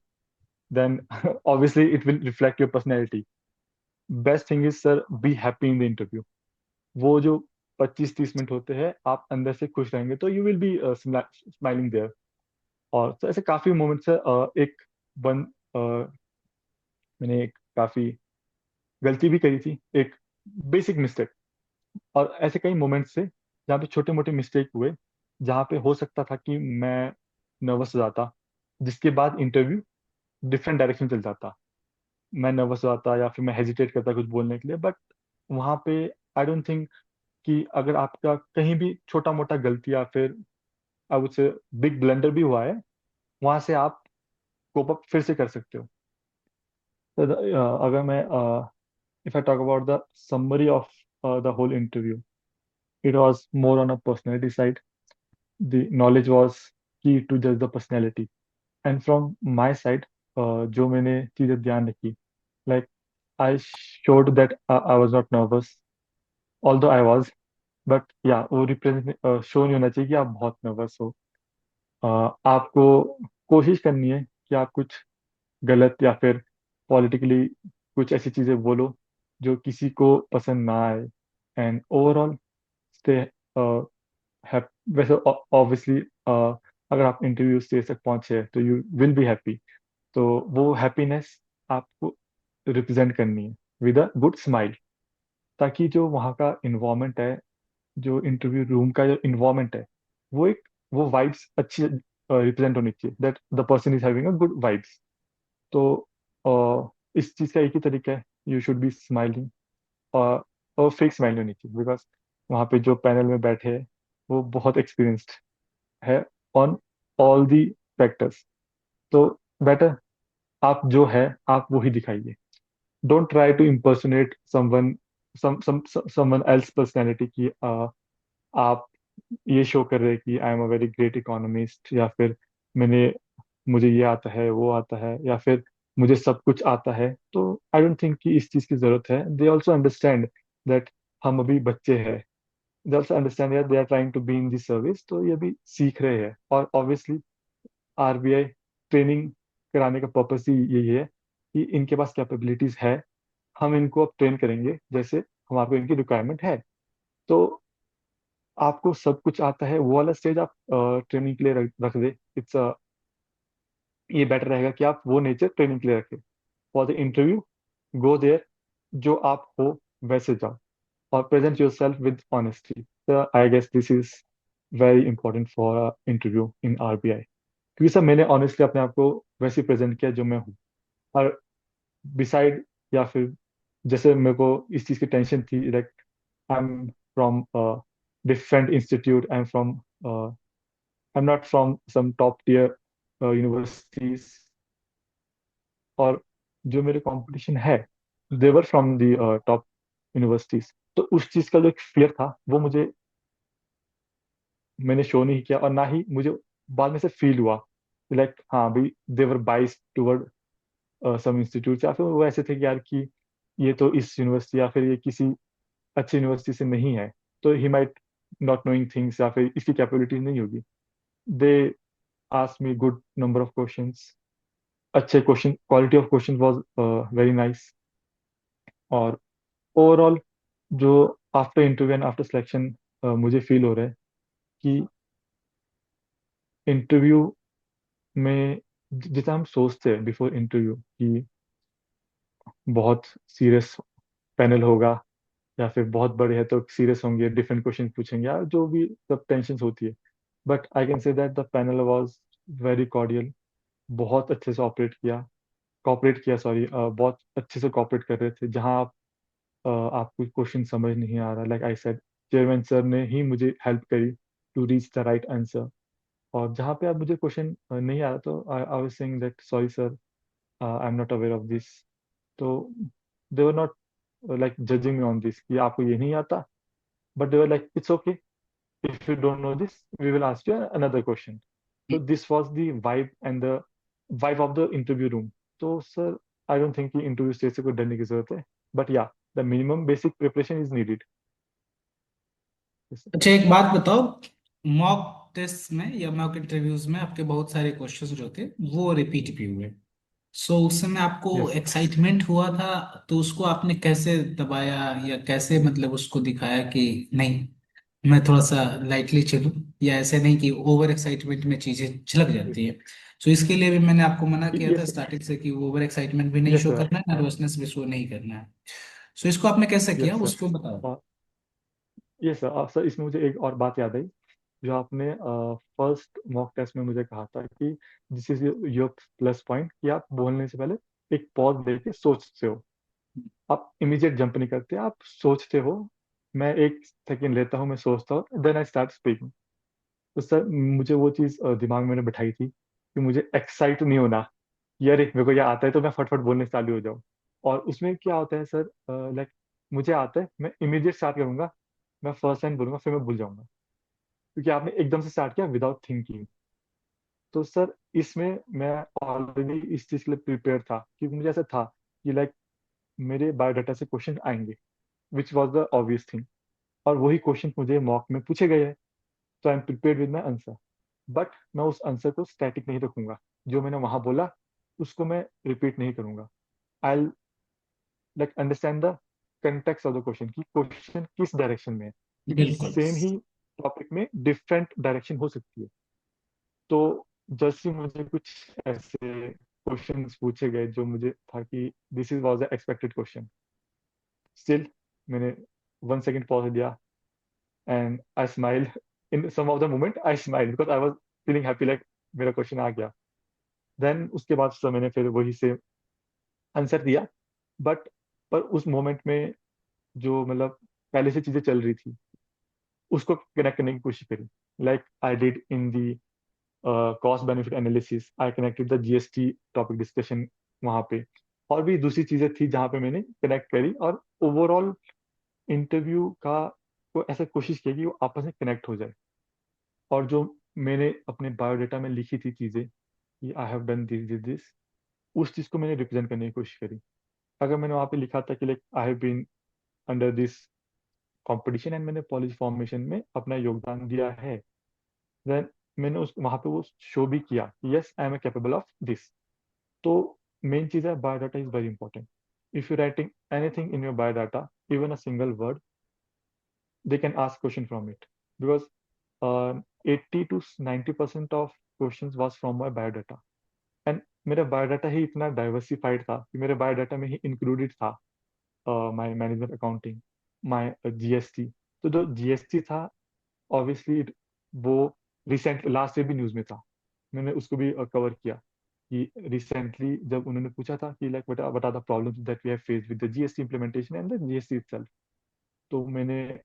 then obviously it will reflect your personality. Best thing is sir, be happy in the interview. वो जो 25-30 minute होते हैं, आप अंदर से खुश रहेंगे तो you will be smiling there. और तो ऐसे काफी मोमेंट्स है। एक वन मैंने एक काफी गलती भी करी थी, एक बेसिक मिस्टेक। और ऐसे कई मोमेंट्स थे जहाँ पे छोटे मोटे मिस्टेक हुए, जहाँ पे हो सकता था कि मैं नर्वस हो जाता, जिसके बाद इंटरव्यू डिफरेंट डायरेक्शन चल जाता। मैं नर्वस हो जाता या फिर मैं हेजिटेट करता कुछ बोलने के लिए, बट वहाँ पे आई डोंट थिंक कि अगर आपका कहीं भी छोटा मोटा गलती या फिर I would say big blunder भी हुआ है, वहाँ से आप कोप अप फिर से कर सकते हो। तो अगर मैं if I talk about the summary of the whole interview, it was more on a personality side. The knowledge was key to judge the personality. And from my side, जो मैंने चीजें ध्यान रखी, like I showed that I was not nervous, although I was, but yeah, वो represent show नहीं होना चाहिए कि आप बहुत नर्वस हो। आपको कोशिश करनी है कि आप कुछ गलत या फिर पॉलिटिकली कुछ ऐसी चीजें बोलो जो किसी को पसंद ना आए। एंड ओवरऑल स्टे है। वैसे ऑब्वियसली अगर आप इंटरव्यू स्टेज तक पहुंचे तो यू विल बी हैप्पी। तो वो हैप्पीनेस आपको रिप्रेजेंट करनी है विद अ गुड स्माइल, ताकि जो वहाँ का इन्वायरमेंट है, जो इंटरव्यू रूम का जो इन्वायरमेंट है, वो एक वो वाइब्स अच्छी रिप्रेजेंट होनी चाहिए, that the person is having a good vibes. तो इस चीज़ का एक ही तरीका है, यू शुड बी स्माइलिंग। और फेक स्माइल होनी चाहिए, बिकॉज वहाँ पे जो पैनल में बैठे हैं वो बहुत एक्सपीरियंस्ड है ऑन ऑल दी फैक्टर्स। तो बेटर आप जो है आप वो ही दिखाइए। Don't try to impersonate someone, someone else personality की। आप ये शो कर रहे हैं कि I am a very great economist, या फिर मैंने मुझे ये आता है वो आता है, या फिर मुझे सब कुछ आता है। तो आई डोंट थिंक कि इस चीज़ की जरूरत है। दे ऑल्सो अंडरस्टैंड दैट हम अभी बच्चे हैं। They also understand that they are trying to be in this service, तो ये भी सीख रहे हैं। और ऑब्वियसली आरबीआई ट्रेनिंग कराने का पर्पस ही यही है कि इनके पास कैपेबिलिटीज है, हम इनको अब ट्रेन करेंगे जैसे हमारे को इनकी रिक्वायरमेंट है। तो आपको सब कुछ आता है, वो वाला स्टेज आप ट्रेनिंग के लिए रख दे। इट्स ये बेटर रहेगा कि आप वो नेचर ट्रेनिंग के लिए रखें। For the interview, go there, जो आप हो वैसे जाओ, और present yourself with honesty. I guess this is very important for interview in RBI, क्योंकि सर मैंने ऑनेस्टली अपने आप को वैसे प्रेजेंट किया जो मैं हूँ। और बिसाइड, या फिर जैसे मेरे को इस चीज़ की टेंशन थी, like I am from different institute, I am not from some top tier universities, और जो मेरे कंपटीशन है they're from the top universities. तो उस चीज का जो एक फियर था वो मुझे, मैंने शो नहीं किया, और ना ही मुझे बाद में से फील हुआ लाइक हाँ भाई देवर बाइस टूवर्ड सम इंस्टीट्यूट, या फिर वो ऐसे थे कि यार कि ये तो इस यूनिवर्सिटी या फिर ये किसी अच्छी यूनिवर्सिटी से नहीं है, तो he might not knowing things, या फिर इसकी कैपेबिलिटीज नहीं होगी। They ask me good number of questions, अच्छे question, quality of question was very nice. और ओवरऑल जो after interview and after selection मुझे फील हो रहा है कि इंटरव्यू में जितना हम सोचते हैं बिफोर इंटरव्यू कि बहुत सीरियस पैनल होगा, या फिर बहुत बड़े हैं तो सीरियस होंगे, डिफरेंट क्वेश्चन पूछेंगे, या जो भी सब टेंशन होती है, but I can say that the panel was very cordial. बहुत अच्छे से कॉपरेट किया, सॉरी, बहुत अच्छे से कॉपरेट कर रहे थे। जहां आपको क्वेश्चन समझ नहीं आ रहा, like I said, chairman sir ने ही मुझे हेल्प करी to reach the right answer. और जहाँ पे अब मुझे क्वेश्चन नहीं आ रहा, तो I was saying that sorry sir, I am not aware of this. तो they were not like judging me on this कि आपको ये नहीं आता, but they were like it's okay, if you don't know this we will ask you another question. तो this was the vibe and the vibe of the interview room. तो sir I don't think कि interview stage से कोई डरने की जरूरत है, but या the minimum basic preparation is needed. अच्छा, एक बात बताओ, मॉक टेस्ट में या मॉक इंटरव्यूज में आपके बहुत सारे क्वेश्चंस जो थे वो रिपीट भी हुए। सो उस समय आपको यस। एक्साइटमेंट हुआ था, तो उसको आपने कैसे दबाया या कैसे मतलब उसको दिखाया कि नहीं, मैं थोड़ा सा लाइटली चलूं, या ऐसे नहीं कि ओवर एक्साइटमेंट में चीजें झलक जाती है। सो इसके लिए भी मैंने आपको मना किया था यस सर। स्टार्टिंग से कि ओवर एक्साइटमेंट भी नहीं यस शो सर। करना है, नर्वसनेस भी शो नहीं करना है। सो इसको आपने कैसे किया यस उसको बताओ। सर। ये सर, सर इसमें मुझे एक और बात याद आई, जो आपने फर्स्ट मॉक टेस्ट में मुझे कहा था कि this is your plus point, कि आप बोलने से पहले एक पॉज लेके सोचते हो। आप इमीडिएट जंप नहीं करते, आप सोचते हो। मैं एक सेकेंड लेता हूँ, मैं सोचता हूँ, देन आई स्टार्ट स्पीकिंग। तो सर मुझे वो चीज़ दिमाग में मैंने बैठाई थी कि मुझे एक्साइट नहीं होना, कि अरे मेरे को ये आता है तो मैं फटफट बोलने चालू हो जाऊँ। और उसमें क्या होता है सर, लाइक मुझे आता है, मैं इमीडिएट स्टार्ट करूंगा, मैं फर्स्ट लाइन बोलूंगा, फिर मैं भूल जाऊंगा, क्योंकि आपने एकदम से स्टार्ट किया विदाउट थिंकिंग। तो सर इसमें मैं ऑलरेडी इस चीज के लिए प्रिपेयर था, क्योंकि मुझे ऐसा था कि लाइक मेरे बायोडाटा से क्वेश्चन आएंगे, which was the obvious thing, और वही क्वेश्चन मुझे मॉक में पूछे गए हैं। तो I am prepared with my answer, but मैं उस आंसर को स्टैटिक नहीं रखूंगा। जो मैंने वहां बोला उसको मैं रिपीट नहीं करूंगा। I like understand the context of the question, कि क्वेश्चन किस डायरेक्शन में है, क्योंकि बिल्कुल। सेम ही टॉपिक में डिफरेंट डायरेक्शन हो सकती है। तो जैसे ही मुझे कुछ ऐसे क्वेश्चंस पूछे गए जो मुझे था कि this is was the expected question, still मैंने 1 सेकेंड पॉज दिया, and I smile. In some of the moment I smile because I was feeling happy, like मेरा क्वेश्चन आ गया। देन उसके बाद सर मैंने फिर वही से आंसर दिया, बट पर उस मोमेंट में जो मतलब पहले से चीजें चल रही थी उसको कनेक्ट करने की कोशिश करी, like I did in the cost benefit analysis, I connected the GST topic discussion वहां पे। और भी दूसरी चीजें थी जहां पे मैंने कनेक्ट करी, और ओवरऑल इंटरव्यू का को ऐसा कोशिश की कि वो आपस में कनेक्ट हो जाए। और जो मैंने अपने बायोडाटा में लिखी थी चीजें कि I have done this this this, उस चीज को मैंने रिप्रेजेंट करने की कोशिश करी। अगर मैंने वहां पे लिखा था कि like I have been under this competition and मैंने पॉलिसी फॉर्मेशन में अपना योगदान दिया है, देन मैंने उस वहां पे वो शो भी किया कि yes I am capable of this. तो मेन चीज है, biodata is very important. If you writing anything in your biodata, even a single word, they can ask question from it, because 80 to 90% of questions was from my biodata, and मेरा biodata ही इतना diversified था कि मेरे biodata में ही included था my management accounting, my GST. तो जो GST था ऑब्वियसली वो रिसेंट लास्ट ईयर भी न्यूज में था, मैंने उसको भी कवर किया कि रिसेंटली जब उन्होंने पूछा था कि like what are the problems that we have faced with the GST implementation and the GST itself. तो मैंने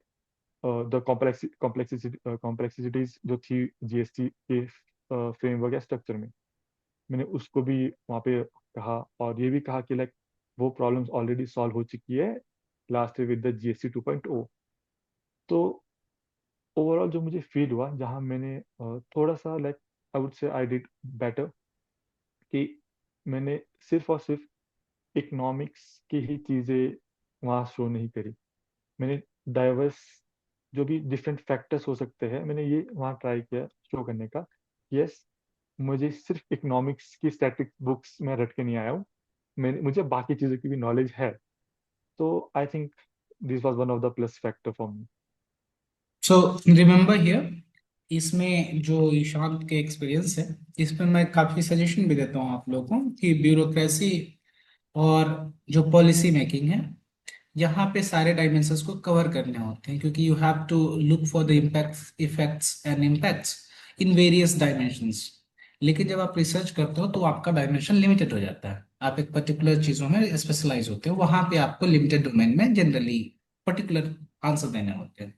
द कॉम्प्लेक्सिटीज जो थी जीएसटी के फ्रेमवर्क या स्ट्रक्चर में, मैंने उसको भी वहाँ पे कहा, और ये भी कहा कि लाइक वो प्रॉब्लम्स ऑलरेडी सॉल्व हो चुकी है last year with the GST 2.0। तो ओवरऑल जो मुझे फील हुआ, जहाँ मैंने थोड़ा सा like I would say I did better, कि मैंने सिर्फ और सिर्फ इकोनॉमिक्स की ही चीज़ें वहाँ शो नहीं करी। मैंने डाइवर्स जो भी डिफरेंट फैक्टर्स हो सकते हैं, मैंने ये वहाँ ट्राई किया शो करने का। यस, मुझे सिर्फ इकोनॉमिक्स की स्टैटिक बुक्स में रट के नहीं आया हूँ, मैं मुझे बाकी चीज़ों की भी नॉलेज है। तो I think this was one of the plus factor for me. So remember here, इसमें जो ईशांत के एक्सपीरियंस है, इस पे मैं काफी सजेशन भी देता हूँ आप लोगों को कि ब्यूरोक्रेसी और जो पॉलिसी मेकिंग है, यहाँ पे सारे डायमेंशंस को कवर करने होते हैं, क्योंकि you have to look for the impacts, effects and impacts in various dimensions. लेकिन जब आप रिसर्च करते हो तो आपका डायमेंशन लिमिटेड हो जाता है, आप एक पर्टिकुलर चीजों में स्पेशलाइज होते हो, वहां पे आपको लिमिटेड डोमेन में जनरली पर्टिकुलर आंसर देने होते हैं।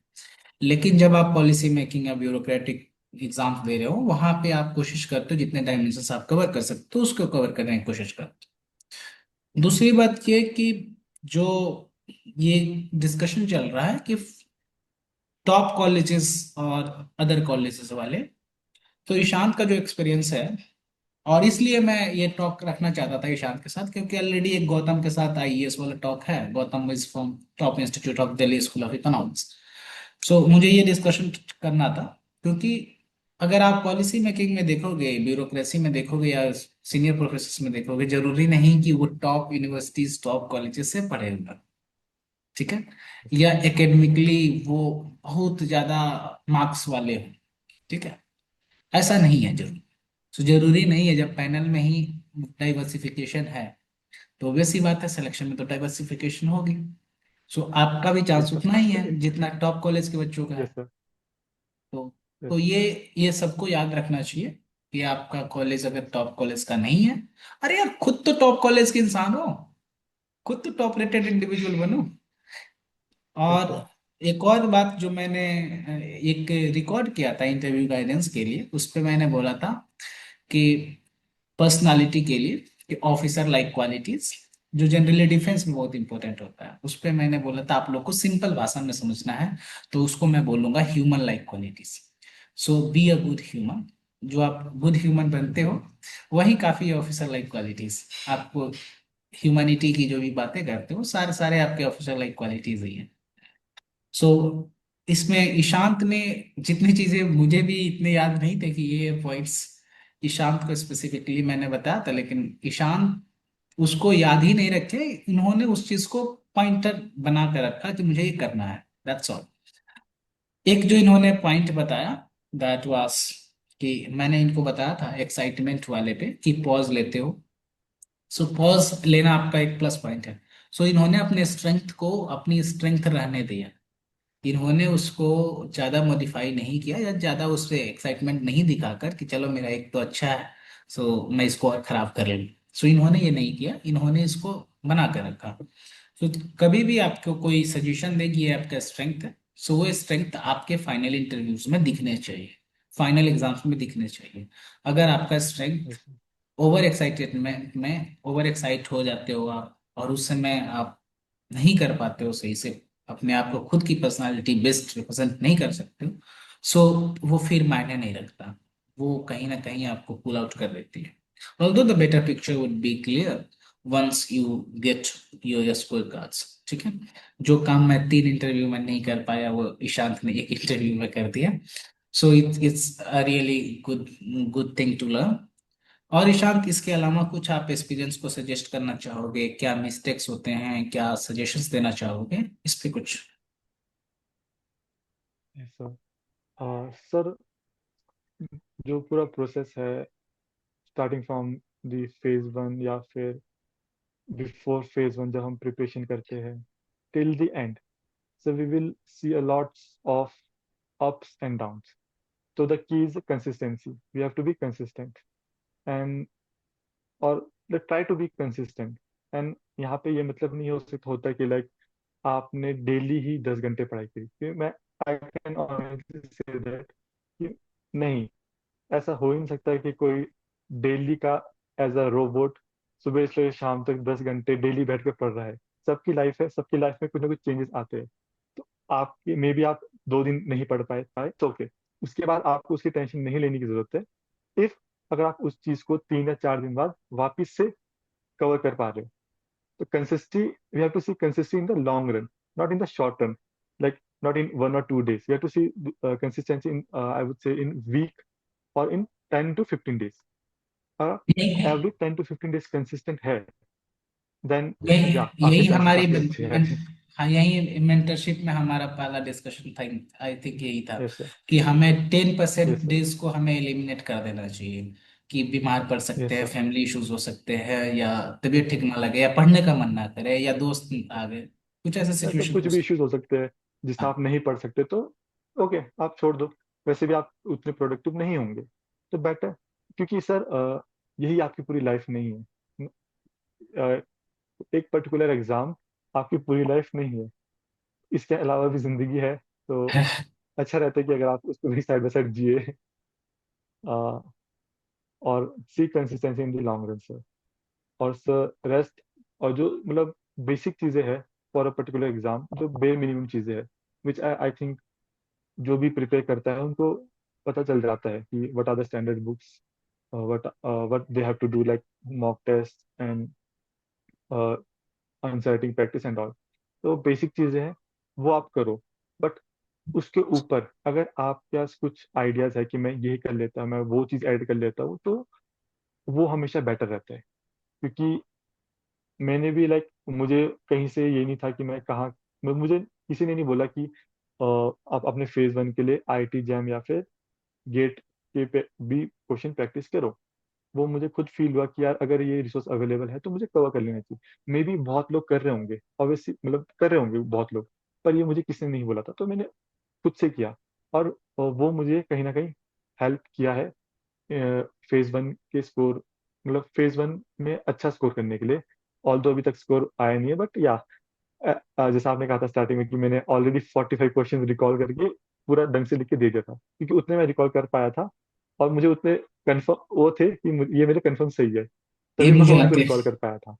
लेकिन जब आप पॉलिसी मेकिंग या ब्यूरोक्रेटिक एग्जाम्स दे रहे हो, वहां पे आप कोशिश करते हो जितने डायमेंशंस आप कवर कर सकते हो उसको कवर करने की कोशिश करते हो। दूसरी बात ये कि जो ये डिस्कशन चल रहा है कि टॉप कॉलेजेस और अदर कॉलेजेस वाले, तो ईशांत का जो एक्सपीरियंस है, और इसलिए मैं ये टॉक रखना चाहता था ईशांत के साथ, क्योंकि ऑलरेडी एक गौतम के साथ आईएएस वाला टॉक है। Gautam is from top institute of Delhi school of economics. So मुझे ये डिस्कशन करना था, क्योंकि अगर आप पॉलिसी मेकिंग में देखोगे, ब्यूरोक्रेसी में देखोगे, या सीनियर प्रोफेसर में देखोगे, जरूरी नहीं कि वो टॉप यूनिवर्सिटीज टॉप कॉलेजेस से पढ़े हुए, ठीक है, या एकेडमिकली वो बहुत ज्यादा मार्क्स वाले हो, ठीक है, ऐसा नहीं है जरूर। तो जरूरी नहीं है, जब पैनल में ही डाइवर्सिफिकेशन है तो obvious सी बात है सिलेक्शन में तो डाइवर्सिफिकेशन होगी। सो आपका भी यस चांस सर। उतना ही तो है जितना टॉप कॉलेज के बच्चों का है। Yes sir. तो तो यस। ये सबको याद रखना चाहिए कि आपका कॉलेज अगर टॉप कॉलेज का नहीं है, अरे यार खुद तो टॉप कॉलेज के इंसान हो, खुद तो टॉप रेटेड इंडिविजुअल बनो। Yes sir. और एक और बात जो मैंने एक रिकॉर्ड किया था इंटरव्यू गाइडेंस के लिए, उस पे मैंने बोला था कि पर्सनालिटी के लिए, कि ऑफिसर लाइक क्वालिटीज जो जनरली डिफेंस में बहुत इंपॉर्टेंट होता है, उस पे मैंने बोला था आप लोग को सिंपल भाषा में समझना है, तो उसको मैं बोलूंगा human like qualities. So be a good human. जो आप गुड ह्यूमन बनते हो वही काफी ऑफिसर लाइक क्वालिटीज आपको, ह्यूमैनिटी की जो भी बातें करते हो सारे सारे आपके ऑफिसर लाइक क्वालिटीज ही हैं। सो इसमें ईशांत ने जितनी चीजें, मुझे भी इतने याद नहीं थे कि ये पॉइंट्स ईशांत को स्पेसिफिकली मैंने बताया था, लेकिन ईशांत उसको याद ही नहीं रखे, इन्होंने उस चीज को पॉइंटर बना कर रखा कि मुझे ये करना है, दैट्स ऑल। एक जो इन्होंने पॉइंट बताया, दैट वाज कि मैंने इनको बताया था एक्साइटमेंट वाले पे कि पॉज लेते हो। सो पॉज लेना आपका एक प्लस पॉइंट है। सो इन्होंने अपने स्ट्रेंथ को अपनी स्ट्रेंथ रहने दिया, इन्होंने उसको ज्यादा मॉडिफाई नहीं किया या ज्यादा उससे एक्साइटमेंट नहीं दिखाकर कि चलो मेरा एक तो अच्छा है सो मैं इसको और खराब कर लूँ। सो इन्होंने ये नहीं किया, इन्होंने इसको बना कर रखा। सो कभी भी आपको कोई सजेशन देगी ये आपका स्ट्रेंथ है, सो वो स्ट्रेंथ आपके फाइनल इंटरव्यूज में दिखने चाहिए, फाइनल एग्जाम्स में दिखने चाहिए। अगर आपका strength yes sir. Over excited में ओवर एक्साइट हो जाते हो आप, और उस समय आप नहीं कर पाते हो सही से, अपने आप को खुद की पर्सनालिटी बेस्ट रिप्रेजेंट नहीं कर सकते हो, सो वो फिर मायने नहीं रखता, वो कहीं ना कहीं आपको पुल आउट कर देती है। Although the better picture would be clear once you get your score cards, ठीक है। जो काम मैं 3 इंटरव्यू में नहीं कर पाया वो ईशांत ने एक इंटरव्यू में कर दिया। So it's a really good good thing to learn. और ईशांत इसके अलावा कुछ आप एक्सपीरियंस को सजेस्ट करना चाहोगे, क्या मिस्टेक्स होते हैं, क्या सजेशंस देना चाहोगे इस पे कुछ? Yes sir. सर, जो पूरा प्रोसेस है, स्टार्टिंग फ्रॉम दी फेज 1 या फिर बिफोर फेज 1, जब हम प्रिपरेशन करते हैं till the end, so we will see a lots of ups and downs. So the key is consistency. We have to be consistent and or try to be consistent. And यहाँ पे ये मतलब नहीं हो सकता होता कि लाइक आपने डेली ही 10 घंटे पढ़ाई करी, क्योंकि मैं I can honestly say that कि नहीं, ऐसा हो ही नहीं सकता कि कोई डेली का एज अ रोबोट सुबह से शाम तक 10 घंटे डेली बैठ के पढ़ रहा है। सबकी लाइफ है, सबकी लाइफ में कुछ ना कुछ चेंजेस आते हैं। तो आपके मे बी आप 2 दिन नहीं पढ़ पाए तो ओके, उसके बाद आपको उसकी टेंशन नहीं लेने की जरूरत है। इफ अगर आप उस चीज को 3 या 4 दिन बाद वापिस से कवर कर पा रहे हो, तो consist we have to see consistency in the long run, not in the short run, like not in 1 or 2 days. You have to see consistency in, I would say, in week or in 10 to 15 days. यही Every 10 to 15 days consistent है, then yeah, यही आपके यही chances हमारी काफी अच्छे हैं। हाँ, यही मेंटरशिप में हमारा पहला डिस्कशन था। आई थिंक यही था Yes sir. कि हमें 10% Yes sir. डेज को हमें एलिमिनेट कर देना चाहिए, कि बीमार पड़ सकते Yes हैं, sir. फैमिली इश्यूज हो सकते हैं, या तबीयत ठीक ना लगे, या पढ़ने का मन ना करे, या दोस्त आ गए, कुछ ऐसे ऐसा सिचुएशन कुछ हो भी सकते इश्यूज हो सकते हैं जिससे हैं। आप नहीं पढ़ सकते, तो ओके, आप छोड़ दो। वैसे भी आप उतने प्रोडक्टिव नहीं होंगे, तो बेटर, क्योंकि सर यही आपकी पूरी लाइफ नहीं है। एक पर्टिकुलर एग्जाम आपकी पूरी लाइफ नहीं है, इसके अलावा भी जिंदगी है। तो हाँ। अच्छा रहता है कि अगर आप उसको भी साइड बाय साइड जिए, अ, और see consistency in the long run sir. और सर रेस्ट, और जो मतलब बेसिक चीजें हैं फॉर अ पर्टिकुलर एग्जाम, जो बे मिनिमम चीजें हैं, विच आई आई थिंक जो भी प्रिपेयर करता है उनको पता चल जाता है कि what are the standard books, what they have to do, like mock test and answer practice and all. तो बेसिक चीजें हैं, वो आप करो। बट उसके ऊपर अगर आपके पास कुछ आइडियाज है कि मैं ये कर लेता हूँ, मैं वो चीज ऐड कर लेता हूँ, तो वो हमेशा बेटर रहता है। क्योंकि मैंने भी लाइक, मुझे कहीं से ये नहीं था कि मैं कहाँ, मुझे किसी ने नहीं बोला कि आप अपने फेज 1 के लिए आईटी जैम या फिर गेट के पे भी क्वेश्चन प्रैक्टिस करो। वो मुझे खुद फील हुआ कि यार अगर ये रिसोर्स अवेलेबल है तो मुझे कवर कर लेना चाहिए। मे बी बहुत लोग कर रहे होंगे, ऑब्वियसली मतलब कर रहे होंगे बहुत लोग, पर ये मुझे किसी ने नहीं बोला था, तो मैंने खुद से किया। और वो मुझे कहीं ना कहीं हेल्प किया है फेज 1 के स्कोर, मतलब फेज 1 में अच्छा स्कोर करने के लिए। ऑल दो अभी तक स्कोर आया नहीं है, बट या जैसा आपने कहा था स्टार्टिंग में कि मैंने ऑलरेडी 45 क्वेश्चन रिकॉल करके पूरा ढंग से लिख के दे दिया था, क्योंकि उतने मैं रिकॉल कर पाया था। और मुझे उतने कंफर्म वो थे कि ये मेरे कंफर्म सही है, ये तभी मैं मुझे उनको आते रिकॉल कर पाया था।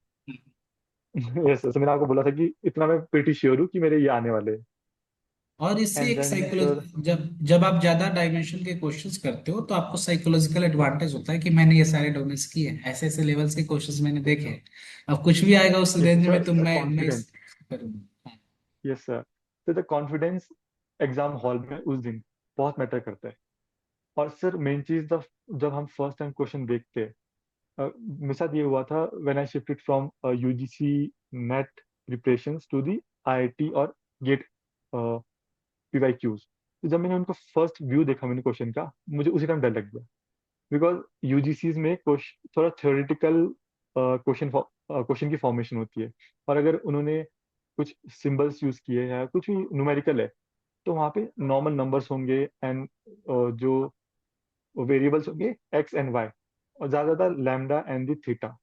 यस, तो मैंने आपको बोला था कि इतना मैं प्रीटी श्योर हूँ कि मेरे ये आने वाले हैं। और इससे एंड एक देन सर, साइकोलॉजी, जब जब आप ज्यादा डायमेंशन के क्वेश्चंस करते हो तो आपको साइकोलॉजिकल एडवांटेज होता है कि मैंने ये सारे डोमेन्स किए हैं, ऐसे ऐसे लेवल्स के क्वेश्चंस मैंने देखे हैं। अब कुछ भी आएगा उस यस रेंज में तो सर, मैं कॉन्फिडेंस। इस करूंगा। हाँ। यस सर, तो द कॉन्फिडेंस एग्जाम हॉल में उस दिन बहुत मैटर करता है। और सर मेन चीज, द जब हम फर्स्ट टाइम क्वेश्चन देखते हैं, मेरे साथ ये हुआ था when I shifted from UGC NET preparations to the IIT और गेट पीवाईक्यूज। तो जब मैंने उनको फर्स्ट व्यू देखा मैंने क्वेश्चन का, मुझे उसी टाइम डर लग गया। बिकॉज यूजीसी में क्वेश्चन थोड़ा थ्योरेटिकल क्वेश्चन क्वेश्चन की फॉर्मेशन होती है, और अगर उन्होंने कुछ सिंबल्स यूज किए हैं, कुछ भी न्यूमेरिकल है, तो वहाँ पे नॉर्मल नंबर्स होंगे एंड जो वेरिएबल्स होंगे एक्स एंड वाई, और ज्यादा lambda and the theta.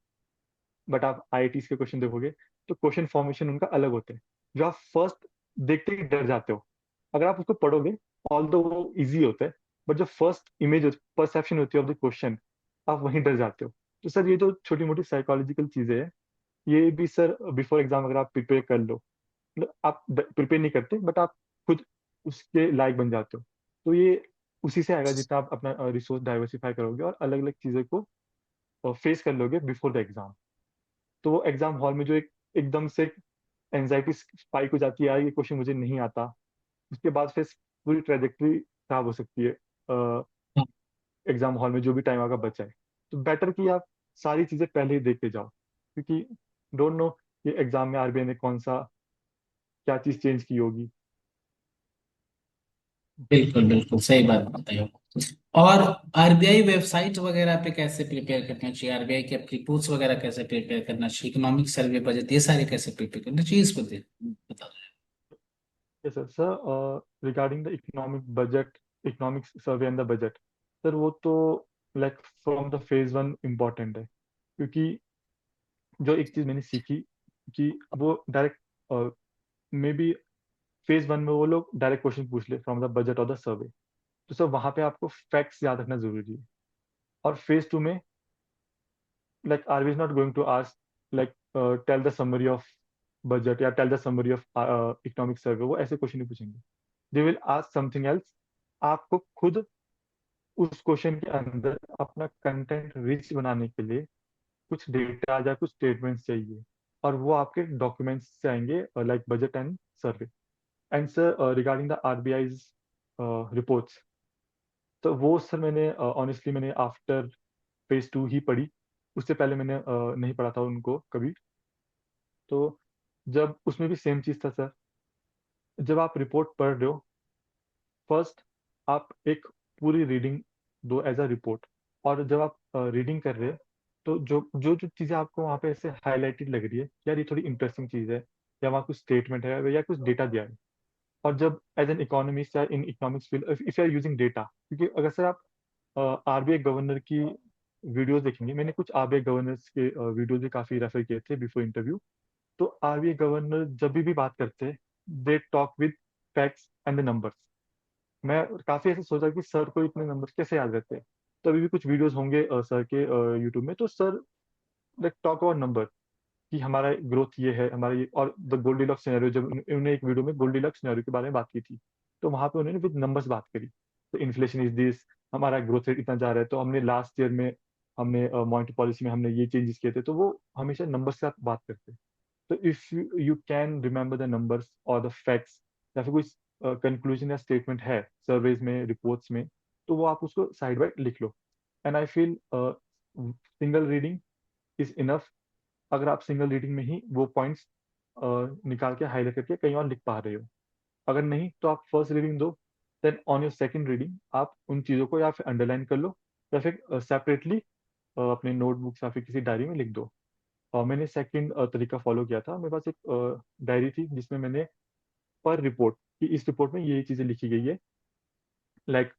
But आप आईआईटी के क्वेश्चन देखोगे तो क्वेश्चन फॉर्मेशन उनका अलग होता है, जो आप फर्स्ट देखते ही डर जाते हो। अगर आप उसको पढ़ोगे, ऑल दो वो इजी होता है, बट जो फर्स्ट इमेज परसेप्शन होती है ऑफ द क्वेश्चन, आप वहीं डर जाते हो। तो सर ये जो छोटी मोटी साइकोलॉजिकल चीजें हैं, ये भी सर बिफोर एग्जाम अगर आप प्रिपेयर कर लो, मतलब आप प्रिपेयर नहीं करते बट आप खुद उसके लायक बन जाते हो। तो ये उसी से आएगा, जितना आप अपना रिसोर्स डाइवर्सिफाई करोगे और अलग अलग चीज़ों को फेस कर लोगे बिफोर द एग्जाम। तो वो एग्जाम हॉल में जो एकदम से एंजाइटी स्पाइक हो जाती है, यार ये क्वेश्चन मुझे नहीं आता, उसके बाद फिर पूरी ट्रेजेक्टरी खराब हो सकती है एग्जाम हॉल में जो भी टाइम आपका बचा है। तो बेटर कि आप सारी चीज़ें पहले ही देख के जाओ, क्योंकि डोंट नो ये एग्जाम में आरबीआई ने कौन सा क्या चीज़ चेंज की होगी। बिल्कुल बिल्कुल सही बात बताई हो। और आरबीआई वेबसाइट वगैरह पे कैसे प्रिपेयर करना चाहिए, आरबीआई के रिपोर्ट्स वगैरह कैसे प्रिपेयर करना चाहिए, इकोनॉमिक सर्वे बजट, ये सारे कैसे प्रिपेयर करना चाहिए, इस पर बता yes sir. Sir regarding the economic budget, economic survey and the budget, sir वो तो like from the phase 1 important है। क्योंकि जो एक चीज मैंने सीखी कि वो डायरेक्ट मे बी फेज 1 में वो लोग डायरेक्ट क्वेश्चन पूछ ले फ्रॉम द बजट और द सर्वे, तो सर वहां पे आपको फैक्ट्स याद रखना जरूरी है। और फेज 2 में like are we is not going to ask like tell the summary of budget या tell the summary of economic survey, वो ऐसे क्वेश्चन नहीं पूछेंगे। They will ask something else. आपको खुद उस क्वेश्चन के अंदर अपना कंटेंट रिच बनाने के लिए कुछ डेटा या कुछ स्टेटमेंट्स चाहिए, और वो आपके डॉक्यूमेंट्स से आएंगे, like budget and survey. And sir, regarding the RBI's reports, तो वो सर मैंने ऑनेस्टली मैंने आफ्टर फेज 2 ही पढ़ी। उससे पहले मैंने नहीं पढ़ा था उनको कभी। तो जब उसमें भी सेम चीज था सर, जब आप रिपोर्ट पढ़ रहे हो, फर्स्ट आप एक पूरी रीडिंग दो एज अ रिपोर्ट। और जब आप रीडिंग कर रहे हैं, तो जो जो जो चीजें आपको वहाँ पे ऐसे हाईलाइटेड लग रही है, यार ये थोड़ी इंटरेस्टिंग चीज है, या वहाँ कुछ स्टेटमेंट है या कुछ डेटा दिया है। और जब एज एन इकोनॉमिस्ट या in economics field if you are using data, क्योंकि अगर सर आप आरबीआई गवर्नर की वीडियोस देखेंगे, मैंने कुछ आरबीआई गवर्नर्स के वीडियोस भी काफी रेफर किए थे बिफोर इंटरव्यू। तो आरबीआई गवर्नर जब भी बात करते हैं, they talk with facts and the numbers. मैं काफी ऐसे सोचा कि सर को इतने नंबर्स कैसे याद रहते हैं। तो अभी भी कुछ वीडियोस होंगे सर के यूट्यूब में, तो sir like talk about number, कि हमारा ग्रोथ ये है, हमारा ये, और द गोल्डीलॉक्स सिनेरियो, जब उन्होंने एक वीडियो में गोल्डीलॉक्स सिनेरियो के बारे में बात की थी, तो वहां पे उन्होंने विद नंबर्स बात करी। तो इन्फ्लेशन इज दिस, हमारा ग्रोथ रेट इतना जा रहा है, तो हमने लास्ट ईयर में हमने मॉनेटरी पॉलिसी में हमने ये चेंजेस किए थे, तो वो हमेशा नंबर्स के साथ बात करते हैं। तो if you can remember the numbers और द फैक्ट्स, या फिर कोई कंक्लूजन या स्टेटमेंट है सर्वेज में, रिपोर्ट्स में, तो वो आप उसको साइड बाय लिख लो। And I feel single reading is enough. अगर आप सिंगल रीडिंग में ही वो पॉइंट्स निकाल के हाईलाइट करके कहीं और लिख पा रहे हो, अगर नहीं तो आप फर्स्ट रीडिंग दो। Then on your second reading आप उन चीज़ों को या फिर अंडरलाइन कर लो, या फिर सेपरेटली अपने नोटबुक्स या फिर किसी डायरी में लिख दो। और मैंने सेकंड तरीका फॉलो किया था। मेरे पास एक डायरी थी जिसमें मैंने पर रिपोर्ट कि इस रिपोर्ट में ये चीज़ें लिखी गई है। लाइक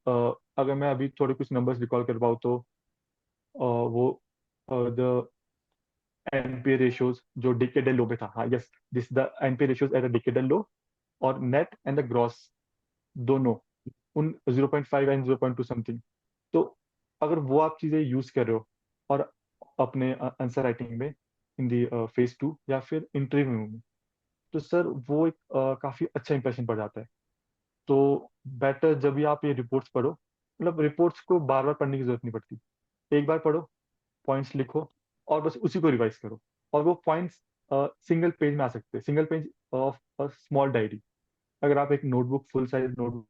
अगर मैं अभी थोड़े कुछ नंबर्स रिकॉल कर पाऊँ, तो वो द एनपीए रेशियोज जो डिकेडल लो में था, हाँ yes, this the NPA ratios at a decadal low, और नेट एंड द ग्रॉस दोनों उन 0.5 एंड 0.2 समथिंग। तो अगर वो आप चीजें यूज कर रहे हो, और अपने आंसर राइटिंग में इन दी फेज 2 या फिर इंटरव्यू में, तो सर वो एक काफी अच्छा इंप्रेशन पड़ जाता है। तो बेटर जब भी आप ये रिपोर्ट्स पढ़ो, मतलब रिपोर्ट्स को बार बार पढ़ने की जरूरत नहीं पड़ती। एक बार पढ़ो, पॉइंट्स लिखो, और बस उसी को रिवाइज करो। और वो पॉइंट्स सिंगल पेज में आ सकते हैं, single page of a small diary. अगर आप एक notebook, full size notebook,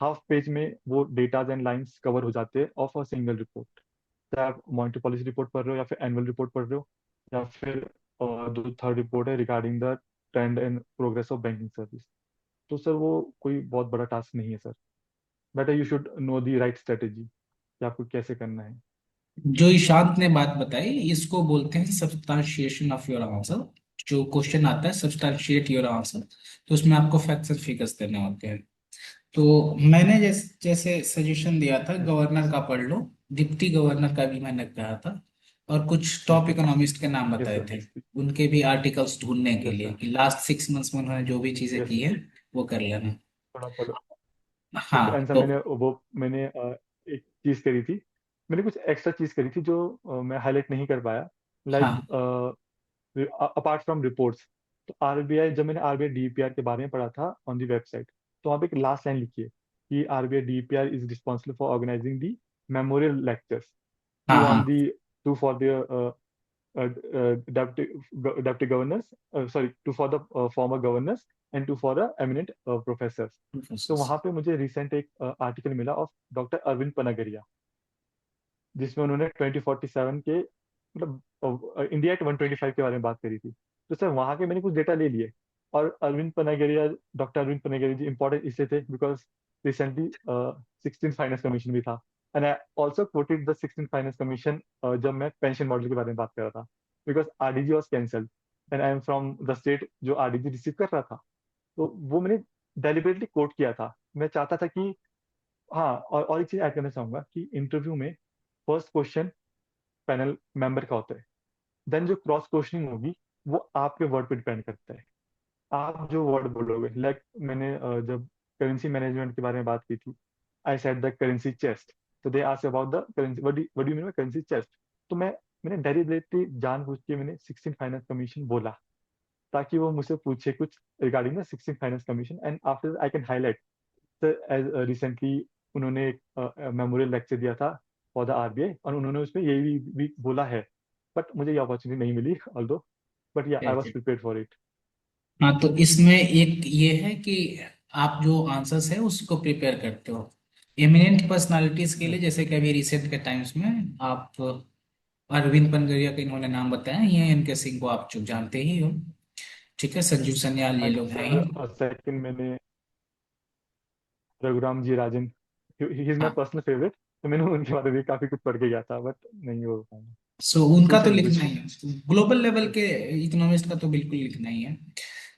half page में वो डेटाज एंड लाइंस कवर हो जाते हैं ऑफ अ सिंगल रिपोर्ट। चाहे आप मॉनिटरी पॉलिसी रिपोर्ट पढ़ रहे हो, या फिर एनुअल रिपोर्ट पढ़ रहे हो, या फिर जो थर्ड रिपोर्ट है regarding the trend and progress of banking service, तो सर वो कोई बहुत बड़ा टास्क नहीं है sir. Better you should know the right strategy कि आपको कैसे करना है। जो ईशांत ने बात बताई इसको बोलते हैं सब्सटेंशिएशन ऑफ योर आंसर। जो क्वेश्चन आता है सब्सटेंशिएट योर आंसर, तो उसमें आपको फैक्ट्स एंड फिगर्स देने होते हैं। तो मैंने जैसे सजेशन दिया था यस गवर्नर का पढ़ लो, डिप्टी गवर्नर का भी मैंने कहा था, और कुछ यस टॉप सर। इकोनॉमिस्ट के नाम यस बताए सर। थे, उनके भी आर्टिकल्स ढूंढने के यस लिए सर। कि लास्ट 6 मंथ्स में उन्होंने जो भी चीजें यस की सर। है वो कर लेना। थोड़ा पढ़ो। यस हाँ आंसर। तो मैंने एक चीज करी थी, मैंने कुछ एक्स्ट्रा चीज करी थी जो मैं हाईलाइट नहीं कर पाया। लाइक हाँ अपार्ट फ्रॉम रिपोर्ट्स, तो आरबीआई, जब मैंने आरबीआई डीपीआर के बारे में पढ़ा था ऑन दी वेबसाइट, तो वहाँ पे एक लास्ट लाइन लिखी है कि RBI DPR is responsible for organizing the memorial lectures हाँ टू हाँ। On the to for the deputy governors, sorry, two for the former governors and two for the eminent professors. तो Professors। वहां पे मुझे recent एक article मिला of doctor Arvind पनागरिया, जिसमें उन्होंने 2047 के, मतलब इंडिया के 125 के बारे में बात करी थी। तो सर वहां के मैंने कुछ डेटा ले लिए। और अरविंद पनागरिया, डॉक्टर अरविंद पनागरिया जी इंपॉर्टेंट इसलिए थे बिकॉज रिसेंटली 16 फाइनेंस कमीशन भी था। And I also coated the 16 finance commission जब मैं पेंशन मॉडल के बारे में बात कर रहा था, because RDG was cancelled and I am from the state जो आरडीजी रिसीव कर रहा था। तो वो मैंने डेलिबरेटली कोट किया था। मैं चाहता था कि, हाँ, और एक चीज ऐड करना चाहूंगा कि इंटरव्यू में फर्स्ट क्वेश्चन पैनल मेंबर का होता है। देन जो क्रॉस क्वेश्चनिंग होगी वो आपके वर्ड पे डिपेंड करता है। आप जो वर्ड बोलोगे, लाइक मैंने जब करेंसी मैनेजमेंट के बारे में बात की थी, I said the currency chest. तो they ask about the currency, what do you mean by currency chest. तो मैंने डेलिबरेटली जानबूझ के मैंने 16 फाइनेंस कमीशन बोला। ताकि वो मुझसे पूछे कुछ regarding the 16 finance commission, and after I can highlight. Sir as recently उन्होंने एक मेमोरियल लेक्चर दिया था फॉर द आरबीआई, और उन्होंने उसमें यही भी बोला है, बट मुझे ये अपॉर्चुनिटी नहीं मिली ऑल्दो, बट या आई वाज ठीक। Prepared for it. हाँ, तो इसमें एक ये है कि आप जो आंसर्स है उसको प्रिपेयर करते हो एमिनेंट पर्सनालिटीज के लिए, यस। जैसे कि अभी रिसेंट के टाइम्स में आप अरविंद पनगरिया का इन्होंने नाम बताया, ये एन के सिंह को आप चुप जानते ही हो। ठीक है, संजीव सन्याल, ये एंड लोग हैं ही। सर सेकंड मैंने रघुराम जी राजन, ही इज माई हाँ, पर्सनल फेवरेट, तो मैंने उनके बारे में काफी कुछ पढ़ के गया था, बट नहीं हो पाया। सो उनका तो पूछेंगे लिखना कुछ। ही है, ग्लोबल लेवल के यस। इकोनॉमिस्ट का तो बिल्कुल लिखना ही है।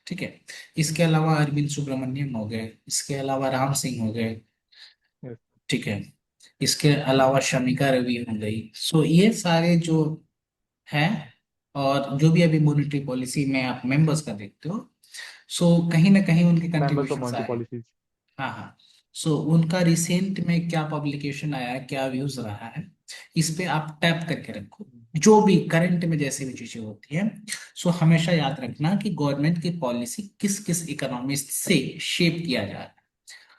ठीक है। इसके अलावा अरविंद सुब्रमण्यम हो गए, इसके अलावा राम सिंह हो गए। यस। ठीक है। इसके अलावा शमिका रवि हो गई। सो ये सारे जो हैं, और जो भी अभी मॉनेटरी पॉलिसी में आप मेंबर्स का देखते हो, सो कहीं ना कहीं उनके मेंबर्स ऑफ कंट्रीब्यूशंस मॉनेटरी आए हैं। पॉलिसीज। हाँ हाँ। सो उनका रिसेंट में क्या पब्लिकेशन आया है, क्या व्यूज रहा है, इस पे आप टैप करके रखो। जो भी करंट में जैसे भी चीजें होती हैं, सो हमेशा याद रखना कि गवर्नमेंट की पॉलिसी किस किस इकोनॉमिस्ट से शेप किया जा रहा है।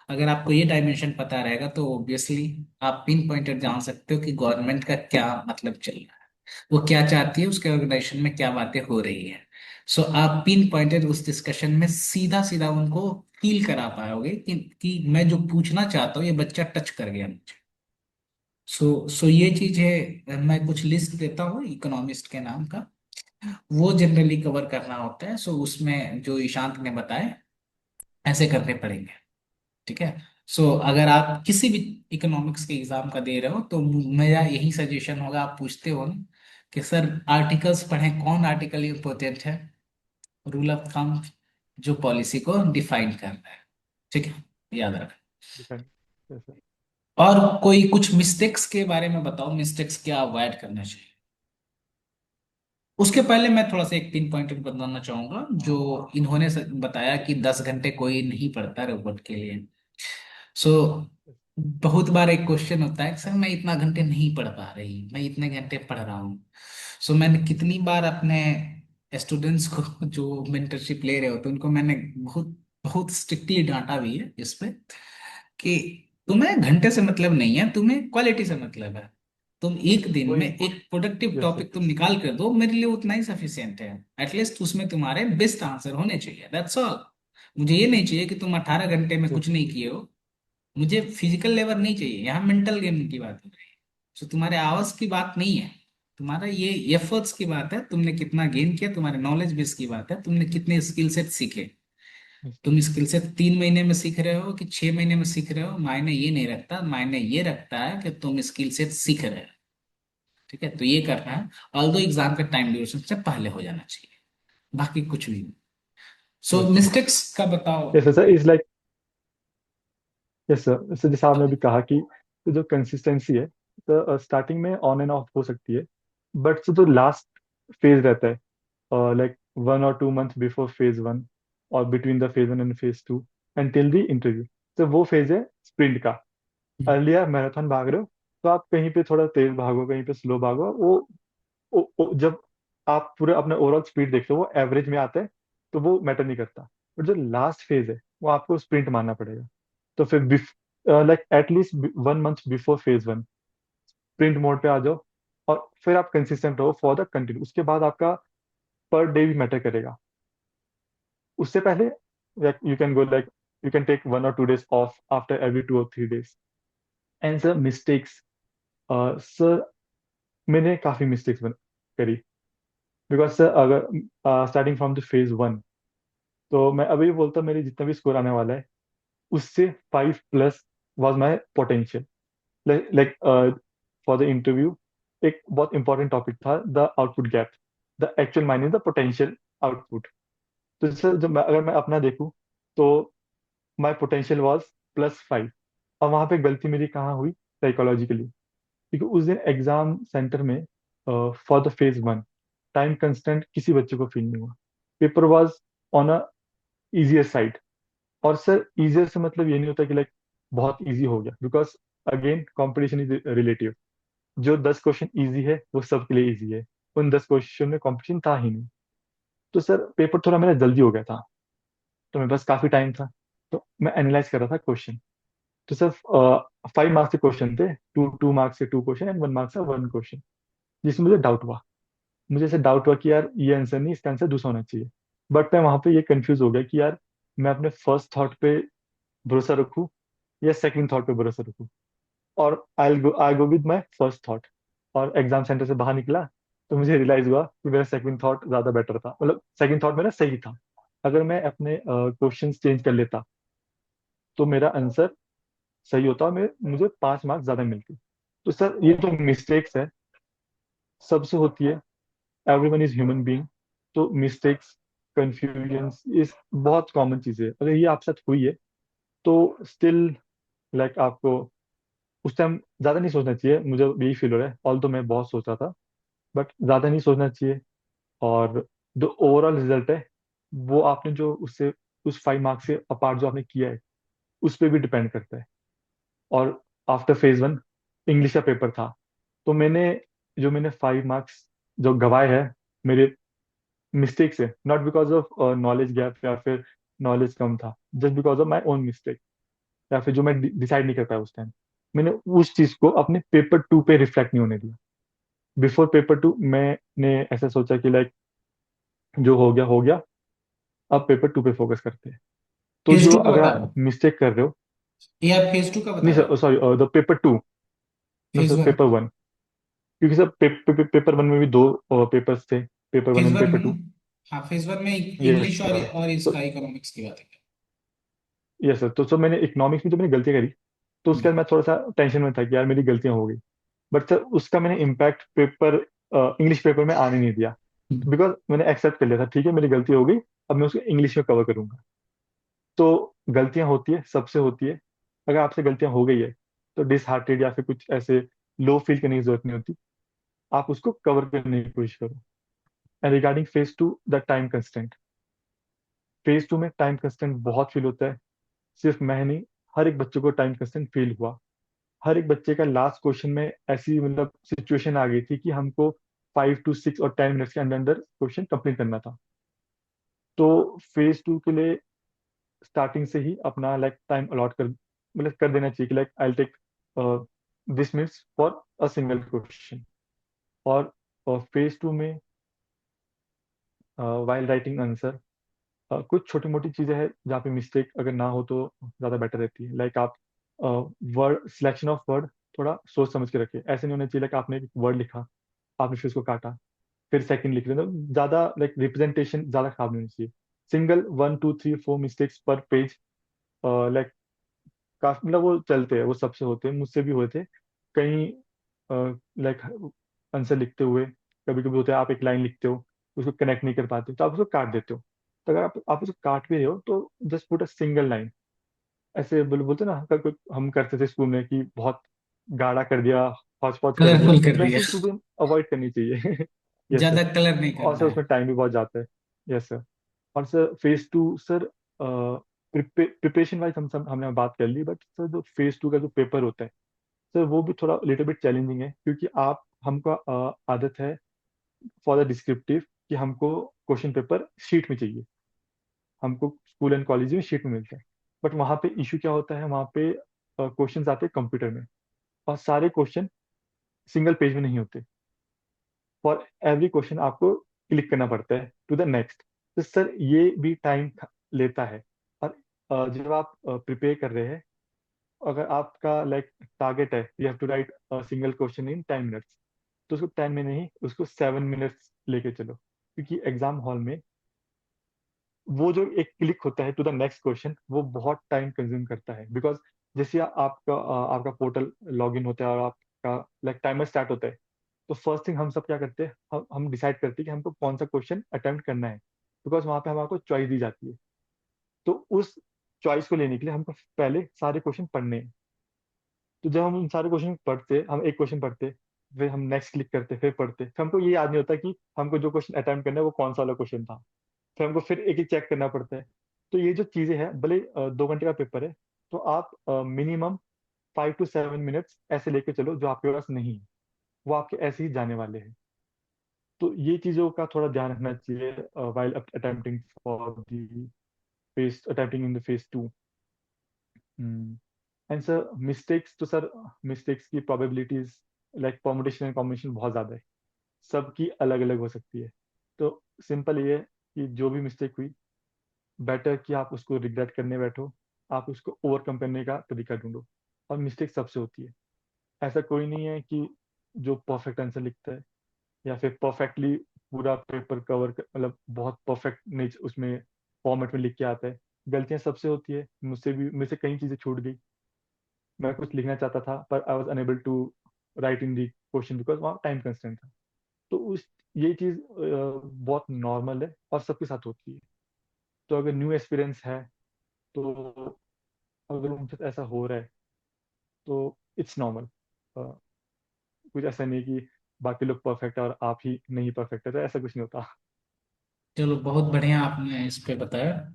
अगर आपको ये डायमेंशन पता रहेगा तो ऑब्वियसली आप पिन पॉइंटेड जान सकते हो कि गवर्नमेंट का क्या मतलब चल रहा है, वो क्या चाहती है, उसके ऑर्गेनाइजेशन में क्या बातें हो रही है। सो आप पिन पॉइंटेड उस डिस्कशन में सीधा सीधा उनको फील करा पाओगे कि मैं जो पूछना चाहता हूँ ये बच्चा टच कर गया मुझे। सो ये चीज है, मैं कुछ लिस्ट देता हूँ इकोनॉमिस्ट के नाम का, वो जनरली कवर करना होता है। सो उसमें जो ईशांत ने बताए ऐसे करने पड़ेंगे। ठीक है। सो अगर आप किसी भी इकोनॉमिक्स के एग्जाम का दे रहे हो तो मेरा यही सजेशन होगा, आप पूछते हो ना कि सर आर्टिकल्स पढ़ें, कौन आर्टिकल इंपॉर्टेंट है, रूल ऑफ थंब जो पॉलिसी को डिफाइन कर रहा है। ठीक है, याद रखें। डिफेंड। Yes sir. और कोई कुछ मिस्टेक्स के बारे में बताओ, मिस्टेक्स क्या अवॉइड करना चाहिए। उसके पहले मैं थोड़ा सा एक पिन पॉइंट बताना चाहूंगा, जो इन्होंने बताया कि 10 घंटे कोई नहीं पढ़ता रोबोट के लिए। सो बहुत बार एक क्वेश्चन होता है कि सर मैं इतना घंटे नहीं पढ़ पा रही, मैं इतने घंटे पढ़ रहा हूँ। सो मैंने कितनी बार अपने स्टूडेंट्स को जो मेंटरशिप ले रहे होते उनको मैंने बहुत बहुत स्ट्रिक्टली डांटा भी है इस पे कि तुम्हें घंटे से मतलब नहीं है, तुम्हें क्वालिटी से मतलब है। तुम एक दिन वो में एक प्रोडक्टिव यस सर। टॉपिक तुम निकाल कर दो, मेरे लिए उतना ही सफिशियंट है। एटलीस्ट उसमें तुम्हारे बेस्ट आंसर होने चाहिए, दैट्स ऑल। मुझे ये नहीं चाहिए कि तुम 18 घंटे में यस कुछ नहीं किए हो। मुझे फिजिकल लेबर नहीं चाहिए, यहाँ मेंटल गेम की बात हो रही है। तो तुम्हारे आवाज की बात नहीं है, तुम्हारा ये एफर्ट्स की बात है, तुमने कितना गेन किया, तुम्हारे नॉलेज बेस की बात है, तुमने कितने स्किल सेट सीखे। यस। तुम स्किल सेट 3 महीने में सीख रहे हो कि 6 महीने में सीख रहे हो, मायने ये नहीं रखता, मायने ये रखता है कि तुम स्किल सेट सीख रहे हो। ठीक है, तो ये करना है। ऑल्दो एग्जाम के टाइम ड्यूरेशन से पहले हो जाना चाहिए, बाकी कुछ भी नहीं। So yes sir. मिस्टेक्स का बताओ। Yes sir is like. Yes sir, sir जैसे आपने भी कहा कि तो जो कंसिस्टेंसी है, तो स्टार्टिंग में ऑन एंड ऑफ हो सकती है, बट जो लास्ट फेज रहता है, like 1 or 2 months before phase one, और between the phase one and phase two, until the interview, तो वो फेज है स्प्रिंट का। अर्लियर मैराथन भाग रहे हो, तो आप कहीं पे थोड़ा तेज भागो, कहीं पे स्लो भागो, जब आप पूरे अपना ओवरऑल स्पीड देखते हो वो एवरेज में आता है, तो वो मैटर नहीं करता। बट जो लास्ट फेज है वो आपको स्प्रिंट मानना पड़ेगा। तो फिर like at least 1 month before phase one sprint mode पे आ जाओ, और फिर आप कंसिस्टेंट रहो फॉर द कंटिन्यू। उसके बाद आपका पर डे भी मैटर करेगा। उससे पहले you can go like, you can take 1 or 2 days off after every 2 or 3 days। And sir mistakes, sir मैंने काफी मिस्टेक्स करी, बिकॉज सर अगर starting from the phase one, तो मैं अभी बोलता हूँ मेरी जितना भी स्कोर आने वाला है उससे 5+ was my potential. Like for the interview एक बहुत इंपॉर्टेंट टॉपिक था the output gap, the actual minus the potential output. तो सर जब अगर मैं अपना देखूं, तो माई पोटेंशियल वॉज +5। और वहां पे गलती मेरी कहाँ हुई साइकोलॉजिकली, क्योंकि उस दिन एग्जाम सेंटर में for the phase one time constant किसी बच्चे को फील नहीं हुआ। Paper was on a easier side. और सर इजियर से मतलब ये नहीं होता कि लाइक बहुत इजी हो गया, because again competition is relative. जो 10 क्वेश्चन इजी है वो सबके लिए इजी है, उन 10 क्वेश्चन में कंपटीशन था ही नहीं। तो सर पेपर थोड़ा मेरा जल्दी हो गया था, तो मेरे पास काफी टाइम था, तो मैं एनालाइज कर रहा था क्वेश्चन। तो सर 5 मार्क्स के क्वेश्चन थे, 2 2 मार्क्स के 2 क्वेश्चन एंड 1 मार्क्स का 1 क्वेश्चन, जिसमें मुझे डाउट हुआ। मुझे ऐसे डाउट हुआ कि यार ये आंसर नहीं, इसका आंसर दूसरा होना चाहिए। बट मैं वहां पे ये कंफ्यूज हो गया कि यार मैं अपने फर्स्ट थॉट पे भरोसा रखूं या सेकंड थॉट पे भरोसा रखूं। और I go with my first thought. और एग्जाम सेंटर से बाहर निकला तो मुझे रियलाइज हुआ कि मेरा सेकंड थॉट ज्यादा बेटर था, मतलब सेकंड थॉट मेरा सही था। अगर मैं अपने क्वेश्चन चेंज कर लेता तो मेरा आंसर सही होता और मुझे 5 मार्क्स ज्यादा मिलते। तो सर ये जो मिस्टेक्स है सबसे होती है, एवरीवन इज ह्यूमन बीइंग। तो मिस्टेक्स, कंफ्यूजन इस बहुत कॉमन चीज है। अगर ये आपके साथ हुई है तो स्टिल लाइक आपको उस टाइम ज्यादा नहीं सोचना चाहिए। मुझे यही फील हो रहा है, ऑल तो मैं बहुत सोच रहा था, बट ज्यादा नहीं सोचना चाहिए। और जो ओवरऑल रिजल्ट है वो आपने जो उससे उस 5 मार्क्स से अपार्ट जो आपने किया है उस पर भी डिपेंड करता है। और आफ्टर फेज 1 इंग्लिश का पेपर था, तो मैंने 5 मार्क्स जो गवाए हैं मेरे मिस्टेक से, not because of knowledge gap या फिर नॉलेज कम था, just because of my own mistake, या फिर जो मैं डिसाइड नहीं कर पाया उस टाइम, मैंने उस चीज को अपने पेपर 2 पे रिफ्लेक्ट नहीं होने दिया। बिफोर पेपर 2 मैंने ऐसा सोचा कि लाइक जो हो गया हो गया, अब पेपर 2 पे फोकस करते हैं। तो फेज जो टू का अगर बता आप रहे हो? मिस्टेक कर रहे हो, ये आप फेज टू का बता नहीं रहे हो? Sir sorry, the paper 2, no phase sir one? Paper 1। क्योंकि सर पेपर 1 में भी दो पेपर्स थे, पेपर 1 फेज एंड वन में पेपर ना? 2। हाँ, फेज वन में यस इंग्लिश सर। और तो इसका इकोनॉमिक्स की बात है। यस सर, तो सर मैंने इकोनॉमिक्स में जो मैंने गलतियां करी, तो उसके हम्म, बाद मैं थोड़ा सा टेंशन में था कि यार मेरी गलतियां हो गई। बट सर उसका मैंने इम्पैक्ट पेपर इंग्लिश पेपर में आने नहीं दिया, हम्म। बिकॉज मैंने एक्सेप्ट कर लिया था, ठीक है मेरी गलती हो गई, अब मैं उसको इंग्लिश में कवर करूंगा। तो गलतियां होती है, सबसे होती है। अगर आपसे गलतियां हो गई है तो डिसहार्टेड या फिर कुछ ऐसे लो फील करने की जरूरत नहीं होती, आप उसको कवर करने की कोशिश करो। And regarding phase 2, the time constant, phase 2 में टाइम कंस्टेंट बहुत फील होता है। सिर्फ मैं नहीं, हर एक बच्चे को टाइम कंस्टेंट फील हुआ। हर एक बच्चे का लास्ट क्वेश्चन में ऐसी मतलब सिचुएशन आ गई थी कि हमको 5 to 6 और 10 मिनट्स के अंदर अंदर क्वेश्चन कंप्लीट करना था। तो फेज 2 के लिए स्टार्टिंग से ही अपना लाइक टाइम अलॉट कर, मतलब कर देना चाहिए कि like I take this minutes for a single question. और फेज 2 में वाइल राइटिंग आंसर कुछ छोटी मोटी चीजें हैं जहाँ पे मिस्टेक अगर ना हो तो ज्यादा बेटर रहती है। लाइक आप वर्ड सिलेक्शन ऑफ वर्ड थोड़ा सोच समझ के रखिए। ऐसे नहीं होना चाहिए लाइक आपने एक वर्ड लिखा, आपने फिर उसको काटा, फिर सेकंड लिख रहे हो, ज्यादा लाइक रिप्रेजेंटेशन ज्यादा खराब नहीं होनी चाहिए। सिंगल 1 2 3 4 मिस्टेक्स पर पेज, लाइक काफी मतलब वो चलते हैं, वो सबसे होते हैं, मुझसे भी हुए थे कहीं। लाइक आंसर लिखते हुए कभी कभी होता है आप एक लाइन लिखते हो, उसको कनेक्ट नहीं कर पाते तो आप उसको काट देते हो। तो अगर आप उसको काट भी रहे हो तो just put a single line. ऐसे बोलते ना, हम करते थे स्कूल में कि बहुत गाढ़ा कर दिया, हौच पौच कर दिया, कलरफुल कर दिया। वैसी चीजें अवॉइड करनी चाहिए। Yes sir. ज्यादा कलर नहीं और करना सर है। उसमें टाइम भी बहुत जाता है। Yes sir. और sir phase 2 sir, preparation wise हमने बात कर ली, बट सर जो फेज 2 का जो पेपर होता है सर वो भी थोड़ा लिटिल बिट चैलेंजिंग है, क्योंकि आप हमको आदत है फॉर द डिस्क्रिप्टिव कि हमको क्वेश्चन पेपर शीट में चाहिए, हमको स्कूल एंड कॉलेज में शीट में मिलता है। बट वहाँ पे इशू क्या होता है, वहाँ पे क्वेश्चन आते हैं कंप्यूटर में, और सारे क्वेश्चन सिंगल पेज में नहीं होते। फॉर एवरी क्वेश्चन आपको क्लिक करना पड़ता है टू द नेक्स्ट। तो सर ये भी टाइम लेता है। और जब आप प्रिपेयर कर रहे हैं, अगर आपका लाइक टारगेट है you have to write single question in 10 minutes, तो उसको 10 में नहीं, उसको 7 मिनट्स लेके चलो, क्योंकि एग्जाम हॉल में वो जो एक क्लिक होता है टू द नेक्स्ट क्वेश्चन वो बहुत टाइम कंज्यूम करता है। बिकॉज जैसे आपका पोर्टल लॉग इन होता है और आपका लाइक टाइमर स्टार्ट होता है, तो फर्स्ट थिंग हम सब क्या करते हैं, हम डिसाइड करते हैं कि हमको कौन सा क्वेश्चन अटेम्प्ट करना है, बिकॉज वहां पे हमको चॉइस दी जाती है। तो उस चॉइस को लेने के लिए हमको पहले सारे क्वेश्चन पढ़ने हैं। तो जब हम उन सारे क्वेश्चन पढ़ते, हम एक क्वेश्चन पढ़ते, फिर हम नेक्स्ट क्लिक करते, फिर पढ़ते, फिर हमको ये याद नहीं होता कि हमको जो क्वेश्चन अटेम्प्ट करना है वो कौन सा वाला क्वेश्चन था, फिर हमको फिर एक एक चेक करना पड़ता है। तो ये जो चीजें हैं, भले 2 घंटे का पेपर है, तो आप मिनिमम 5 to 7 मिनट्स ऐसे लेके चलो जो आपके पास नहीं है, वो आपके ऐसे ही जाने वाले हैं। तो ये चीज़ों का थोड़ा ध्यान रखना चाहिए while attempting for the phase attempting in the phase 2. And sir mistakes तो सर मिस्टेक्स की probabilities like permutation and combination बहुत ज़्यादा है, सबकी अलग अलग हो सकती है। तो सिंपल ये है कि जो भी मिस्टेक हुई, बेटर कि आप उसको रिग्रेट करने बैठो, आप उसको ओवरकम करने का तरीका ढूंढो। और मिस्टेक सबसे होती है, ऐसा कोई नहीं है कि जो परफेक्ट आंसर लिखता है या फिर परफेक्टली पूरा पेपर कवर मतलब बहुत परफेक्ट नेचर उसमें फॉर्मेट में लिख के आता है। गलतियां सबसे होती है, मुझसे भी, मुझसे कई चीजें छूट गई। मैं कुछ लिखना चाहता था पर I was unable to write in the question because वहाँ टाइम कंस्टेंट था। तो उस ये चीज बहुत नॉर्मल है और सबके साथ होती है। तो अगर न्यू एक्सपीरियंस है, तो अगर उनके साथ ऐसा हो रहा है तो इट्स नॉर्मल। कुछ ऐसा नहीं कि बाकी लोग परफेक्ट है और आप ही नहीं परफेक्ट है, तो ऐसा कुछ नहीं होता। चलो बहुत बढ़िया आपने इस पे बताया।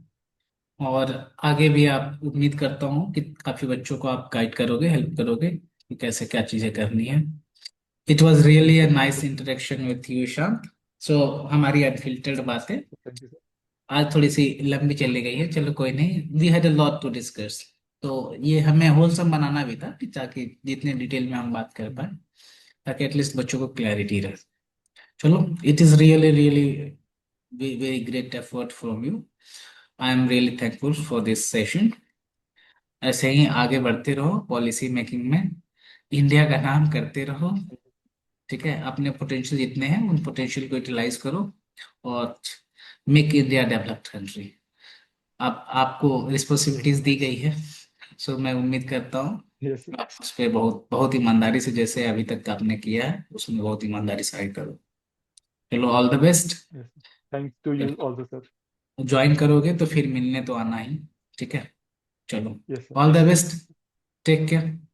और आगे भी आप उम्मीद करता हूँ कि काफी बच्चों को आप गाइड करोगे, हेल्प करोगे कि कैसे क्या चीजें करनी है। It was really a nice interaction with you शांत। सो हमारी अनफिल्टर्ड बातें थैंक यू सर। आज थोड़ी सी लंबी चली गई है, चलो कोई नहीं, we had a lot to discuss. तो ये हमें होलसम बनाना भी था कि ताकि जितने डिटेल में हम बात कर पाए, ताकि एटलीस्ट बच्चों को क्लैरिटी रहे। चलो, it is really really very great effort from you. I am really thankful for this session. ऐसे ही आगे बढ़ते रहो पॉलिसी मेकिंग में, इंडिया का नाम करते रहो। ठीक है, अपने पोटेंशियल जितने हैं उन पोटेंशियल को यूटिलाइज करो और मेक इंडिया डेवलप्ड कंट्री। आप आपको रिस्पॉन्सिबिलिटीज दी गई है। सो मैं उम्मीद करता हूँ यस आप उस पर बहुत बहुत ईमानदारी से, जैसे अभी तक आपने किया है उसमें बहुत ईमानदारी से आगे करो। चलो, all the best. Yes, thanks to you also sir. Join करोगे तो फिर मिलने तो आना ही। ठीक है, चलो, yes sir, all the thank you. Best. Take care.